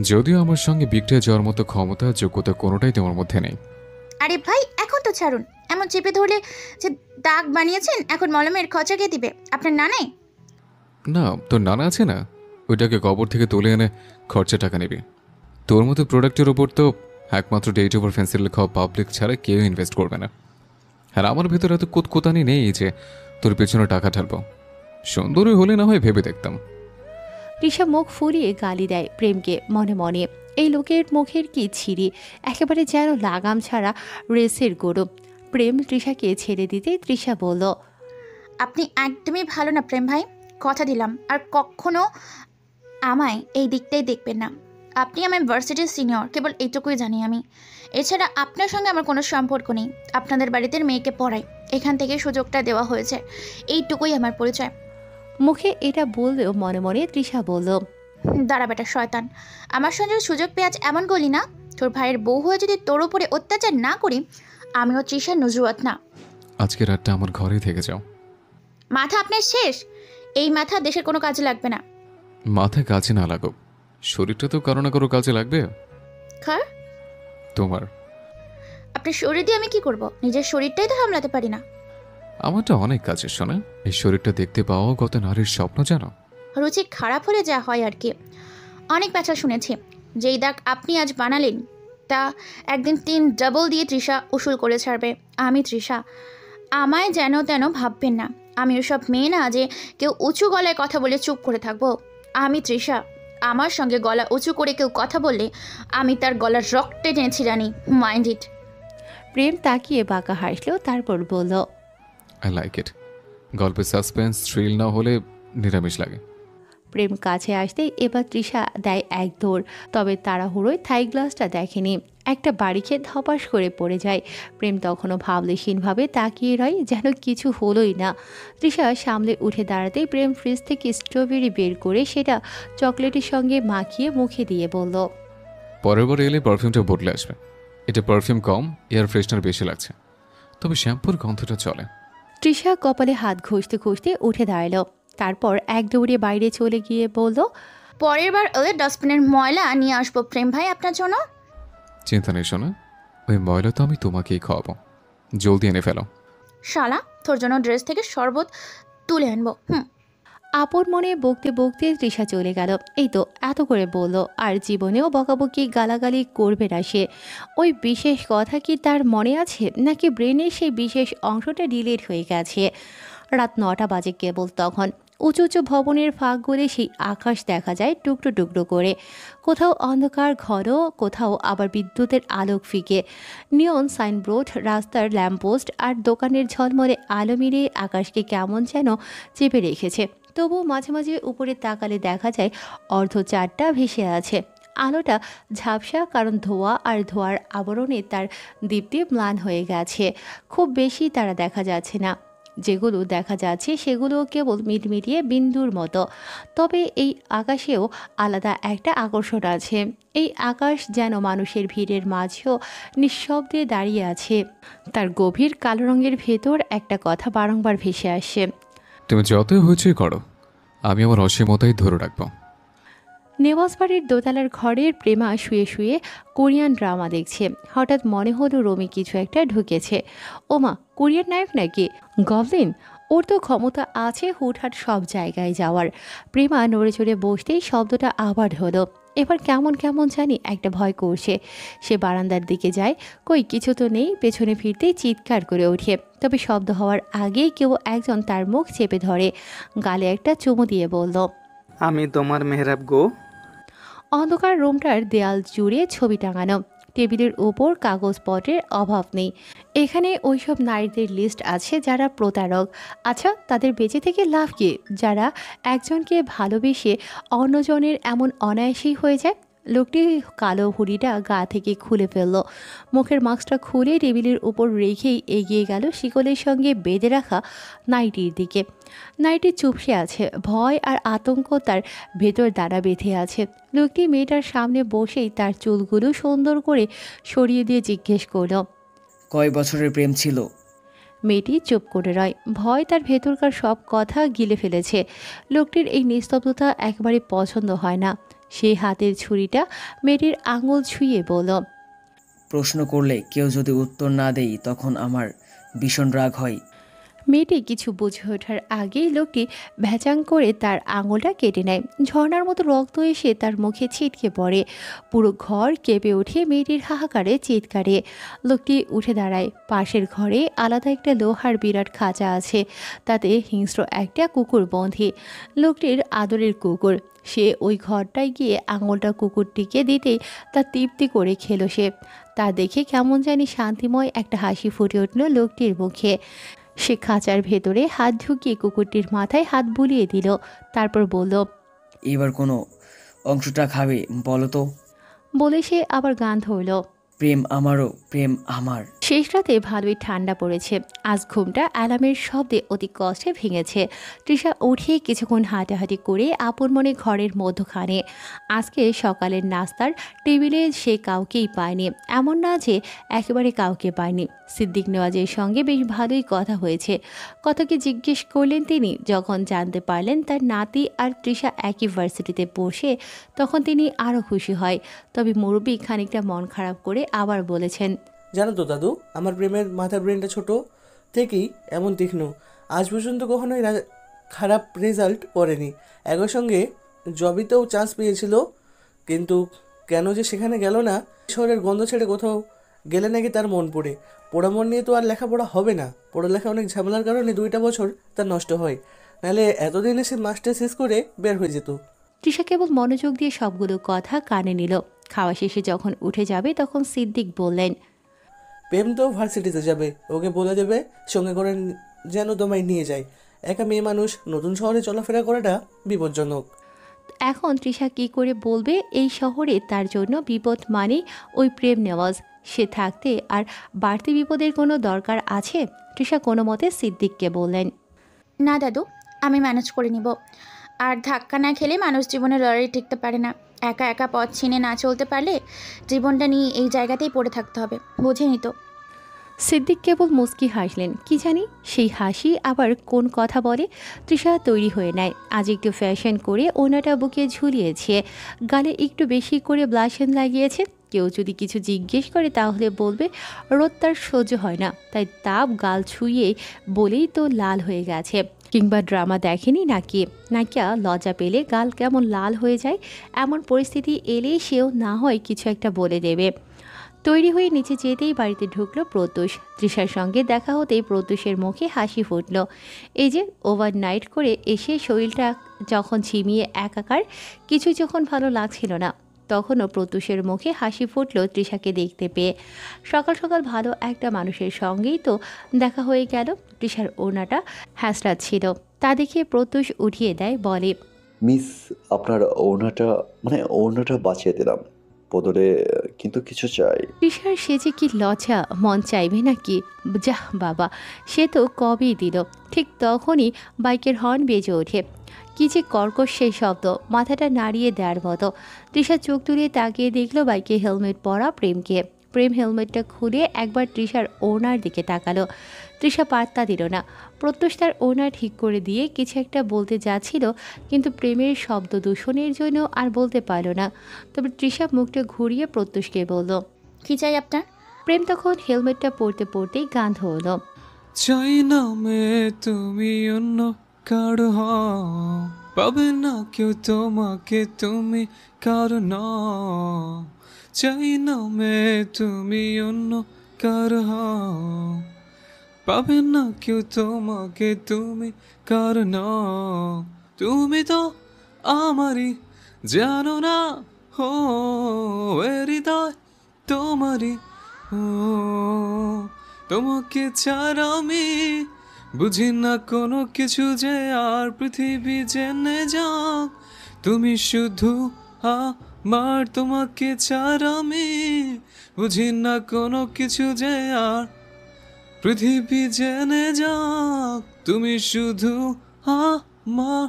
যদিও আমার সঙ্গে বিক্রিয়া যাওয়ার মতো ক্ষমতা যোগ্যতা কোনোটাই তোমার মধ্যে নেই। আরে ভাই, এখন তো ছাড়ুন। এমন চেপে ধরলে যে দাগ বানিয়েছেন, এখন মলমের খরচা কে দিবে? আপনার নানাই? না, তোর নানা আছে না, ওইটাকে কবর থেকে তুলে এনে খরচা টাকা নেবে। তোর মতো প্রোডাক্টের ওপর তো একমাত্র ডেট ওভার ফেন্সিল লেখা পাবলিক ছাড়া কেউ ইনভেস্ট করবে না। আর আমার ভেতরে এত কুতকুতানি নেই যে তোর পেছনে টাকা ঢালবো। সুন্দরই হলে না হয় ভেবে দেখতাম। তৃষা মুখ ফুলিয়ে গালি দেয় প্রেমকে মনে মনে। এই লোকের মুখের কি ছিরি, একেবারে যেন লাগাম ছাড়া রেসের গরু। প্রেম তৃষাকে ছেড়ে দিতে তৃষা বলল, আপনি একদমই ভালো না প্রেম ভাই, কথা দিলাম আর কখনো আমায় এই দিকটাই দেখবেন না। আপনি আমার ভার্সিটির সিনিয়র, কেবল এইটুকুই জানি আমি। এছাড়া আপনার সঙ্গে আমার কোনো সম্পর্ক নেই। আপনাদের বাড়িতে মেয়েকে পড়াই, এখান থেকে সুযোগটা দেওয়া হয়েছে, এইটুকুই আমার পরিচয়। মুখে এটা বললেও মনে মনে তৃষা বলল, দাঁড়া বেটা শয়তান, আমার সঙ্গে সুযোগ পেয়ে আজ এমন করলি না? তোর ভাইয়ের বউ হয়ে যদি তোর উপরে অত্যাচার না করি, আমিও তৃষার নজরুয়াত না। আজকে রাতটা আমার ঘরেই থেকে যাও। মাথা আপনার শেষ। এই মাথা দেশের কোনো কাজে লাগবে না। মাথায় কাজে না লাগুক, শরীরটা তো কারো না কারো কাজে লাগবে। খার তোমার? আপনার শরীর দিয়ে আমি কি করব? নিজের শরীরটাই তো সামলাতে পারি না। আমারটা অনেক কাজের শোনা। এই শরীরটা দেখতে পাওয়াও কত নারীর স্বপ্ন জানো। রুচি খারাপ হলে যা হয় আর কি। অনেক ব্যাচা শুনেছি, যেই দাগ আপনি আজ বানালেন তা একদিন 3 ডাবল দিয়ে তৃষা উসুল করে ছাড়বে। আমি তৃষা, আমায় যেন তেন ভাববেন না। আমি ওসব মেয়ে না যে কেউ উঁচু গলায় কথা বলে চুপ করে থাকবো। আমি তৃষা, আমার সঙ্গে গলা উঁচু করে কেউ কথা বললে আমি তার গলার রক্তে টেনেছি জানি, মাইন্ড ইট। প্রেম তাকিয়ে বাঁকা হাসলো, তারপর বলল, আই লাইক ইট। গল্পের সাসপেন্স থ্রিল না হলে নিরামিষ লাগে। প্রেম কাছে আসতেই এবার তৃষা দেয় এক দৌড়। তবে তাড়াহুড়োয় থাই গ্লাসটা দেখেনি, একটা বাড়ি খেয়ে ধপাস করে পড়ে যায়। প্রেম তখনও ভাবলেশীনভাবে তাকিয়ে রয়, যেন কিছু হলোই না। তৃষা সামলে উঠে দাঁড়াতেই প্রেম ফ্রিজ থেকে স্ট্রবেরি বের করে সেটা চকলেটের সঙ্গে মাখিয়ে মুখে দিয়ে বলল, পরের বার এলে পারফিউমটা বদলে আসবে। এটা পারফিউম কম, এয়ার ফ্রেশনার বেশি লাগছে, তবে শ্যাম্পুর গন্ধটা চলে। তৃষা কপালে হাত ঘষতে ঘষতে উঠে দাঁড়ালো, তারপর এক দৌড়ে বাইরে চলে গিয়ে বলল, পরের বার এলে ডাস্টবিনের ময়লা নিয়ে আসবো প্রেম ভাই আপনার জন্য। চিন্তা নেই শোনা, ওই ময়লা তো আমি তোমাকেই খাওয়াবো। জলদি এনে ফেলো। শালা, তোর জন্য ড্রেস থেকে শরবত তুলে আনবো। আপন মনে বকতে বকতে তৃষা চলে গেল। এই তো এত করে বলল, আর জীবনেও বকাবকি গালাগালি করবে না সে। ওই বিশেষ কথা কি তার মনে আছে, নাকি ব্রেনের সেই বিশেষ অংশটা ডিলিট হয়ে গেছে? রাত 9টা বাজে কেবল তখন। উঁচু উঁচু ভবনের ফাঁক গলে সেই আকাশ দেখা যায় টুকরো টুকরো করে। কোথাও অন্ধকার ঘন, কোথাও আবার বিদ্যুতের আলোক ফিকে। নিয়ন সাইনবোর্ড, রাস্তার ল্যাম্পপোস্ট আর দোকানের ঝলমলে আলো মিলিয়ে আকাশকে কেমন যেন চেপে রেখেছে। তবুও মাঝে মাঝে উপরে তাকালে দেখা যায় অর্ধচাঁদটা ভেসে আছে। আলোটা ঝাপসা, কারণ ধোঁয়া আর ধোঁয়ার আবরণে তার দীপ্তি ম্লান হয়ে গেছে। খুব বেশি তারা দেখা যাচ্ছে না, যেগুলো দেখা যাচ্ছে সেগুলো কেবল মিটমিটিয়ে বিন্দুর মতো। তবে এই আকাশেও আলাদা একটা আকর্ষণ আছে। এই আকাশ যেন মানুষের ভিড়ের মাঝেও নিঃশব্দে দাঁড়িয়ে আছে। তার গভীর কালো রঙের ভেতর একটা কথা বারংবার ভেসে আসে, তুমি যতই হইচই করো, আমি আমার অসীমতাই ধরে রাখবো। নেওয়াজবাড়ির দোতলার ঘরের প্রেমা শুয়ে শুয়ে কোরিয়ান ড্রামা দেখছে। হঠাৎ মনে হলো রোমে কিছু একটা ঢুকেছে। ওমা, কোরিয়ান নায়ক নাকি? গভলিন? ওর তো ক্ষমতা আছে হুটহাট সব জায়গায় যাওয়ার। প্রেমা নড়ে চড়ে বসতেই শব্দটা আবার হলো। এবার কেমন কেমন জানি একটা ভয় করছে। সে বারান্দার দিকে যায়, কই কিছু তো নেই। পেছনে ফিরতেই চিৎকার করে ওঠে, তবে শব্দ হওয়ার আগেই কেউ একজন তার মুখ চেপে ধরে, গালে একটা চুমু দিয়ে বলল, আমি তোমার মেহরাব গো। অন্ধকার রুমটার দেয়াল জুড়ে ছবি টাঙানো, টেবিলের ওপর কাগজপত্রের অভাব নেই। এখানে ওইসব নারীদের লিস্ট আছে যারা প্রতারক। আচ্ছা, তাদের বেঁচে থেকে লাভ কি, যারা একজনকে ভালোবেসে অন্যজনের এমন অনায়াসেই হয়ে যায়? লোকটি কালো হুড়িটা গা থেকে খুলে ফেলল, মুখের মাস্কটা খুলে টেবিলের উপর রেখেই এগিয়ে গেল শিকলের সঙ্গে বেঁধে রাখা নাইটির দিকে। নাইটি চুপসে আছে, ভয় আর আতঙ্ক তার ভেতর দাঁড়া বেঁধে আছে। লোকটি মেয়েটার সামনে বসেই তার চুলগুলো সুন্দর করে সরিয়ে দিয়ে জিজ্ঞেস করল, কয় বছরের প্রেম ছিল? মেয়েটি চুপ করে রয়, ভয় তার ভেতরকার সব কথা গিলে ফেলেছে। লোকটির এই নিস্তব্ধতা একেবারে পছন্দ হয় না। সেই হাতের ছুরিটা মেয়েটির আঙুল ছুঁয়ে বলল, প্রশ্ন করলে কেউ যদি উত্তর না দেই তখন আমার ভীষণ রাগ হয়। মেয়েটি কিছু বুঝে ওঠার আগেই লোকটি ভ্যাচাং করে তার আঙুলটা কেটে নেয়। ঝর্ণার মতো রক্ত এসে তার মুখে ছিটকে পড়ে। পুরো ঘর কেঁপে ওঠে মেয়েটির হাহাকারে চিৎকারে। লোকটি উঠে দাঁড়ায়। পাশের ঘরে আলাদা একটা লোহার বিরাট খাঁচা আছে, তাতে হিংস্র একটা কুকুর বন্ধি, লোকটির আদরের কুকুর। সে ওই ঘরটায় গিয়ে আঙুলটা কুকুরটিকে দিতেই তা তৃপ্তি করে খেলো সে। তা দেখে কেমন জানি শান্তিময় একটা হাসি ফুটে উঠল লোকটির মুখে। সে খাঁচার ভেতরে হাত ঢুকিয়ে কুকুরটির মাথায় হাত বুলিয়ে দিল, তারপর বলল, এবার কোনো অংশটা খাবে বলো তো? বলে সে আবার গান ধরল, প্রেম আমারও, প্রেম আমার। শেষ রাতে ভালোই ঠান্ডা পড়েছে। আজ ঘুমটা অ্যালার্মের শব্দে অতি কষ্টে ভেঙেছে। তৃষা উঠে কিছুক্ষণ হাঁটাহাঁটি করে আপন মনে ঘরের মধ্যখানে। আজকে সকালের নাস্তার টেবিলে সে কাউকেই পায়নি, এমন না যে একেবারে কাউকে পায়নি। সিদ্দিক নেওয়াজের সঙ্গে বেশ ভালোই কথা হয়েছে। কথাকে জিজ্ঞেস করলেন তিনি। যখন জানতে পারলেন তার নাতি আর তৃষা একই ভার্সিটিতে পড়ে, তখন তিনি আরও খুশি হয়। তবে মুরব্বী খানিকটা মন খারাপ করে আবার বলেছেন, জানো তো দাদু, আমার প্রেমের মাথার ব্রেনটা ছোট থেকেই এমন তীক্ষ্ণ। আজ পর্যন্ত কখনোই খারাপ রেজাল্ট করেনি। একই সঙ্গে জবিতেও চান্স পেয়েছিল, কিন্তু কেন যে সেখানে গেল না। শহরের গন্ধ ছেড়ে কোথাও গেলে নাকি তার মন পড়ে। পোড়া মন নিয়ে তো আর লেখাপড়া হবে না। পড়ালেখা অনেক ঝামেলার কারণে 2টা বছর তার নষ্ট হয়, নাহলে এতদিনে সে মাস্টার শেষ করে বের হয়ে যেত। তৃষা কেবল মনোযোগ দিয়ে সবগুলো কথা কানে নিল। খাওয়া শেষে যখন উঠে যাবে তখন সিদ্দিক বললেন, প্রেম তো ভার্সিটিতে যাবে, ওকে বলে দেবে সঙ্গে করে যেন তোমায় নিয়ে যায়। একা মেয়ে মানুষ নতুন শহরে চলাফেরা করাটা বিপজ্জনক। এখন তৃষা কি করে বলবে এই শহরে তার জন্য বিপদ মানে ওই প্রেম নেওয়াজ? সে থাকতে আর বাড়তি বিপদের কোনো দরকার আছে? তৃষা কোনো মতে সিদ্দিককে বললেন, না দাদু, আমি ম্যানেজ করে নিব। আর ধাক্কা না খেলে মানুষ জীবনে লড়াই টিকতে পারে না। একা একা পথ চিনে না চলতে পারলে জীবনটা নিয়ে এই জায়গাতেই পড়ে থাকতে হবে, বুঝেনি তো? সিদ্দিক কেবল মুচকি হাসলেন। কি জানি সেই হাসি আবার কোন কথা বলে। তৃষা তৈরি হয়ে নেয়। আজ একটু ফ্যাশন করে ওনাটা বুকে ঝুলিয়েছে, গালে একটু বেশি করে ব্লাশন লাগিয়েছে। কেউ যদি কিছু জিজ্ঞেস করে তাহলে বলবে রোদ তার সহ্য হয় না, তাই তাপ গাল ছুঁয়ে বলেই তো লাল হয়ে গেছে। কিংবা ড্রামা দেখেনি নাকি, লজ্জা পেলে গাল কেমন লাল হয়ে যায়। এমন পরিস্থিতি এলেই সেও না হয় কিছু একটা বলে দেবে। তৈরি হয়ে নিচে যেতেই বাড়িতে ঢুকলো প্রত্যুষ। তৃষার সঙ্গে দেখা হতেই প্রত্যুষের মুখে হাসি ফুটল। এই যে ওভারনাইট করে এসে শরীরটা যখন ঝিমিয়ে একাকার, কিছু যখন ভালো লাগছিল না, তখনও প্রত্যুষের মুখে হাসি ফুটল তৃষাকে দেখতে পেয়ে। সকাল সকাল ভালো একটা মানুষের সঙ্গেই তো দেখা হয়ে গেল। তৃষার ওড়নাটা হ্যাঁচড়া ছিল, তা দেখে প্রত্যুষ উঠিয়ে দেয়, বলে, মিস, আপনার ওড়নাটা বাঁচিয়ে দিলাম, বদলে কিন্তু কিছু চাই। তৃষার সে যে কি লজ্জা, মন চাইবে নাকি? যাহ বাবা, সে তো কবেই দিল। ঠিক তখনই বাইকের হর্ন বেজে ওঠে। কি যে কর্কশ সেই শব্দ, মাথাটা নাড়িয়ে দেওয়ার মতো। তৃষা চোখ তুলে তাকিয়ে দেখল বাইকে হেলমেট পরা প্রেমকে। প্রেম হেলমেটটা খুলে একবার তৃষার ওড়নার দিকে তাকালো। তৃষা পাত্তা দিল না। প্রত্যুষ তার ওড়না ঠিক করে দিয়ে কিছু একটা বলতে যাচ্ছিল, কিন্তু প্রেমের শব্দ দূষণের জন্য আর বলতে পারল না। তবে তৃষা মুখটা ঘুরিয়ে প্রত্যুষকে বলল, কি চাই আপনার? প্রেম তখন হেলমেটটা পরতে পরতেই গান ধরল, চাই না মে তুমি অন্য কারো হও, পাবে না কেউ তোমাকে, তুমি কারো নও, চাই না মে তুমি অন্য কারো হও। পাবে না কেউ তোমাকে, তুমি কারো নও, তুমি তো আমারই, জানো না হো এ হৃদয় তোমারই। ও তোমাকে ছাড়া আমি বুঝি না কোনো কিছু, যে আর পৃথিবী জেনে যাক তুমি শুধু আমার। তোমাকে ছাড়া আমি বুঝি না কোনো কিছু, যে আর পৃথিবী জেনে যাক তুমি শুধু আমার।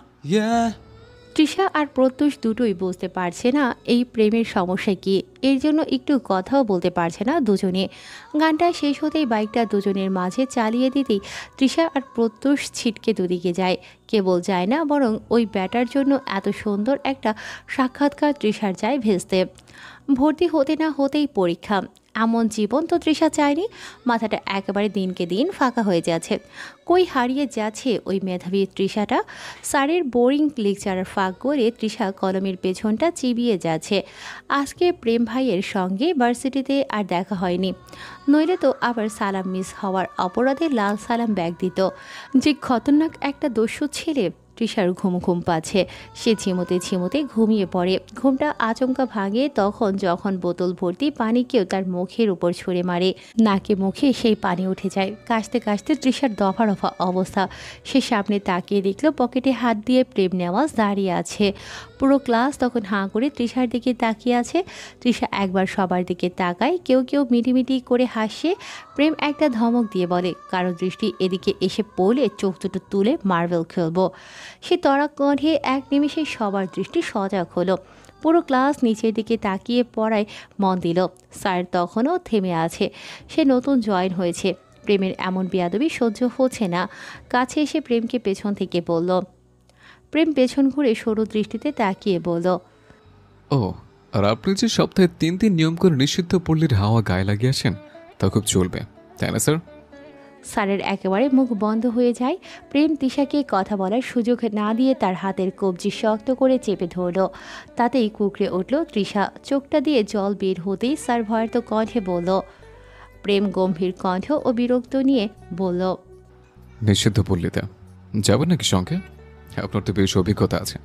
তৃষা আর প্রত্যুষ দুটোই বুঝতে পারছে না এই প্রেমের সমস্যা কি, এর জন্য একটু কথাও বলতে পারছে না দুজনে। গানটা শেষ হতেই বাইকটা দুজনের মাঝে চালিয়ে দিতেই তৃষা আর প্রত্যুষ ছিটকে দুদিকে যায়। কেবল যায় না, বরং ওই ব্যাটার জন্য এত সুন্দর একটা সাক্ষাৎকার তৃষার যায় ভেস্তে। ভর্তি হতে না হতেই পরীক্ষা, এমন জীবন তো তৃষা চায়নি। মাথাটা একেবারে দিনকে দিন ফাঁকা হয়ে যাচ্ছে। কই হারিয়ে যাচ্ছে ওই মেধাবী তৃষাটা। স্যারের বোরিং লেকচারার ফাঁক করে তৃষা কলমের পেছনটা চিবিয়ে যাচ্ছে। আজকে প্রেম ভাইয়ের সঙ্গে ভার্সিটিতে আর দেখা হয়নি, নইলে তো আবার সালাম মিস হওয়ার অপরাধে লাল সালাম ব্যাগ দিত। যে খতরনাক একটা দস্যু ছেলে। তৃষার ঘুম পাচ্ছে, সে ঝিমোতে ঝিমোতে ঘুমিয়ে পড়ে। ঘুমটা আচমকা ভাঙে তখন যখন বোতল ভর্তি পানি কেউ তার মুখের উপর ছুঁড়ে মারে। নাকে মুখে সেই পানি উঠে যায়। কাশতে কাশতে তৃষার দফা রফা অবস্থা। সে সামনে তাকিয়ে দেখল পকেটে হাত দিয়ে প্রেম নেওয়াজ দাঁড়িয়ে আছে। পুরো ক্লাস তখন হাঁ করে তৃষার দিকে তাকিয়ে আছে। তৃষা একবার সবার দিকে তাকায়, কেউ কেউ মিটিমিটি করে হাসে। প্রেম একটা ধমক দিয়ে বলে, কারো দৃষ্টি এদিকে এসে পড়লে চোখ দুটো তুলে মার্বেল খেলবো। সে তড়া কণ্ঠে এক নিমেষে সবার দৃষ্টি সজাগ হলো। পুরো ক্লাস নিচের দিকে তাকিয়ে পড়ায় মন দিল। স্যার তখনও থেমে আছে, সে নতুন জয়েন হয়েছে। প্রেমের এমন বেয়াদবি সহ্য হচ্ছে না। কাছে এসে প্রেমকে পেছন থেকে বলল। প্রেম পেছন ঘুরে সরু দৃষ্টিতে তাকিয়ে বলল, ও আর আপনি যে সপ্তাহে 3 নিয়ম করে নিষিদ্ধ পল্লীর হাওয়া গায়ে লাগিয়ে আসেন, তা খুব চলবে, তাই না স্যার? স্যারের একেবারে মুখ বন্ধ হয়ে যায়। প্রেম তৃষাকে কথা বলার সুযোগ না দিয়ে তার হাতের কবজি শক্ত করে চেপে ধরল। তাতেই কুকড়ে উঠল তৃষা। চোখটা দিয়ে জল বের হতেই স্যার ভয়ার্ত কণ্ঠে বলল। প্রেম গম্ভীর কণ্ঠ ও বিরক্ত নিয়ে বলল, নিষিদ্ধ পল্লীতে যাবেন নাকি সঙ্গে? আপনার তো বেশ অভিজ্ঞতা আছে।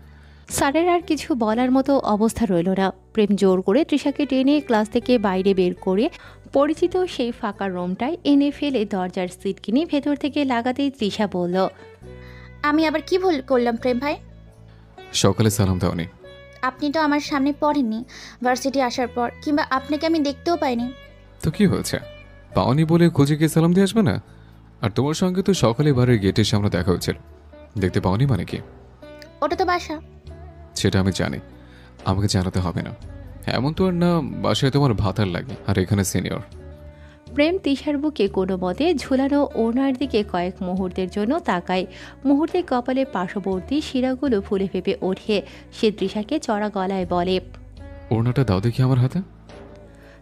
স্যারের আর কিছু বলার মতো অবস্থা রইল না। প্রেম জোর করে তৃষাকে টেনে ক্লাস থেকে বাইরে বের করে পরিচিত সেই ফাঁকা রুমটায় এনে ফেলে দরজার সিট কিনে ভেতর থেকে লাগাতেই তৃষা বলল, আমি আবার কি ভুল করলাম প্রেম ভাই? সকালে সালাম দাওনি। আপনি তো আমার সামনে পড়েননি ভার্সিটি আসার পর, কিংবা আপনাকে আমি দেখতেও পাইনি। তো কি হয়েছে, পাওনি বলে খুঁজে গিয়ে সালাম দিয়ে আসবে না? আর তোমার সঙ্গে তো সকালে বাড়ির গেটের সামনে দেখা হয়েছিল, দেখতে পাওনি মানে কি? ওটা তো বাসা। সেটা আমি জানি, আমাকে জানাতে হবে না। এমন তো আর না বাসায় তোমার ভাতার লাগে আর এখানে সিনিয়র। প্রেম তৃষার বুকে কোনো মতে ঝুলানো ওনার দিকে কয়েক মুহূর্তের জন্য তাকায়। মুহূর্তে কপালে পার্শ্ববর্তী শিরাগুলো ফুলে ফেপে ওঠে। সে তৃষাকে চড়া গলায় বলে, ওড়নাটা দাও দেখি আমার হাতে।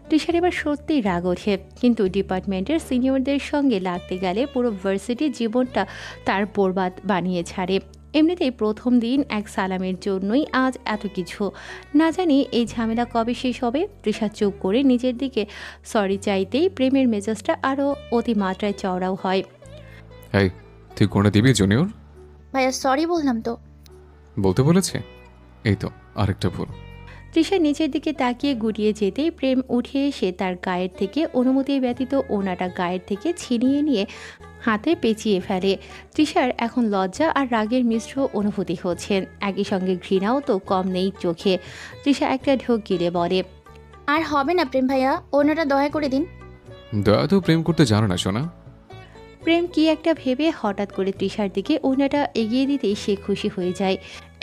তৃষার এবার সত্যিই রাগ ওঠে, কিন্তু ডিপার্টমেন্টের সিনিয়রদের সঙ্গে লাগতে গেলে পুরো ভার্সিটির জীবনটা তার বরবাদ বানিয়ে ছাড়ে। এমনিতেই প্রথম দিন এক সালামের জন্যই আজ এত কিছু। না জানি এই ঝামেলা কবে শেষ হবে। তৃষা চুপ করে নিজের দিকে সরি চাইতেই প্রেমের মেজাজটা আরও অতিমাত্রায় চওড়াও হয়। এই তুই কোণে দিবি জুনিয়র? ভাইয়া সরি বললাম তো। বলতে বলেছে? এই তো আরেকটা ভুল। তৃষা নিচের দিকে তাকিয়ে গুটিয়ে যেতেই প্রেম উঠে এসে তার গায়ের থেকে অনুমতি ব্যতীত ওনাটা গায়ের থেকে ছিনিয়ে নিয়ে হাতে পেঁচিয়ে ফেলে। তৃষার এখন লজ্জা আর রাগের মিশ্র অনুভূতি হচ্ছে, একই সঙ্গে ঘৃণাও তো কম নেই চোখে। তৃষা একটা ঢোক গিলে বলে, আর হবে না প্রেম ভাইয়া, অন্যটা দয়া করে দিন। দয়া তো প্রেম করতে জানো না শোনা। প্রেম কি একটা ভেবে হঠাৎ করে তৃষার দিকে ওনাটা এগিয়ে দিতেই সে খুশি হয়ে যায়।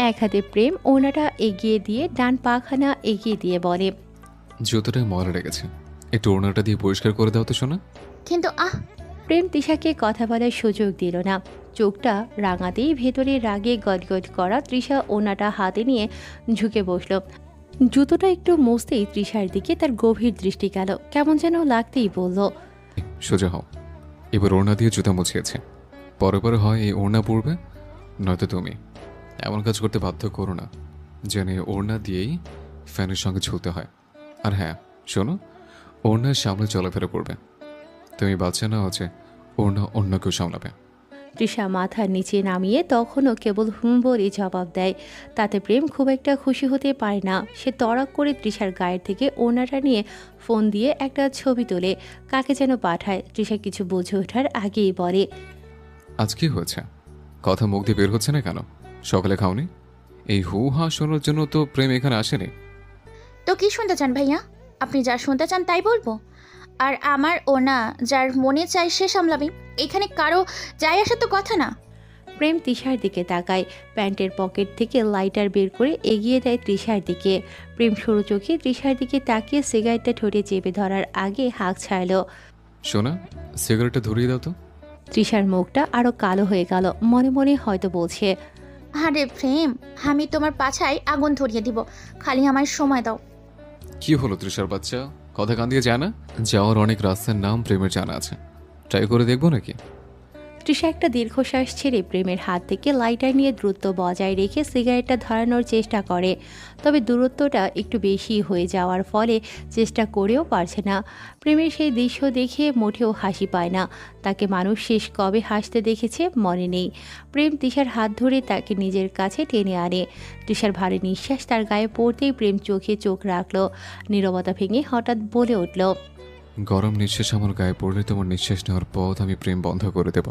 এক হাতে প্রেম ওনাটা এগিয়ে দিয়ে ডান পাখানা এগিয়ে দিয়ে বলে, জুতোটা ময়লা লেগেছে, একটু ওড়নাটা দিয়ে পরিষ্কার করে দাও তো শোনা। কিন্তু প্রেম তৃষাকে কথা বলার সুযোগ দিল না। চোখটা রাঙাতেই ভেতরে রাগে গদগদ করা তৃষা ওনাটা হাতে নিয়ে ঝুঁকে বসল। জুতোটা একটু মুছতেই তৃষার দিকে তার গভীর দৃষ্টি গেল। কেমন যেন লাগতেই বলল, সোজা হও। এবার ওড়না দিয়ে জুতা মুছিয়েছে, পরে পরে হয় এই ওড়না পড়বে, নয়তো তুমি। এমন কাজ করতে বাধ্য করো না, জেনে ওড়না দিয়েই ফ্যানের সঙ্গে ঝুলতে হয়। আর হ্যাঁ শোনো, ওড়নার সামনে চলাফেরা করবে। তুমি বাচ্চা না হচ্ছে ওড়না অন্য কেউ সামলাবে। তৃষা মাথা নিচে নামিয়ে তখনও কেবল হুম বলেই জবাব দেয়। তাতে প্রেম খুব একটা খুশি হতে পারে না। সে তড়াক করে তৃষার গায়ের থেকে ওড়নাটা নিয়ে ফোন দিয়ে একটা ছবি তোলে, কাকে যেন পাঠায়। তৃষা কিছু বুঝে ওঠার আগেই বলে, আজ কি হয়েছে? কথা মুখ দিয়ে বের হচ্ছে না কেন? সকালে খাওনি? এই হু হা শোনার জন্য তো প্রেম এখানে আসেনি। তো কি শুনতে চান ভাইয়া? আপনি যা শুনতে চান তাই বলবো। আর আমার ওনা যার মনে চাই সে সামলাবে, এখানে কারো যাই আসার তো কথা না। প্রেম তৃষার দিকে তাকায়, প্যান্টের পকেট থেকে লাইটার বের করে এগিয়ে দেয় তৃষার দিকে। প্রেম সরু চোখে তৃষার দিকে তাকিয়ে সিগারেটটা ঠোঁটে চেপে ধরার আগে হাঁক ছাড়ল। শোনা, সিগারেটটা ধরিয়ে দাও তো। তৃষার মুখটা আরো কালো হয়ে গেল। মনে মনে হয়তো বলছে, আরে প্রেম, আমি তোমার পাছায় আগুন ধরিয়ে দিব, খালি আমার সময় দাও। কি হলো তৃষার বাচ্চা, কথা কান দিয়ে যায় না? যাওয়ার অনেক রাস্তার নাম প্রেমের জানা আছে, ট্রাই করে দেখবো নাকি? তৃষা একটা দীর্ঘশ্বাস ছেড়ে প্রেমের হাত থেকে লাইটার নিয়ে দূরত্ব বজায় রেখে সিগারেটটা ধরানোর চেষ্টা করে। তবে দূরত্বটা একটু বেশি হয়ে যাওয়ার ফলে চেষ্টা করেও পারছে না। প্রেমের সেই দৃশ্য দেখে মোটেও হাসি পায় না। তাকে মানুষ শেষ কবে হাসতে দেখেছে মনে নেই। প্রেম তৃষার হাত ধরে তাকে নিজের কাছে টেনে আনে। তৃষার ভারী নিঃশ্বাস তার গায়ে পড়তেই প্রেম চোখে চোখ রাখল। নীরবতা ভেঙে হঠাৎ বলে উঠল, গরম নিঃশ্বাস আমার গায়ে পড়লে তোমার নিঃশ্বাস নেওয়ার পথ আমি প্রেম বন্ধ করে দেব।